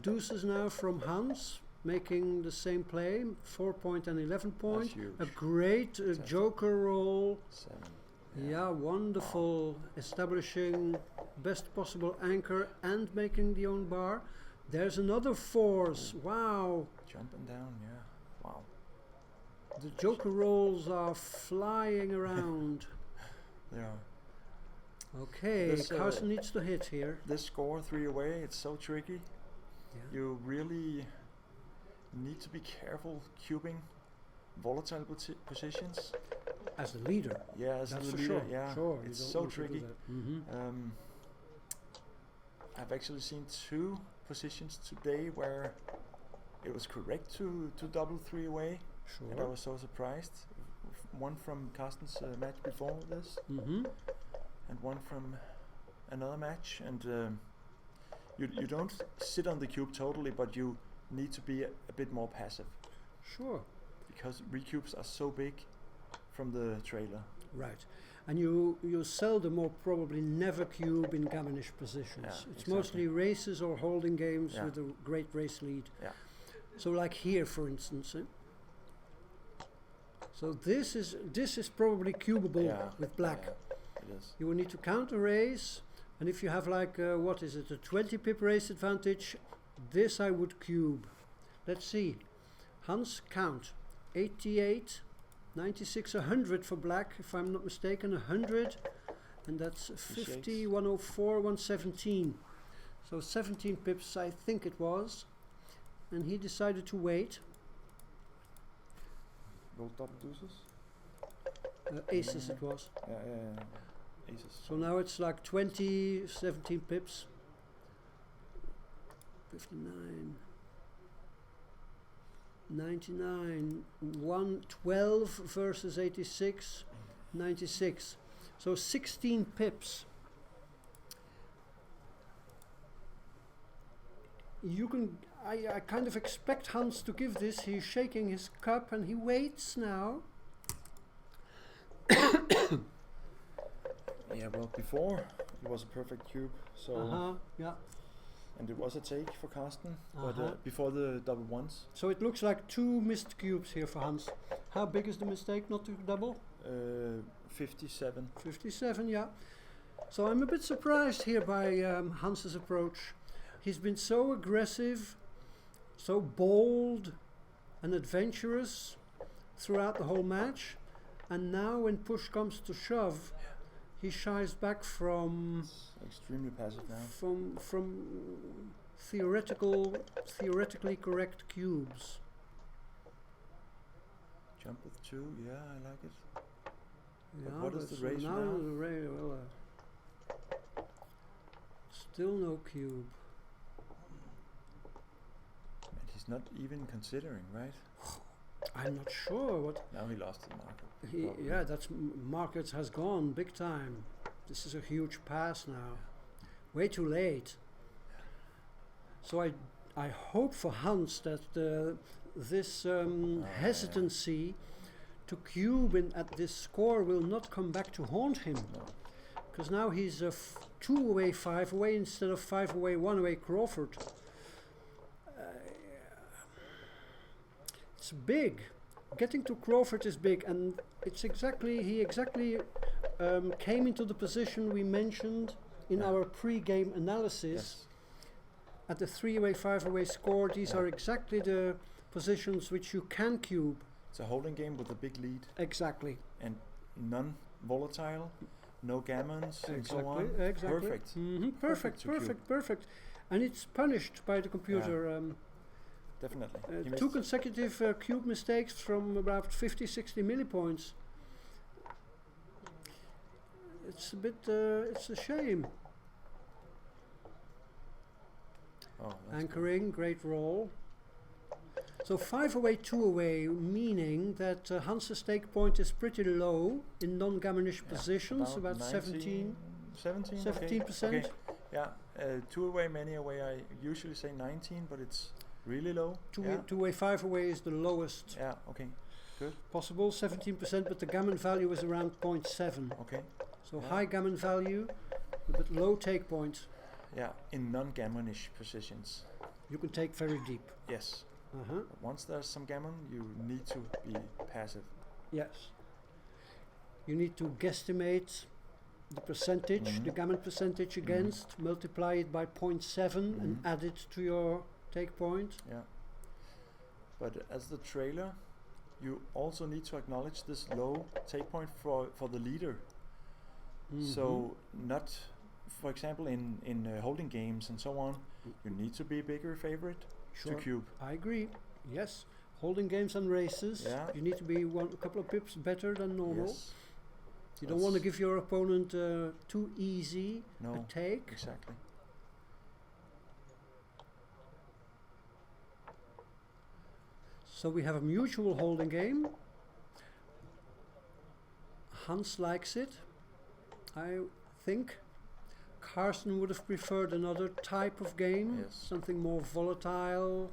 Speaker 4: Deuces now from Hans, making the same play. 4-point and 11-point.
Speaker 3: That's huge.
Speaker 4: A great joker roll.
Speaker 3: 7.
Speaker 4: Yeah, wonderful. Establishing best possible anchor and making the own bar. There's another 4s. Wow.
Speaker 3: Jumping down, yeah. Wow.
Speaker 4: The joker rolls are flying around.
Speaker 3: They are.
Speaker 4: Okay,
Speaker 3: This,
Speaker 4: Karsten needs to hit here.
Speaker 3: This score 3 away, it's so tricky.
Speaker 4: Yeah.
Speaker 3: You really need to be careful cubing volatile positions.
Speaker 4: As the leader.
Speaker 3: Yeah, as
Speaker 4: That's
Speaker 3: the
Speaker 4: for
Speaker 3: leader,
Speaker 4: sure.
Speaker 3: yeah.
Speaker 4: Sure,
Speaker 3: It's
Speaker 4: you don't
Speaker 3: so
Speaker 4: want to do
Speaker 3: tricky.
Speaker 4: that. Mhm.
Speaker 3: I've actually seen 2 positions today where it was correct to double 3 away, and I
Speaker 4: Sure.
Speaker 3: was so surprised. One from Karsten's match before this,
Speaker 4: Mm-hmm.
Speaker 3: and one from another match. And you don't sit on the cube totally, but you need to be a bit more passive
Speaker 4: Sure.
Speaker 3: because recubes are so big from the trailer.
Speaker 4: Right. And you seldom or probably never cube in gammonish positions.
Speaker 3: Yeah,
Speaker 4: It's
Speaker 3: exactly.
Speaker 4: mostly races or holding games
Speaker 3: Yeah.
Speaker 4: with a great race lead.
Speaker 3: Yeah.
Speaker 4: So like here, for instance. So this is probably cubable
Speaker 3: Yeah,
Speaker 4: with black.
Speaker 3: yeah, it is.
Speaker 4: You will need to count a race, and if you have like what is it, a 20 pip race advantage, this I would cube. Let's see. Hans, count. 88, 96, 100 for black, if I'm not mistaken, 100, and that's 50, 104, 117. So 17 pips, I think it was, and he decided to wait.
Speaker 3: Roll double deuces?
Speaker 4: Aces it was.
Speaker 3: Yeah. Aces.
Speaker 4: So now it's like 20, 17 pips. 59, 99, 112 versus 86, 96. So 16 pips. You can, I kind of expect Hans to give this. He's shaking his cup and he waits now.
Speaker 3: Yeah, well, before it was a perfect cube, so
Speaker 4: Yeah.
Speaker 3: and it was a take for Karsten, but
Speaker 4: Uh-huh.
Speaker 3: before the double ones,
Speaker 4: So it looks like 2 missed cubes here for Hans. How big is the mistake not to double?
Speaker 3: 57.
Speaker 4: 57, yeah. So I'm a bit surprised here by Hans's approach. He's been so aggressive, so bold and adventurous throughout the whole match, and now when push comes to shove, he shies back from
Speaker 3: Extremely passive now.
Speaker 4: from theoretically correct cubes.
Speaker 3: Jump with 2, yeah, I like it.
Speaker 4: Yeah,
Speaker 3: what is the ratio
Speaker 4: now?
Speaker 3: now?
Speaker 4: The well, still no cube.
Speaker 3: And he's not even considering, right?
Speaker 4: I'm not sure what.
Speaker 3: Now he lost the market. Probably.
Speaker 4: Yeah, that's market has gone big time. This is a huge pass now. Way too late. So I hope for Hans that this hesitancy to cube at this score will not come back to haunt him.
Speaker 3: No.
Speaker 4: Because now he's 2 away, 5 away instead of 5 away, 1 away Crawford. It's big. Getting to Crawford is big, and he exactly came into the position we mentioned in our pre-game analysis.
Speaker 3: Yes.
Speaker 4: At the 3 away, 5 away score, these
Speaker 3: Yeah.
Speaker 4: are exactly the positions which you can cube.
Speaker 3: It's a holding game with a big lead
Speaker 4: Exactly.
Speaker 3: and non-volatile, no gammons and so on.
Speaker 4: Exactly.
Speaker 3: Perfect.
Speaker 4: Perfect.
Speaker 3: to cube.
Speaker 4: Perfect. And it's punished by the computer.
Speaker 3: Definitely. He
Speaker 4: 2
Speaker 3: missed.
Speaker 4: consecutive cube mistakes from about 50, 60 millipoints. It's a bit, it's a shame.
Speaker 3: Oh, that's
Speaker 4: Anchoring, great roll. So 5 away, 2 away, meaning that Hans' stake point is pretty low in non-gammonish
Speaker 3: good.
Speaker 4: positions, about
Speaker 3: 17.
Speaker 4: 17%.
Speaker 3: Okay. Yeah, 2 away, many away. I usually say 19, but it's really low.
Speaker 4: 2 away, 5 away is the lowest
Speaker 3: Yeah. Okay. Good.
Speaker 4: possible, 17%, but the gammon value is around 0.7.
Speaker 3: Okay.
Speaker 4: So
Speaker 3: Yeah.
Speaker 4: high gammon value, but low take point.
Speaker 3: Yeah, in non-gammonish positions.
Speaker 4: You can take very deep.
Speaker 3: Yes.
Speaker 4: Uh-huh.
Speaker 3: But once there's some gammon, you need to be passive.
Speaker 4: Yes. You need to guesstimate the percentage, the gammon percentage against, multiply it by 0.7 and add it to your take point.
Speaker 3: Yeah. But as the trailer, you also need to acknowledge this low take point for the leader. So not, for example, in holding games and so on, you need to be a bigger favorite
Speaker 4: Sure.
Speaker 3: to cube.
Speaker 4: I agree. Yes. Holding games and races,
Speaker 3: Yeah.
Speaker 4: you need to be a couple of pips better than normal.
Speaker 3: Yes.
Speaker 4: You don't want to give your opponent too easy
Speaker 3: No.
Speaker 4: a take.
Speaker 3: Exactly.
Speaker 4: So we have a mutual holding game. Hans likes it, I think. Karsten would have preferred another type of game,
Speaker 3: Yes.
Speaker 4: something more volatile.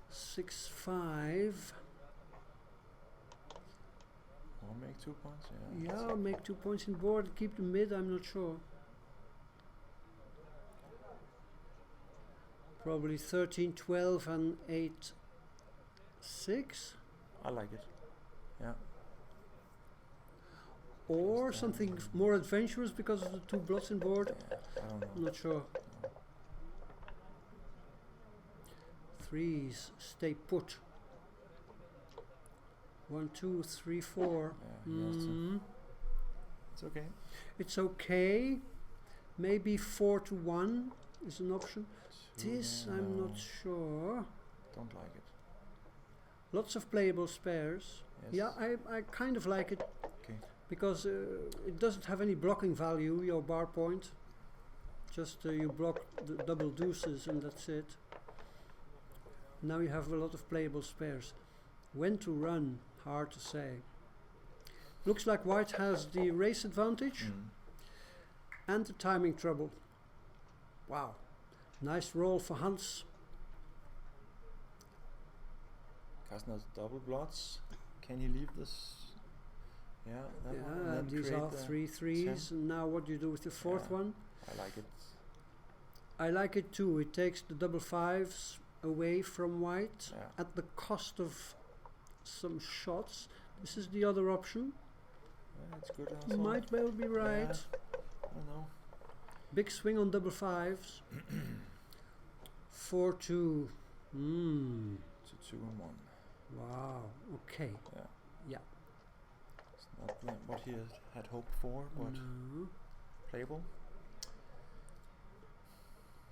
Speaker 4: 6-5.
Speaker 3: Or make 2 points. Yeah.
Speaker 4: Yeah,
Speaker 3: that's it.
Speaker 4: make 2 points in board, keep the mid, I'm not sure. Probably 13-12 and 8-6.
Speaker 3: I like it. Yeah.
Speaker 4: Or
Speaker 3: Understand.
Speaker 4: something more adventurous because of the 2 blots in board.
Speaker 3: Yeah. I don't know.
Speaker 4: I'm not sure. Threes, stay put. 1, 2, 3, 4.
Speaker 3: Yeah, he has to. It's okay.
Speaker 4: It's okay. Maybe 4-1 is an option. This I'm not sure.
Speaker 3: Don't like it.
Speaker 4: Lots of playable spares.
Speaker 3: Yes.
Speaker 4: Yeah, I kind of like it
Speaker 3: Okay.
Speaker 4: because it doesn't have any blocking value, your bar point. Just you block the double deuces and that's it. Now you have a lot of playable spares. When to run, hard to say. Looks like white has the race advantage and the timing trouble. Wow. Nice roll for Hans.
Speaker 3: Karsten has double blots. Can he leave this? Yeah, that one. And then
Speaker 4: these
Speaker 3: create
Speaker 4: are
Speaker 3: the
Speaker 4: 3 threes.
Speaker 3: 10.
Speaker 4: And now what do you do with the fourth
Speaker 3: Yeah.
Speaker 4: one?
Speaker 3: I like it.
Speaker 4: I like it too. It takes the double fives away from white
Speaker 3: Yeah.
Speaker 4: at the cost of some shots. This is the other option.
Speaker 3: Yeah, it's good also.
Speaker 4: You might well be right.
Speaker 3: Yeah. I don't know.
Speaker 4: Big swing on double fives. 4-2.
Speaker 3: It's a 2 and 1.
Speaker 4: Wow. Okay.
Speaker 3: Yeah.
Speaker 4: Yeah.
Speaker 3: It's not like what he had hoped for, but
Speaker 4: No.
Speaker 3: playable.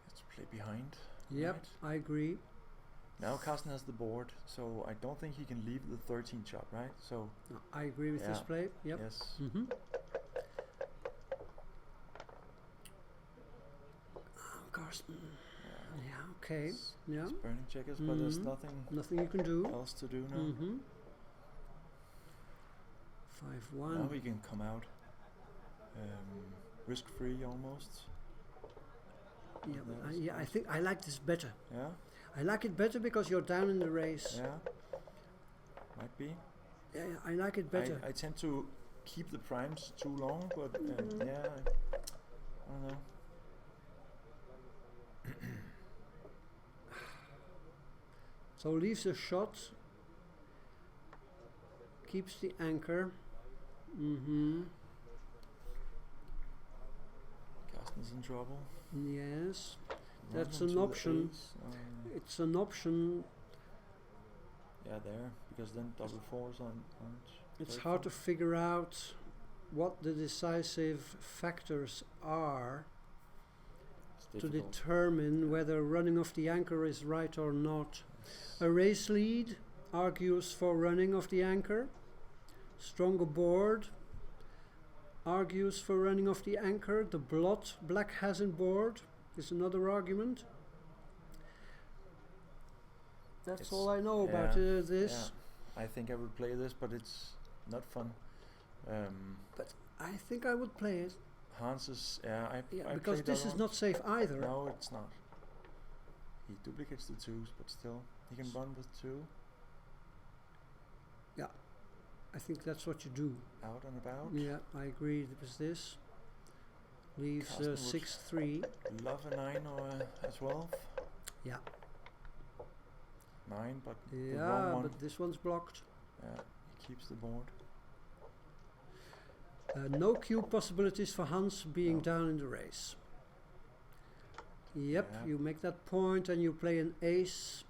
Speaker 3: Let's play behind.
Speaker 4: Yep,
Speaker 3: Right?
Speaker 4: I agree.
Speaker 3: Now Karsten has the board, so I don't think he can leave the 13 shot, right? So
Speaker 4: No, I agree with this
Speaker 3: Yeah.
Speaker 4: play. Yep.
Speaker 3: yes.
Speaker 4: Karsten.
Speaker 3: Yeah.
Speaker 4: Yeah, okay. Yeah.
Speaker 3: It's burning checkers, but there's
Speaker 4: Nothing you can do.
Speaker 3: else to do now.
Speaker 4: 5-1.
Speaker 3: Now he can come out risk-free almost.
Speaker 4: Yeah,
Speaker 3: That's
Speaker 4: yeah, I
Speaker 3: nice.
Speaker 4: think I like this better.
Speaker 3: Yeah,
Speaker 4: I like it better because you're down in the race.
Speaker 3: yeah. Might be.
Speaker 4: Yeah, I like it better.
Speaker 3: I tend to keep the primes too long, but yeah, I don't know.
Speaker 4: So leaves a shot, keeps the anchor.
Speaker 3: Karsten's in trouble.
Speaker 4: Yes,
Speaker 3: Run
Speaker 4: that's
Speaker 3: onto
Speaker 4: an
Speaker 3: the
Speaker 4: option.
Speaker 3: ace,
Speaker 4: It's an option.
Speaker 3: yeah, there, because then double fours aren't
Speaker 4: It's
Speaker 3: very
Speaker 4: hard to
Speaker 3: fun.
Speaker 4: figure out what the decisive factors are
Speaker 3: It's
Speaker 4: to
Speaker 3: difficult.
Speaker 4: determine whether running off the anchor is right or not. A race lead argues for running off the anchor. Stronger board argues for running off the anchor. The blot black has in board is another argument. That's
Speaker 3: It's-
Speaker 4: all I know about
Speaker 3: yeah,
Speaker 4: this.
Speaker 3: Yeah. I think I would play this, but it's not fun.
Speaker 4: But I think I would play it.
Speaker 3: Hans is, I
Speaker 4: Because
Speaker 3: played
Speaker 4: this
Speaker 3: that
Speaker 4: is
Speaker 3: one.
Speaker 4: not safe either.
Speaker 3: No, it's not. He duplicates the twos, but still, he can run with 2
Speaker 4: I think that's what you do.
Speaker 3: out and about.
Speaker 4: Yeah, I agree with this. Leaves
Speaker 3: Karsten would
Speaker 4: 6-3.
Speaker 3: Love a 9 or a 12.
Speaker 4: Yeah.
Speaker 3: 9, but the wrong
Speaker 4: Yeah,
Speaker 3: one.
Speaker 4: but this one's blocked.
Speaker 3: Yeah, he keeps the board.
Speaker 4: No cube possibilities for Hans being
Speaker 3: No.
Speaker 4: down in the race. Yep,
Speaker 3: Yeah.
Speaker 4: you make that point and you play an ace.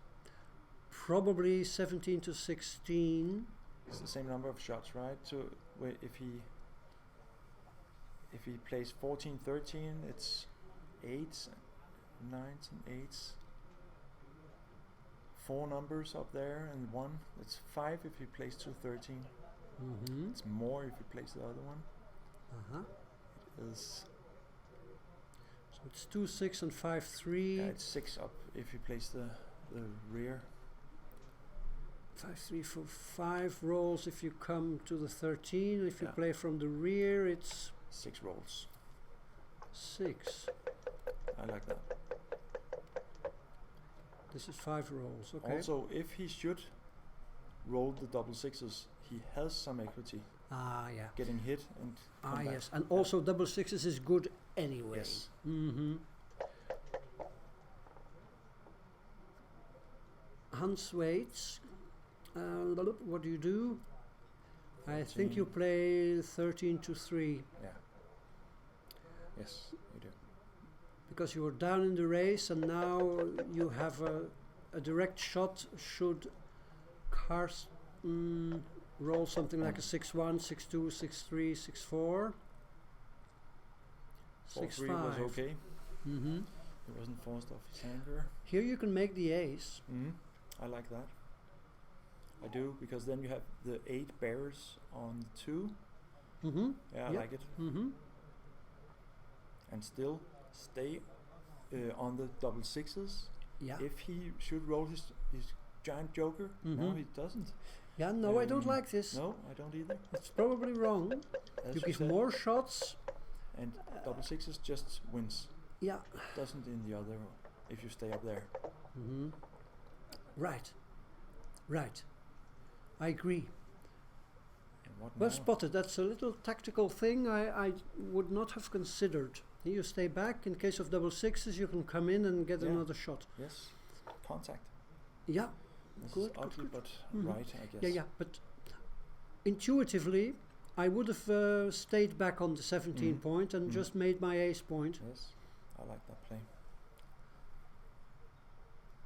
Speaker 4: Probably 17-16.
Speaker 3: It's the same number of shots, right? So if he plays 14-13, it's 8s, 9s, and 8s. 4 numbers up there and 1. It's 5 if he plays 2-13. It's more if he plays the other one. It is.
Speaker 4: So it's 2-6 and 5-3.
Speaker 3: Yeah, it's 6 up if he plays the rear.
Speaker 4: 5-3 for 5 rolls if you come to the 13. If you
Speaker 3: Yeah.
Speaker 4: play from the rear, it's
Speaker 3: 6 rolls.
Speaker 4: 6.
Speaker 3: I like that.
Speaker 4: This is 5 rolls, okay.
Speaker 3: Also, if he should roll the double sixes, he has some equity.
Speaker 4: Yeah.
Speaker 3: Getting hit and come back.
Speaker 4: Yes. And also double sixes is good anyway.
Speaker 3: Yes.
Speaker 4: Hans waits. What do you do? I think
Speaker 3: 13.
Speaker 4: you play 13-3
Speaker 3: Yeah. Yes, you do.
Speaker 4: because you were down in the race and now you have a direct shot should Karsten roll something like a 6-1, 6-2, 6-3, 6-4.
Speaker 3: 4-3 was okay. He wasn't forced off his anchor.
Speaker 4: Here you can make the ace.
Speaker 3: I like that. I do, because then you have the 8 bears on 2. Yeah, I
Speaker 4: Yep.
Speaker 3: like it. And still stay on the double sixes.
Speaker 4: Yeah.
Speaker 3: If he should roll his giant joker, no, he doesn't.
Speaker 4: Yeah, no, I don't like this.
Speaker 3: No, I don't either.
Speaker 4: It's probably wrong.
Speaker 3: As
Speaker 4: You give
Speaker 3: said.
Speaker 4: more shots.
Speaker 3: And double sixes just wins.
Speaker 4: Yeah.
Speaker 3: Doesn't in the other if you stay up there.
Speaker 4: Right. Right. I agree.
Speaker 3: And What
Speaker 4: Well
Speaker 3: now?
Speaker 4: spotted. That's a little tactical thing I would not have considered. Here you stay back. In case of double sixes, you can come in and get
Speaker 3: Yeah.
Speaker 4: another shot.
Speaker 3: Yes. Contact.
Speaker 4: Yeah,
Speaker 3: This
Speaker 4: Good,
Speaker 3: is
Speaker 4: good,
Speaker 3: ugly,
Speaker 4: good.
Speaker 3: but
Speaker 4: Mhm.
Speaker 3: right, I guess.
Speaker 4: yeah. But intuitively, I would have stayed back on the 17
Speaker 3: Mhm.
Speaker 4: point and
Speaker 3: Mhm.
Speaker 4: just made my ace point.
Speaker 3: Yes. I like that play.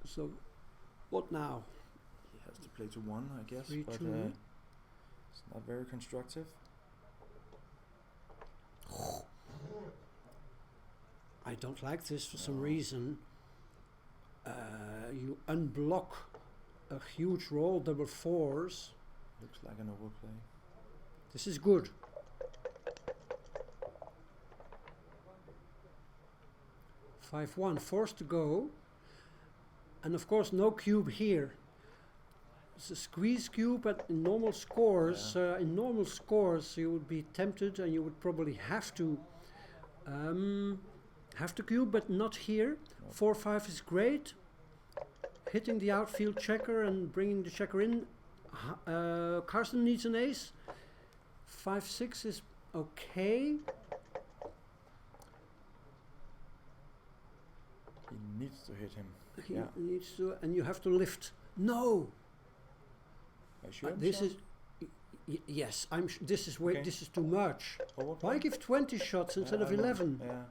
Speaker 4: So, what now?
Speaker 3: He has to play to 1, I guess,
Speaker 4: 3-2.
Speaker 3: but it's not very constructive.
Speaker 4: I don't like this for some
Speaker 3: No.
Speaker 4: reason. You unblock a huge roll, double fours.
Speaker 3: Looks like an overplay.
Speaker 4: This is good. Five one, forced to go, and of course no cube here. It's a squeeze cube, but in normal scores, you would be tempted, and you would probably have to cube, but not here.
Speaker 3: No.
Speaker 4: 4-5 is great. Hitting the outfield checker and bringing the checker in. Karsten needs an ace. 5-6 is okay.
Speaker 3: He needs to hit him.
Speaker 4: He
Speaker 3: Yeah.
Speaker 4: needs to, and you have to lift. No,
Speaker 3: Are you sure?
Speaker 4: this is. Yes, this is way.
Speaker 3: Okay.
Speaker 4: This is too much.
Speaker 3: Overplay?
Speaker 4: Why give 20 shots instead
Speaker 3: Yeah,
Speaker 4: of
Speaker 3: I know.
Speaker 4: 11?
Speaker 3: Yeah.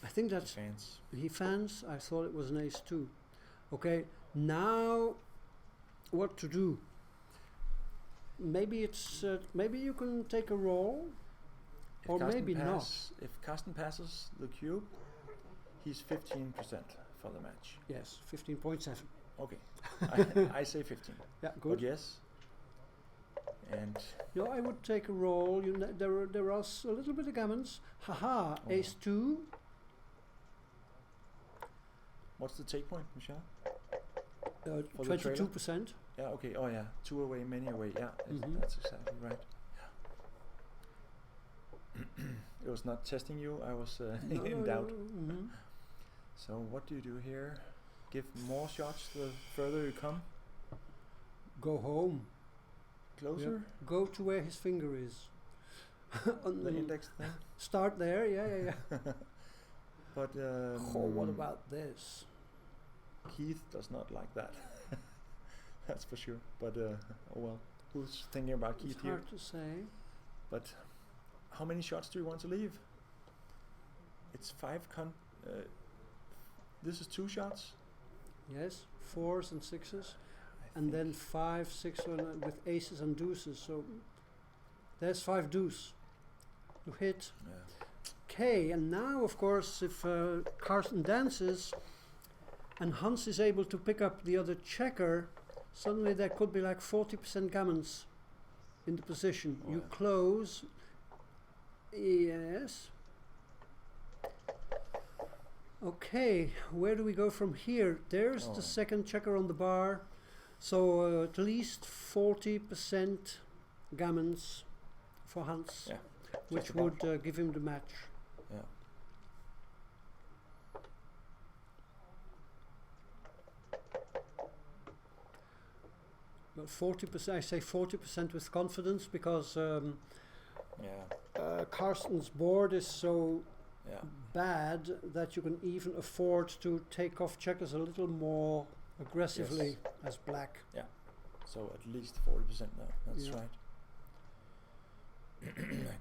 Speaker 4: I think that's
Speaker 3: Fans.
Speaker 4: he fans. I thought it was an ace too. Okay, now what to do? Maybe it's maybe you can take a roll,
Speaker 3: If
Speaker 4: or
Speaker 3: Karsten
Speaker 4: maybe not.
Speaker 3: If Karsten passes the cube, he's 15% for the match.
Speaker 4: Yes, 15.7.
Speaker 3: Okay. I say 15.
Speaker 4: Yeah,
Speaker 3: But
Speaker 4: good.
Speaker 3: yes. And
Speaker 4: No, I would take a roll. There are a little bit of gammons. Haha,
Speaker 3: Oh.
Speaker 4: ace two.
Speaker 3: what's the take point, Michelle? For the
Speaker 4: 22%.
Speaker 3: Yeah, okay. Oh, yeah. 2 away, many away. Yeah,
Speaker 4: Mhm.
Speaker 3: that's exactly right. It was not testing you. I was in doubt.
Speaker 4: Mhm.
Speaker 3: So what do you do here? Give more shots the further you come?
Speaker 4: Go home.
Speaker 3: Closer?
Speaker 4: Yep. Go to where his finger is. On
Speaker 3: The index thing?
Speaker 4: Start there. Yeah.
Speaker 3: But
Speaker 4: Oh, what about this?
Speaker 3: Keith does not like that. That's for sure. But oh well, who's thinking about
Speaker 4: It's
Speaker 3: Keith here?
Speaker 4: hard to say.
Speaker 3: But how many shots do you want to leave? It's 5 this is 2 shots?
Speaker 4: Yes, 4s and 6s,
Speaker 3: I
Speaker 4: and
Speaker 3: think.
Speaker 4: then 5, 6 with aces and deuces. So there's 5 deuce to hit.
Speaker 3: Yeah.
Speaker 4: Okay, and now of course if Karsten dances and Hans is able to pick up the other checker, suddenly there could be like 40% gammons in the position.
Speaker 3: Oh,
Speaker 4: You
Speaker 3: yeah.
Speaker 4: close. Yes. Okay, where do we go from here? There's
Speaker 3: Oh.
Speaker 4: the second checker on the bar. So at least 40% gammons for Hans,
Speaker 3: Yeah.
Speaker 4: which
Speaker 3: Just about.
Speaker 4: would give him the match.
Speaker 3: Yeah.
Speaker 4: Well, 40%. I say 40% with confidence because
Speaker 3: Yeah.
Speaker 4: Karsten's board is so
Speaker 3: Yeah.
Speaker 4: bad that you can even afford to take off checkers a little more aggressively
Speaker 3: Yes.
Speaker 4: as black.
Speaker 3: So at least 40% now. That's
Speaker 4: Yeah.
Speaker 3: right.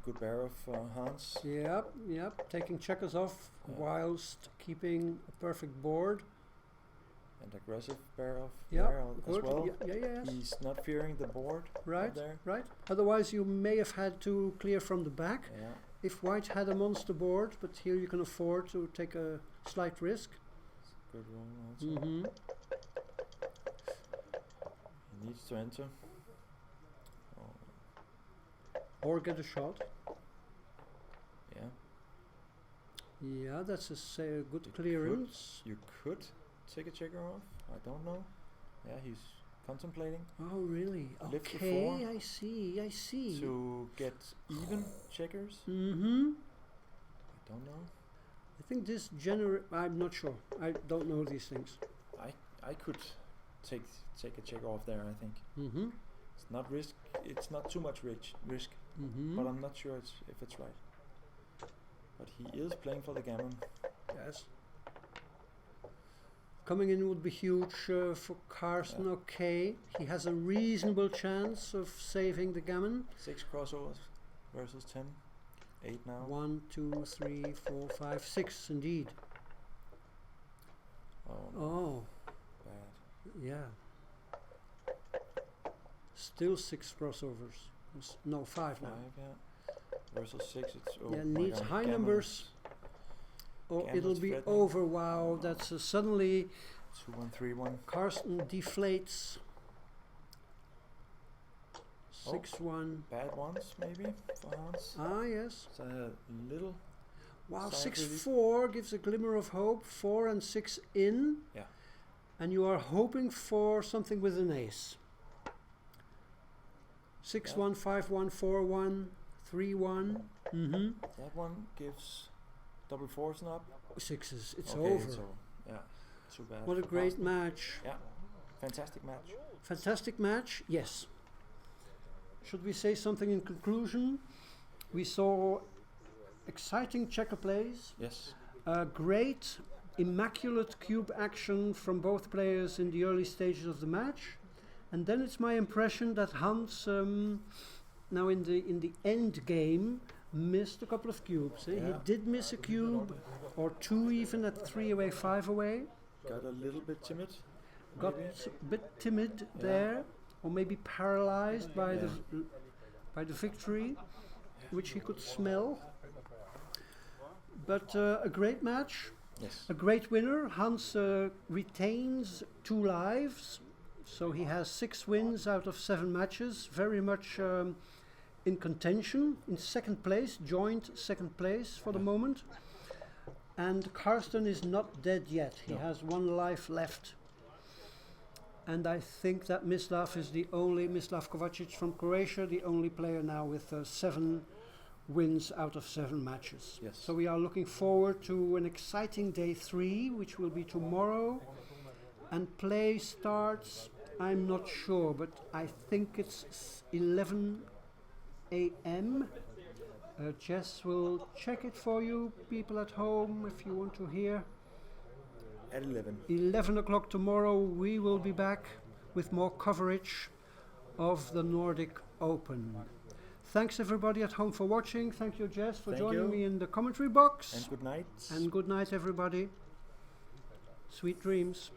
Speaker 3: Good bear of Hans.
Speaker 4: Yep. Taking checkers off
Speaker 3: Yeah.
Speaker 4: whilst keeping a perfect board.
Speaker 3: And aggressive bear of
Speaker 4: Yeah,
Speaker 3: there as
Speaker 4: good.
Speaker 3: well.
Speaker 4: Yes.
Speaker 3: He's not fearing the board
Speaker 4: Right.
Speaker 3: up there.
Speaker 4: Right. Otherwise, you may have had to clear from the back
Speaker 3: Yeah.
Speaker 4: if White had a monster board. But here you can afford to take a slight risk.
Speaker 3: Good roll also.
Speaker 4: Mm-hmm.
Speaker 3: He needs to enter. Oh,
Speaker 4: Or get a shot.
Speaker 3: yeah.
Speaker 4: Yeah, that's a good
Speaker 3: You
Speaker 4: clearance.
Speaker 3: You could take a checker off. I don't know. Yeah, he's contemplating
Speaker 4: Oh, really?
Speaker 3: Lift the
Speaker 4: Okay,
Speaker 3: four
Speaker 4: I see.
Speaker 3: to get even checkers.
Speaker 4: Mm-hmm.
Speaker 3: I don't know.
Speaker 4: I think this I'm not sure. I don't know these things.
Speaker 3: I could take a checker off there, I think.
Speaker 4: Mm-hmm.
Speaker 3: It's not risk. It's not too much risk, but I'm not sure if it's right. But he is playing for the gammon.
Speaker 4: Yes. Coming in would be huge for Karsten.
Speaker 3: Yeah.
Speaker 4: Okay, he has a reasonable chance of saving the gammon.
Speaker 3: 6 crossovers versus 10. 8 now.
Speaker 4: 1, 2, 3, 4, 5, 6 indeed.
Speaker 3: Oh,
Speaker 4: Oh,
Speaker 3: bad.
Speaker 4: yeah. Still 6 crossovers. No, 5 now.
Speaker 3: 5, yeah. Versus 6, it's
Speaker 4: Yeah,
Speaker 3: my
Speaker 4: needs
Speaker 3: God,
Speaker 4: high
Speaker 3: gammon
Speaker 4: numbers. Or
Speaker 3: Gammon's
Speaker 4: it'll be
Speaker 3: threatening.
Speaker 4: over. Wow, that's suddenly
Speaker 3: 2-1, 3-1.
Speaker 4: Karsten deflates.
Speaker 3: Oh.
Speaker 4: 6-1.
Speaker 3: Bad ones, maybe, for Hans.
Speaker 4: Ah, yes.
Speaker 3: It's a little.
Speaker 4: Wow,
Speaker 3: Side
Speaker 4: 6-4 gives a glimmer of hope. 4 and 6 in.
Speaker 3: Yeah.
Speaker 4: And you are hoping for something with an ace. 6-1, 5-1, 4-1, 3-1.
Speaker 3: That one gives double fours and up.
Speaker 4: Sixes. It's
Speaker 3: Okay,
Speaker 4: over.
Speaker 3: so, yeah, too bad.
Speaker 4: What a
Speaker 3: for
Speaker 4: great
Speaker 3: Karsten.
Speaker 4: match.
Speaker 3: Yeah, fantastic match.
Speaker 4: Fantastic match, yes. Should we say something in conclusion? We saw exciting checker plays,
Speaker 3: Yes.
Speaker 4: great, immaculate cube action from both players in the early stages of the match, and then it's my impression that Hans, now in the end game, missed a couple of cubes. He
Speaker 3: Yeah.
Speaker 4: did miss a cube, or 2 even at 3 away, 5 away.
Speaker 3: Got a little bit timid.
Speaker 4: Got
Speaker 3: maybe.
Speaker 4: a bit timid there, or maybe paralyzed by
Speaker 3: Yeah.
Speaker 4: the victory, which he could smell. But a great match,
Speaker 3: Yes.
Speaker 4: a great winner. Hans retains 2 lives, so he has 6 wins out of 7 matches. Very much in contention, in second place, joint second place for the moment. And Karsten is not dead yet. He
Speaker 3: No.
Speaker 4: has 1 life left. And I think that Mislav Kovacic from Croatia, the only player now with 7 wins out of 7 matches.
Speaker 3: Yes.
Speaker 4: So we are looking forward to an exciting day 3, which will be tomorrow. And play starts, I'm not sure, but I think it's 11 a.m. Jess will check it for you, people at home, if you want to hear.
Speaker 3: At 11.
Speaker 4: 11 o'clock tomorrow, we will be back with more coverage of the Nordic Open. Thanks everybody at home for watching. Thank you, Jess, for
Speaker 3: Thank
Speaker 4: joining
Speaker 3: you.
Speaker 4: me in the commentary box.
Speaker 3: And good night.
Speaker 4: And good night, everybody. Sweet dreams.